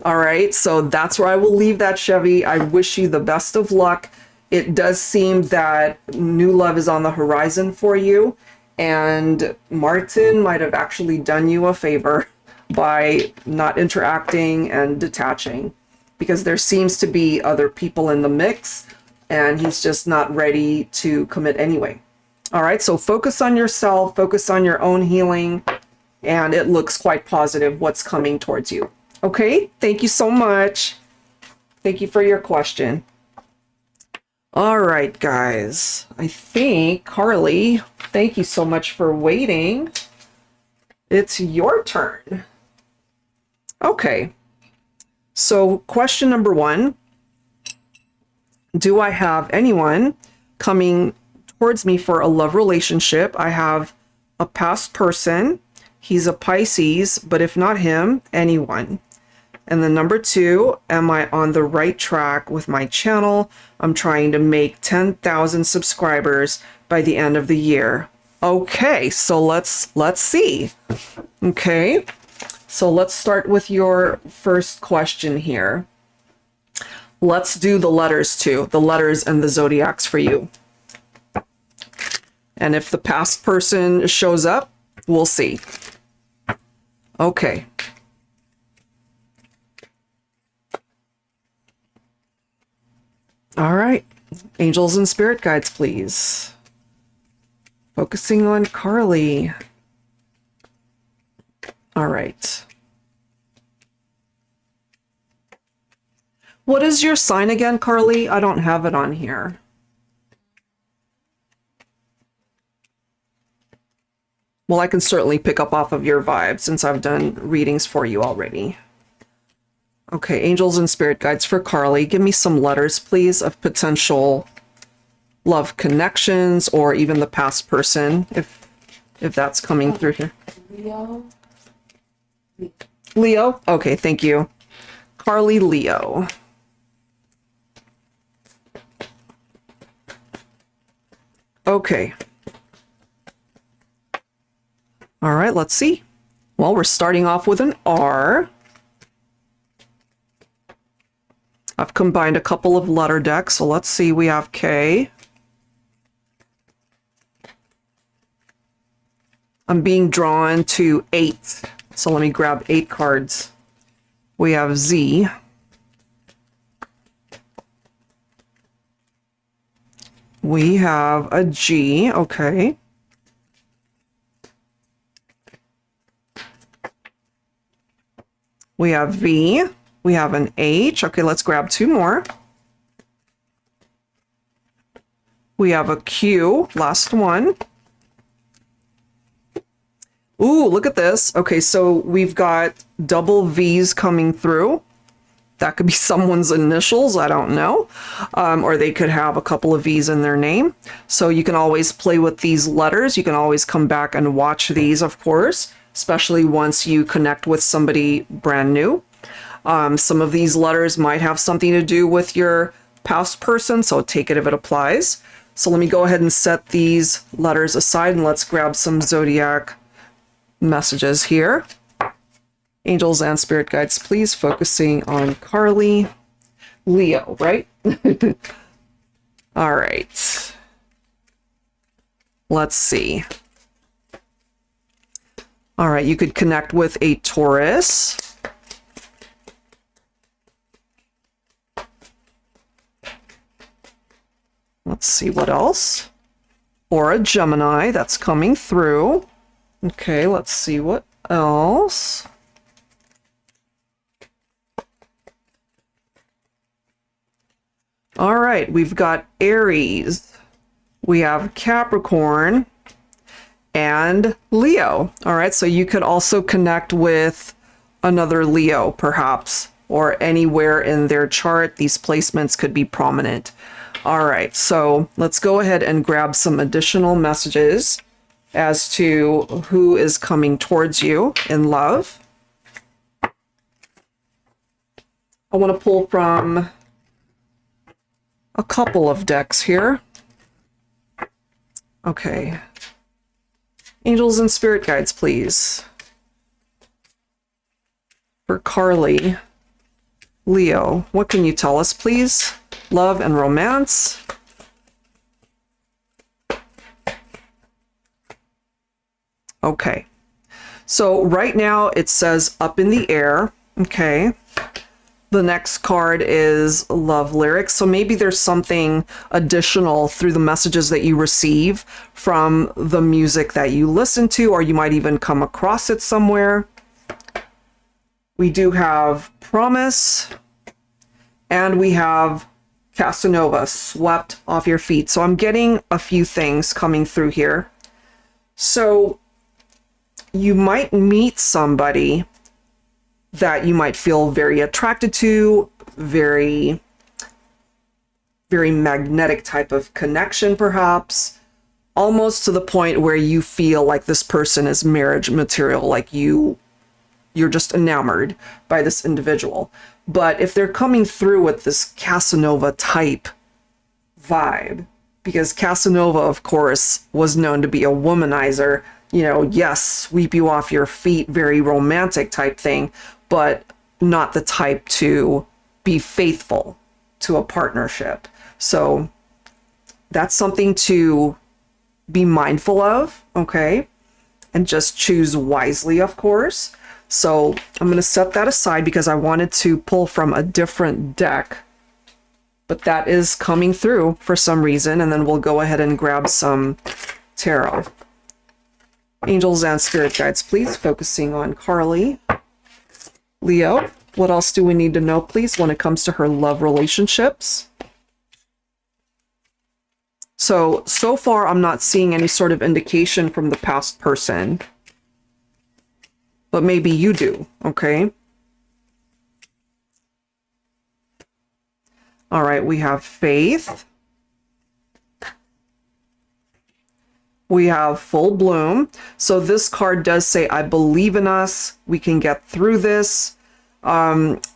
All right. So that's where I will leave that, Chevy. I wish you the best of luck. It does seem that new love is on the horizon for you, and Martin might have actually done you a favor by not interacting and detaching, because there seems to be other people in the mix and he's just not ready to commit anyway. All right, so focus on yourself, focus on your own healing, and it looks quite positive what's coming towards you. Okay, thank you so much. Thank you for your question. All right, guys, I think, Carly, thank you so much for waiting. It's your turn. Okay, so question number one, do I have anyone coming towards me for a love relationship? I have a past person. He's a Pisces, but if not him, anyone. And then number two, am I on the right track with my channel? I'm trying to make 10,000 subscribers by the end of the year. Okay, so let's see. Okay, so let's start with your first question here. Let's do the letters too, the letters and the zodiacs for you. And if the past person shows up, we'll see. Okay. All right, angels and spirit guides, please. Focusing on Carly. All right. What is your sign again, Carly? I don't have it on here. Well, I can certainly pick up off of your vibe since I've done readings for you already. Okay, angels and spirit guides for Carly. Give me some letters, please, of potential love connections, or even the past person, if that's coming through here. Leo? Okay, thank you. Carly, Leo. Okay. All right, let's see. Well, we're starting off with an R. I've combined a couple of letter decks, so let's see. We have K. I'm being drawn to 8, so let me grab 8 cards. We have Z. We have a G, okay. We have V. We have an H. Okay, let's grab 2 more. We have a Q, last one. Ooh, look at this. Okay, so we've got double V's coming through. That could be someone's initials, I don't know. Or they could have a couple of V's in their name. So you can always play with these letters. You can always come back and watch these, of course, especially once you connect with somebody brand new. Some of these letters might have something to do with your past person, so take it if it applies. So let me go ahead and set these letters aside, and let's grab some zodiac messages here. Angels and spirit guides, please, focusing on Carly, Leo, right? All right. Let's see. All right, you could connect with a Taurus. Let's see what else. Or a Gemini, that's coming through. Okay, let's see what else. All right, we've got Aries. We have Capricorn and Leo. All right, so you could also connect with another Leo, perhaps, or anywhere in their chart. These placements could be prominent. All right, so let's go ahead and grab some additional messages as to who is coming towards you in love. I want to pull from a couple of decks here. Okay. Angels and spirit guides, please. For Carly, Leo, what can you tell us, please? Love and romance. Okay. So right now it says up in the air. Okay. The next card is love lyrics. So maybe there's something additional through the messages that you receive from the music that you listen to, or you might even come across it somewhere. We do have promise, and we have Casanova, swept off your feet. So I'm getting a few things coming through here. So you might meet somebody that you might feel very attracted to, very magnetic type of connection, perhaps, almost to the point where you feel like this person is marriage material, like you're just enamored by this individual. But if they're coming through with this Casanova type vibe, because Casanova, of course, was known to be a womanizer, you know, yes, sweep you off your feet, very romantic type thing, but not the type to be faithful to a partnership. So that's something to be mindful of, okay? And just choose wisely, of course. So I'm going to set that aside because I wanted to pull from a different deck, but that is coming through for some reason, and then we'll go ahead and grab some tarot. Angels and spirit guides, please, focusing on Carly. Leo, what else do we need to know, please, when it comes to her love relationships? So far, I'm not seeing any sort of indication from the past person. But maybe you do, okay? All right, we have faith. We have full bloom. So this card does say, I believe in us. We can get through this.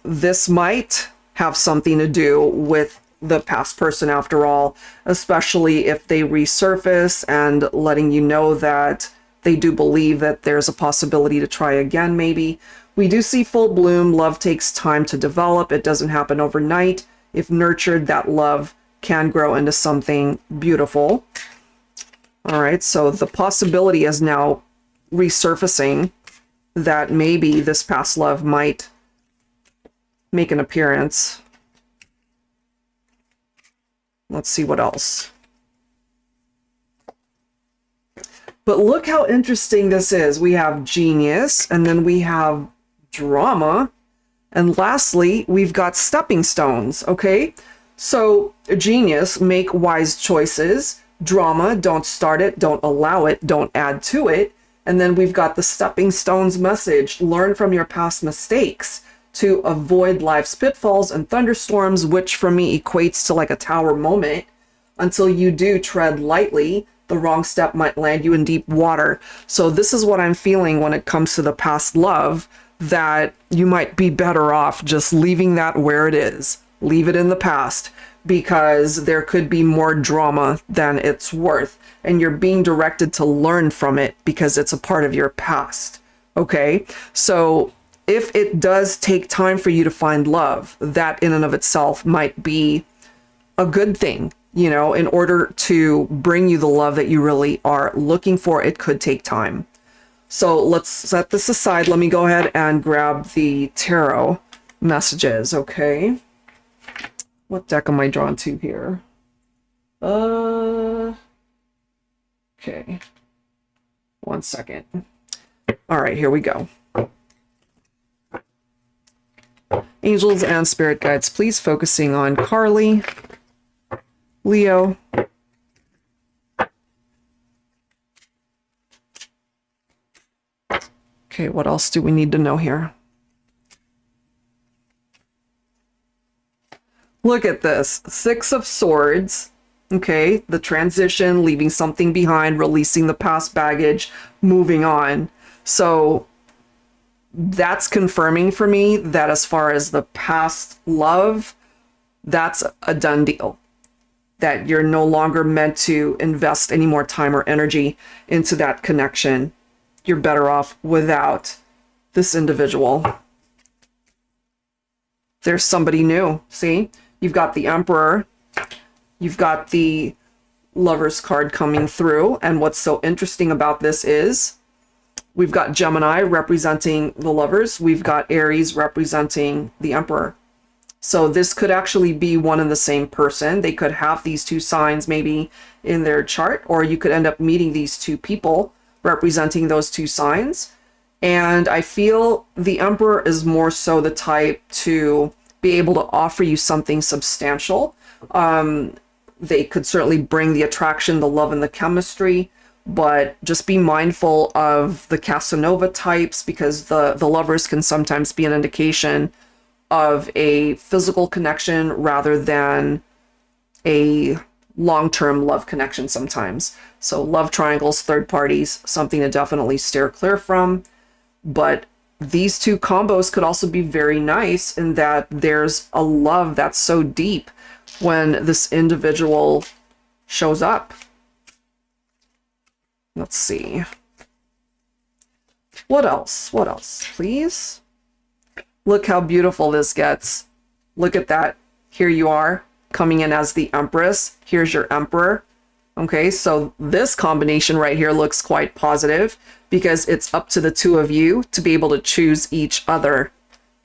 This might have something to do with the past person after all, especially if they resurface and letting you know that they do believe that there's a possibility to try again, maybe. We do see full bloom. Love takes time to develop. It doesn't happen overnight. If nurtured, that love can grow into something beautiful. All right, so the possibility is now resurfacing that maybe this past love might make an appearance. Let's see what else. But look how interesting this is. We have genius, and then we have drama, and lastly, we've got stepping stones, okay? So genius, make wise choices. Drama, don't start it, don't allow it, don't add to it. And then we've got the stepping stones message. Learn from your past mistakes to avoid life's pitfalls and thunderstorms, which for me equates to like a tower moment. Until you do tread lightly, the wrong step might land you in deep water. So this is what I'm feeling when it comes to the past love, that you might be better off just leaving that where it is. Leave it in the past, because there could be more drama than it's worth. And you're being directed to learn from it because it's a part of your past. Okay? So if it does take time for you to find love, that in and of itself might be a good thing. You know, in order to bring you the love that you really are looking for, it could take time. So let's set this aside. Let me go ahead and grab the tarot messages, okay? What deck am I drawn to here? Okay. 1 second. All right, here we go. Angels and spirit guides, please focusing on Carly, Leo, okay, what else do we need to know here? Look at this. 6 of Swords. Okay, the transition, leaving something behind, releasing the past baggage, moving on. So that's confirming for me that as far as the past love, that's a done deal. That you're no longer meant to invest any more time or energy into that connection. You're better off without this individual. There's somebody new. See? You've got the Emperor. You've got the Lover's card coming through. And what's so interesting about this is we've got Gemini representing the Lovers. We've got Aries representing the Emperor. So this could actually be one and the same person. They could have these two signs maybe in their chart, or you could end up meeting these two people representing those two signs. And I feel the Emperor is more so the type to be able to offer you something substantial. They could certainly bring the attraction, the love, and the chemistry, but just be mindful of the Casanova types, because the Lovers can sometimes be an indication of a physical connection rather than a long-term love connection sometimes. So love triangles, third parties, something to definitely steer clear from. But these two combos could also be very nice in that there's a love that's so deep when this individual shows up. Let's see. What else? What else, please? Look how beautiful this gets. Look at that. Here you are, coming in as the Empress. Here's your Emperor. Okay, so this combination right here looks quite positive because it's up to the two of you to be able to choose each other.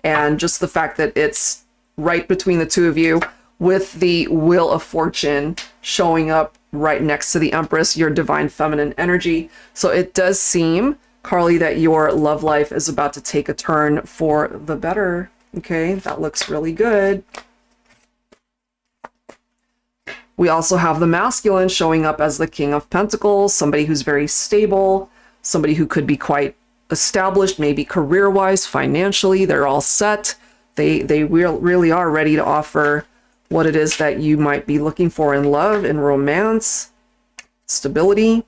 And just the fact that it's right between the two of you with the Wheel of Fortune showing up right next to the Empress, your divine feminine energy. So it does seem, Carly, that your love life is about to take a turn for the better. Okay, that looks really good. We also have the masculine showing up as the King of Pentacles, somebody who's very stable, somebody who could be quite established, maybe career-wise, financially. They're all set. They really are ready to offer what it is that you might be looking for in love, in romance, stability.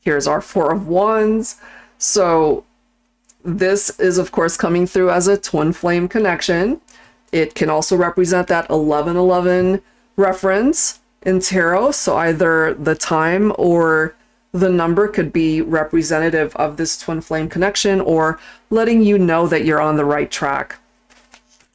Here's our Four of Wands. So this is, of course, coming through as a twin flame connection. It can also represent that 1111 reference in tarot. So either the time or the number could be representative of this twin flame connection, or letting you know that you're on the right track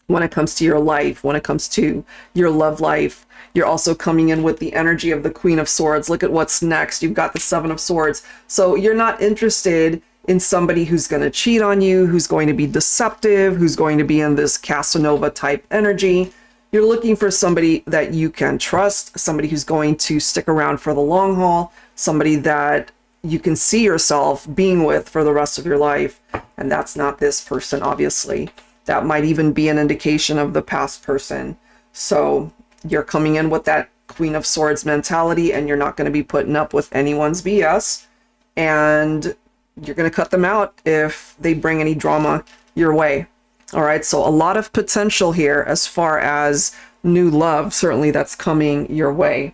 when it comes to your life, when it comes to your love life. You're also coming in with the energy of the Queen of Swords. Look at what's next. You've got the Seven of Swords. So you're not interested in somebody who's going to cheat on you, who's going to be deceptive, who's going to be in this Casanova type energy. You're looking for somebody that you can trust, somebody who's going to stick around for the long haul, somebody that you can see yourself being with for the rest of your life. And that's not this person, obviously. That might even be an indication of the past person. So you're coming in with that Queen of Swords mentality, and you're not going to be putting up with anyone's BS. And you're going to cut them out if they bring any drama your way. All right, so a lot of potential here as far as new love, certainly, that's coming your way.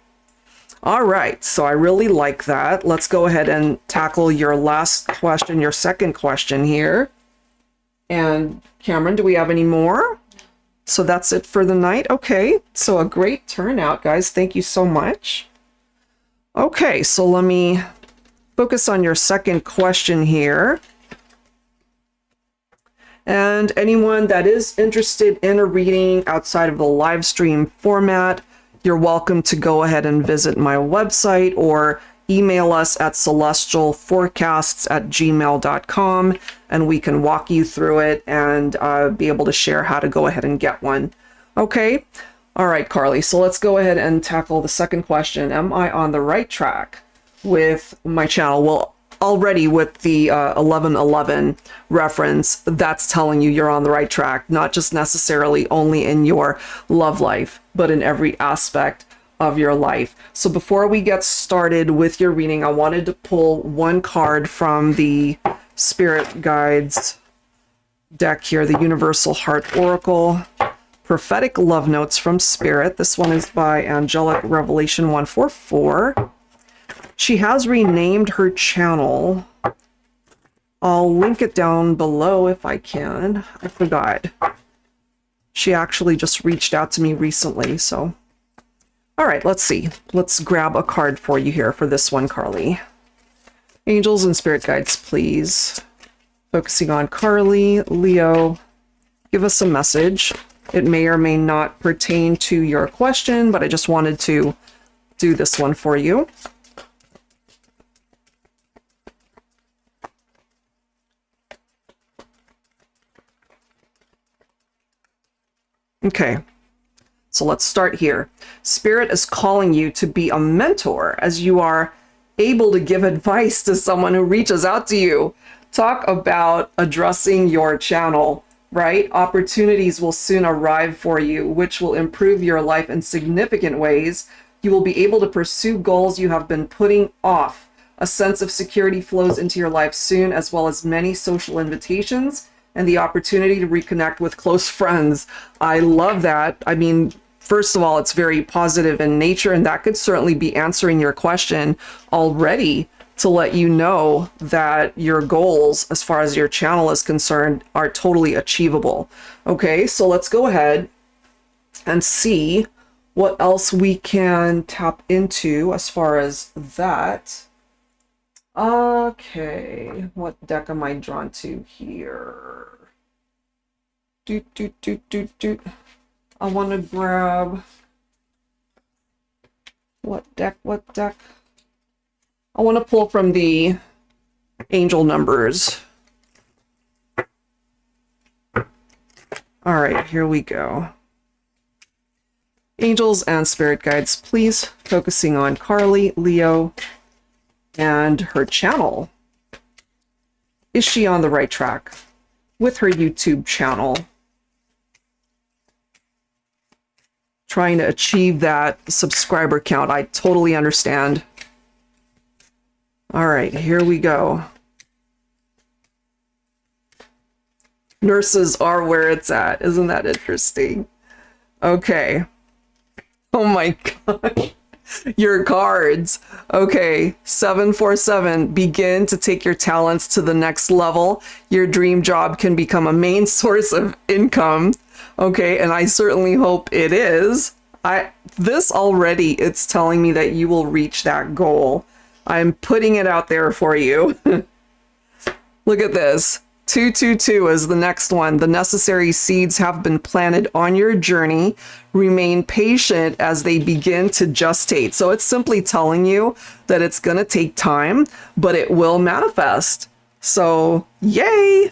All right, so I really like that. Let's go ahead and tackle your last question, your second question here. And Cameron, do we have any more? So that's it for the night. Okay, so a great turnout, guys. Thank you so much. Okay, so let me focus on your second question here. And anyone that is interested in a reading outside of the live stream format, you're welcome to go ahead and visit my website or email us at celestialforecasts@gmail.com, and we can walk you through it and be able to share how to go ahead and get one. Okay? All right, Carly. So let's go ahead and tackle the second question. Am I on the right track with my channel? Well, already with the 1111 reference, that's telling you you're on the right track, not just necessarily only in your love life, but in every aspect of your life. So before we get started with your reading, I wanted to pull one card from the Spirit Guides deck here, the Universal Heart Oracle, Prophetic Love Notes from Spirit. This one is by Angelic Revelation 144. She has renamed her channel. I'll link it down below if I can. I forgot. She actually just reached out to me recently, so. All right, let's see. Let's grab a card for you here for this one, Carly. Angels and spirit guides, please. Focusing on Carly, Leo. Give us a message. It may or may not pertain to your question, but I just wanted to do this one for you. Okay, so let's start here. Spirit is calling you to be a mentor as you are able to give advice to someone who reaches out to you. Talk about addressing your channel, right? Opportunities will soon arrive for you, which will improve your life in significant ways. You will be able to pursue goals you have been putting off. A sense of security flows into your life soon, as well as many social invitations and the opportunity to reconnect with close friends. I love that. I mean, first of all, it's very positive in nature, and that could certainly be answering your question already, to let you know that your goals, as far as your channel is concerned, are totally achievable. Okay, so let's go ahead and see what else we can tap into as far as that. Okay, what deck am I drawn to here? I want to grab... What deck? I want to pull from the angel numbers. All right, here we go. Angels and spirit guides, please, focusing on Carly, Leo, and her channel. Is she on the right track with her YouTube channel? Trying to achieve that subscriber count. I totally understand. All right, here we go. Nurses are where it's at. Isn't that interesting? Okay. Oh my gosh. Your cards. Okay, 747. Begin to take your talents to the next level. Your dream job can become a main source of income. Okay, and I certainly hope it is. This already, it's telling me that you will reach that goal. I'm putting it out there for you. Look at this. 222 is the next one. The necessary seeds have been planted on your journey. Remain patient as they begin to gestate. So it's simply telling you that it's going to take time, but it will manifest. So yay!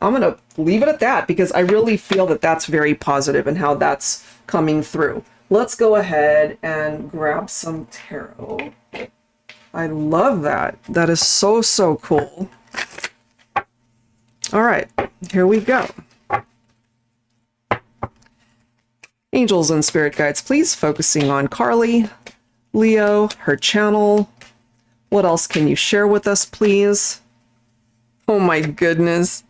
I'm going to leave it at that because I really feel that that's very positive and how that's coming through. Let's go ahead and grab some tarot. I love that. That is so, so cool. All right, here we go. Angels and spirit guides, please, focusing on Carly, Leo, her channel. What else can you share with us, please? Oh my goodness.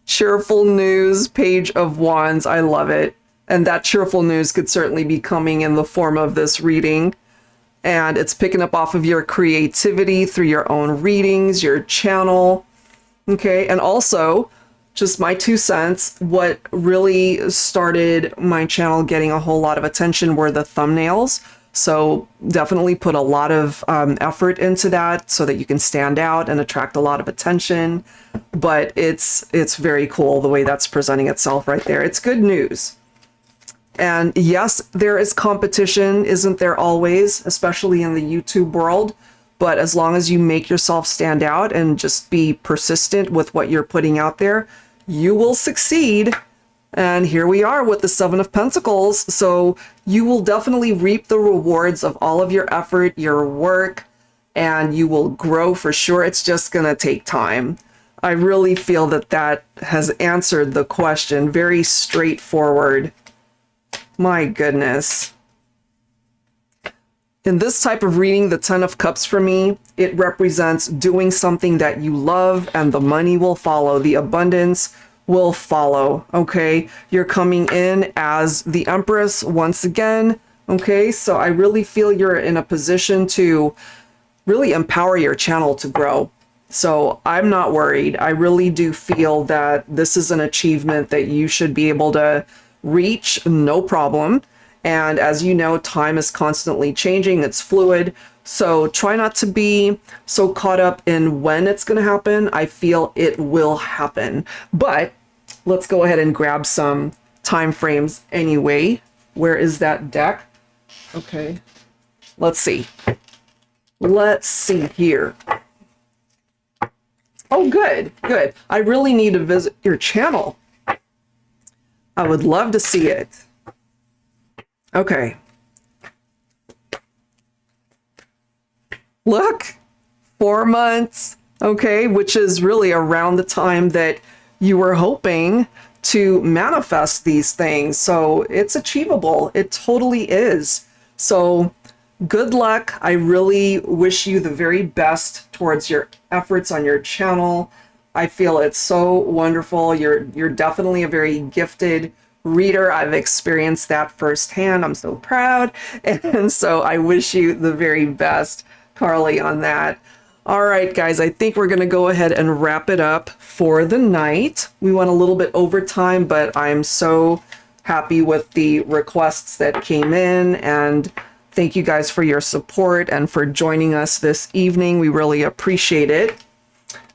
Cheerful news, Page of Wands. I love it. And that cheerful news could certainly be coming in the form of this reading. And it's picking up off of your creativity through your own readings, your channel. Okay, and also, just my 2 cents, what really started my channel getting a whole lot of attention were the thumbnails. So definitely put a lot of effort into that so that you can stand out and attract a lot of attention. But it's very cool the way that's presenting itself right there. It's good news. And yes, there is competition, isn't there always, especially in the YouTube world. But as long as you make yourself stand out and just be persistent with what you're putting out there, you will succeed. And here we are with the 7 of Pentacles. So you will definitely reap the rewards of all of your effort, your work, and you will grow for sure. It's just going to take time. I really feel that that has answered the question. Very straightforward. My goodness. In this type of reading, the 10 of Cups for me, it represents doing something that you love and the money will follow. The abundance will follow, okay? You're coming in as the Empress once again, okay? So I really feel you're in a position to really empower your channel to grow. So I'm not worried. I really do feel that this is an achievement that you should be able to reach, no problem. And as you know, time is constantly changing. It's fluid. So try not to be so caught up in when it's going to happen. I feel it will happen. But let's go ahead and grab some time frames anyway. Where is that deck? Okay. Let's see. Let's see here. Oh, good, good. I really need to visit your channel. I would love to see it. Okay. Look, 4 months, okay, which is really around the time that you were hoping to manifest these things. So it's achievable. It totally is. So good luck. I really wish you the very best towards your efforts on your channel. I feel it's so wonderful. You're definitely a very gifted reader. I've experienced that firsthand. I'm so proud. And so I wish you the very best, Carly, on that. All right, guys, I think we're going to go ahead and wrap it up for the night. We went a little bit over time, but I'm so happy with the requests that came in. And thank you guys for your support and for joining us this evening. We really appreciate it.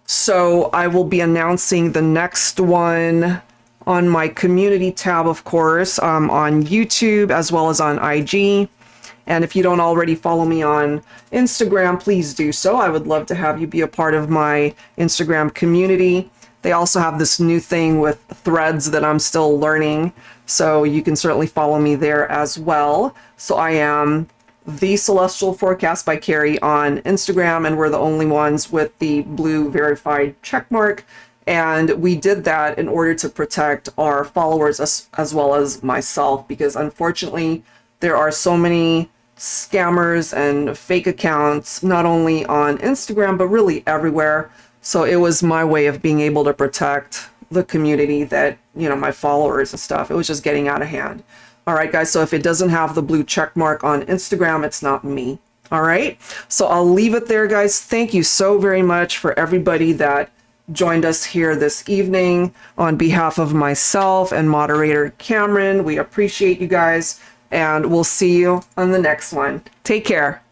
So I will be announcing the next one on my community tab, of course, on YouTube as well as on IG. And if you don't already follow me on Instagram, please do so. I would love to have you be a part of my Instagram community. They also have this new thing with threads that I'm still learning, so you can certainly follow me there as well. So I am The Celestial Forecast by Carrie on Instagram, and we're the only ones with the blue verified checkmark. And we did that in order to protect our followers as well as myself, because unfortunately there are so many scammers and fake accounts, not only on Instagram, but really everywhere. So it was my way of being able to protect the community that, you know, my followers and stuff. It was just getting out of hand. All right, guys. So if it doesn't have the blue check mark on Instagram, it's not me. All right. So I'll leave it there, guys. Thank you so very much for everybody that joined us here this evening. On behalf of myself and moderator Cameron, we appreciate you guys, and we'll see you on the next one. Take care.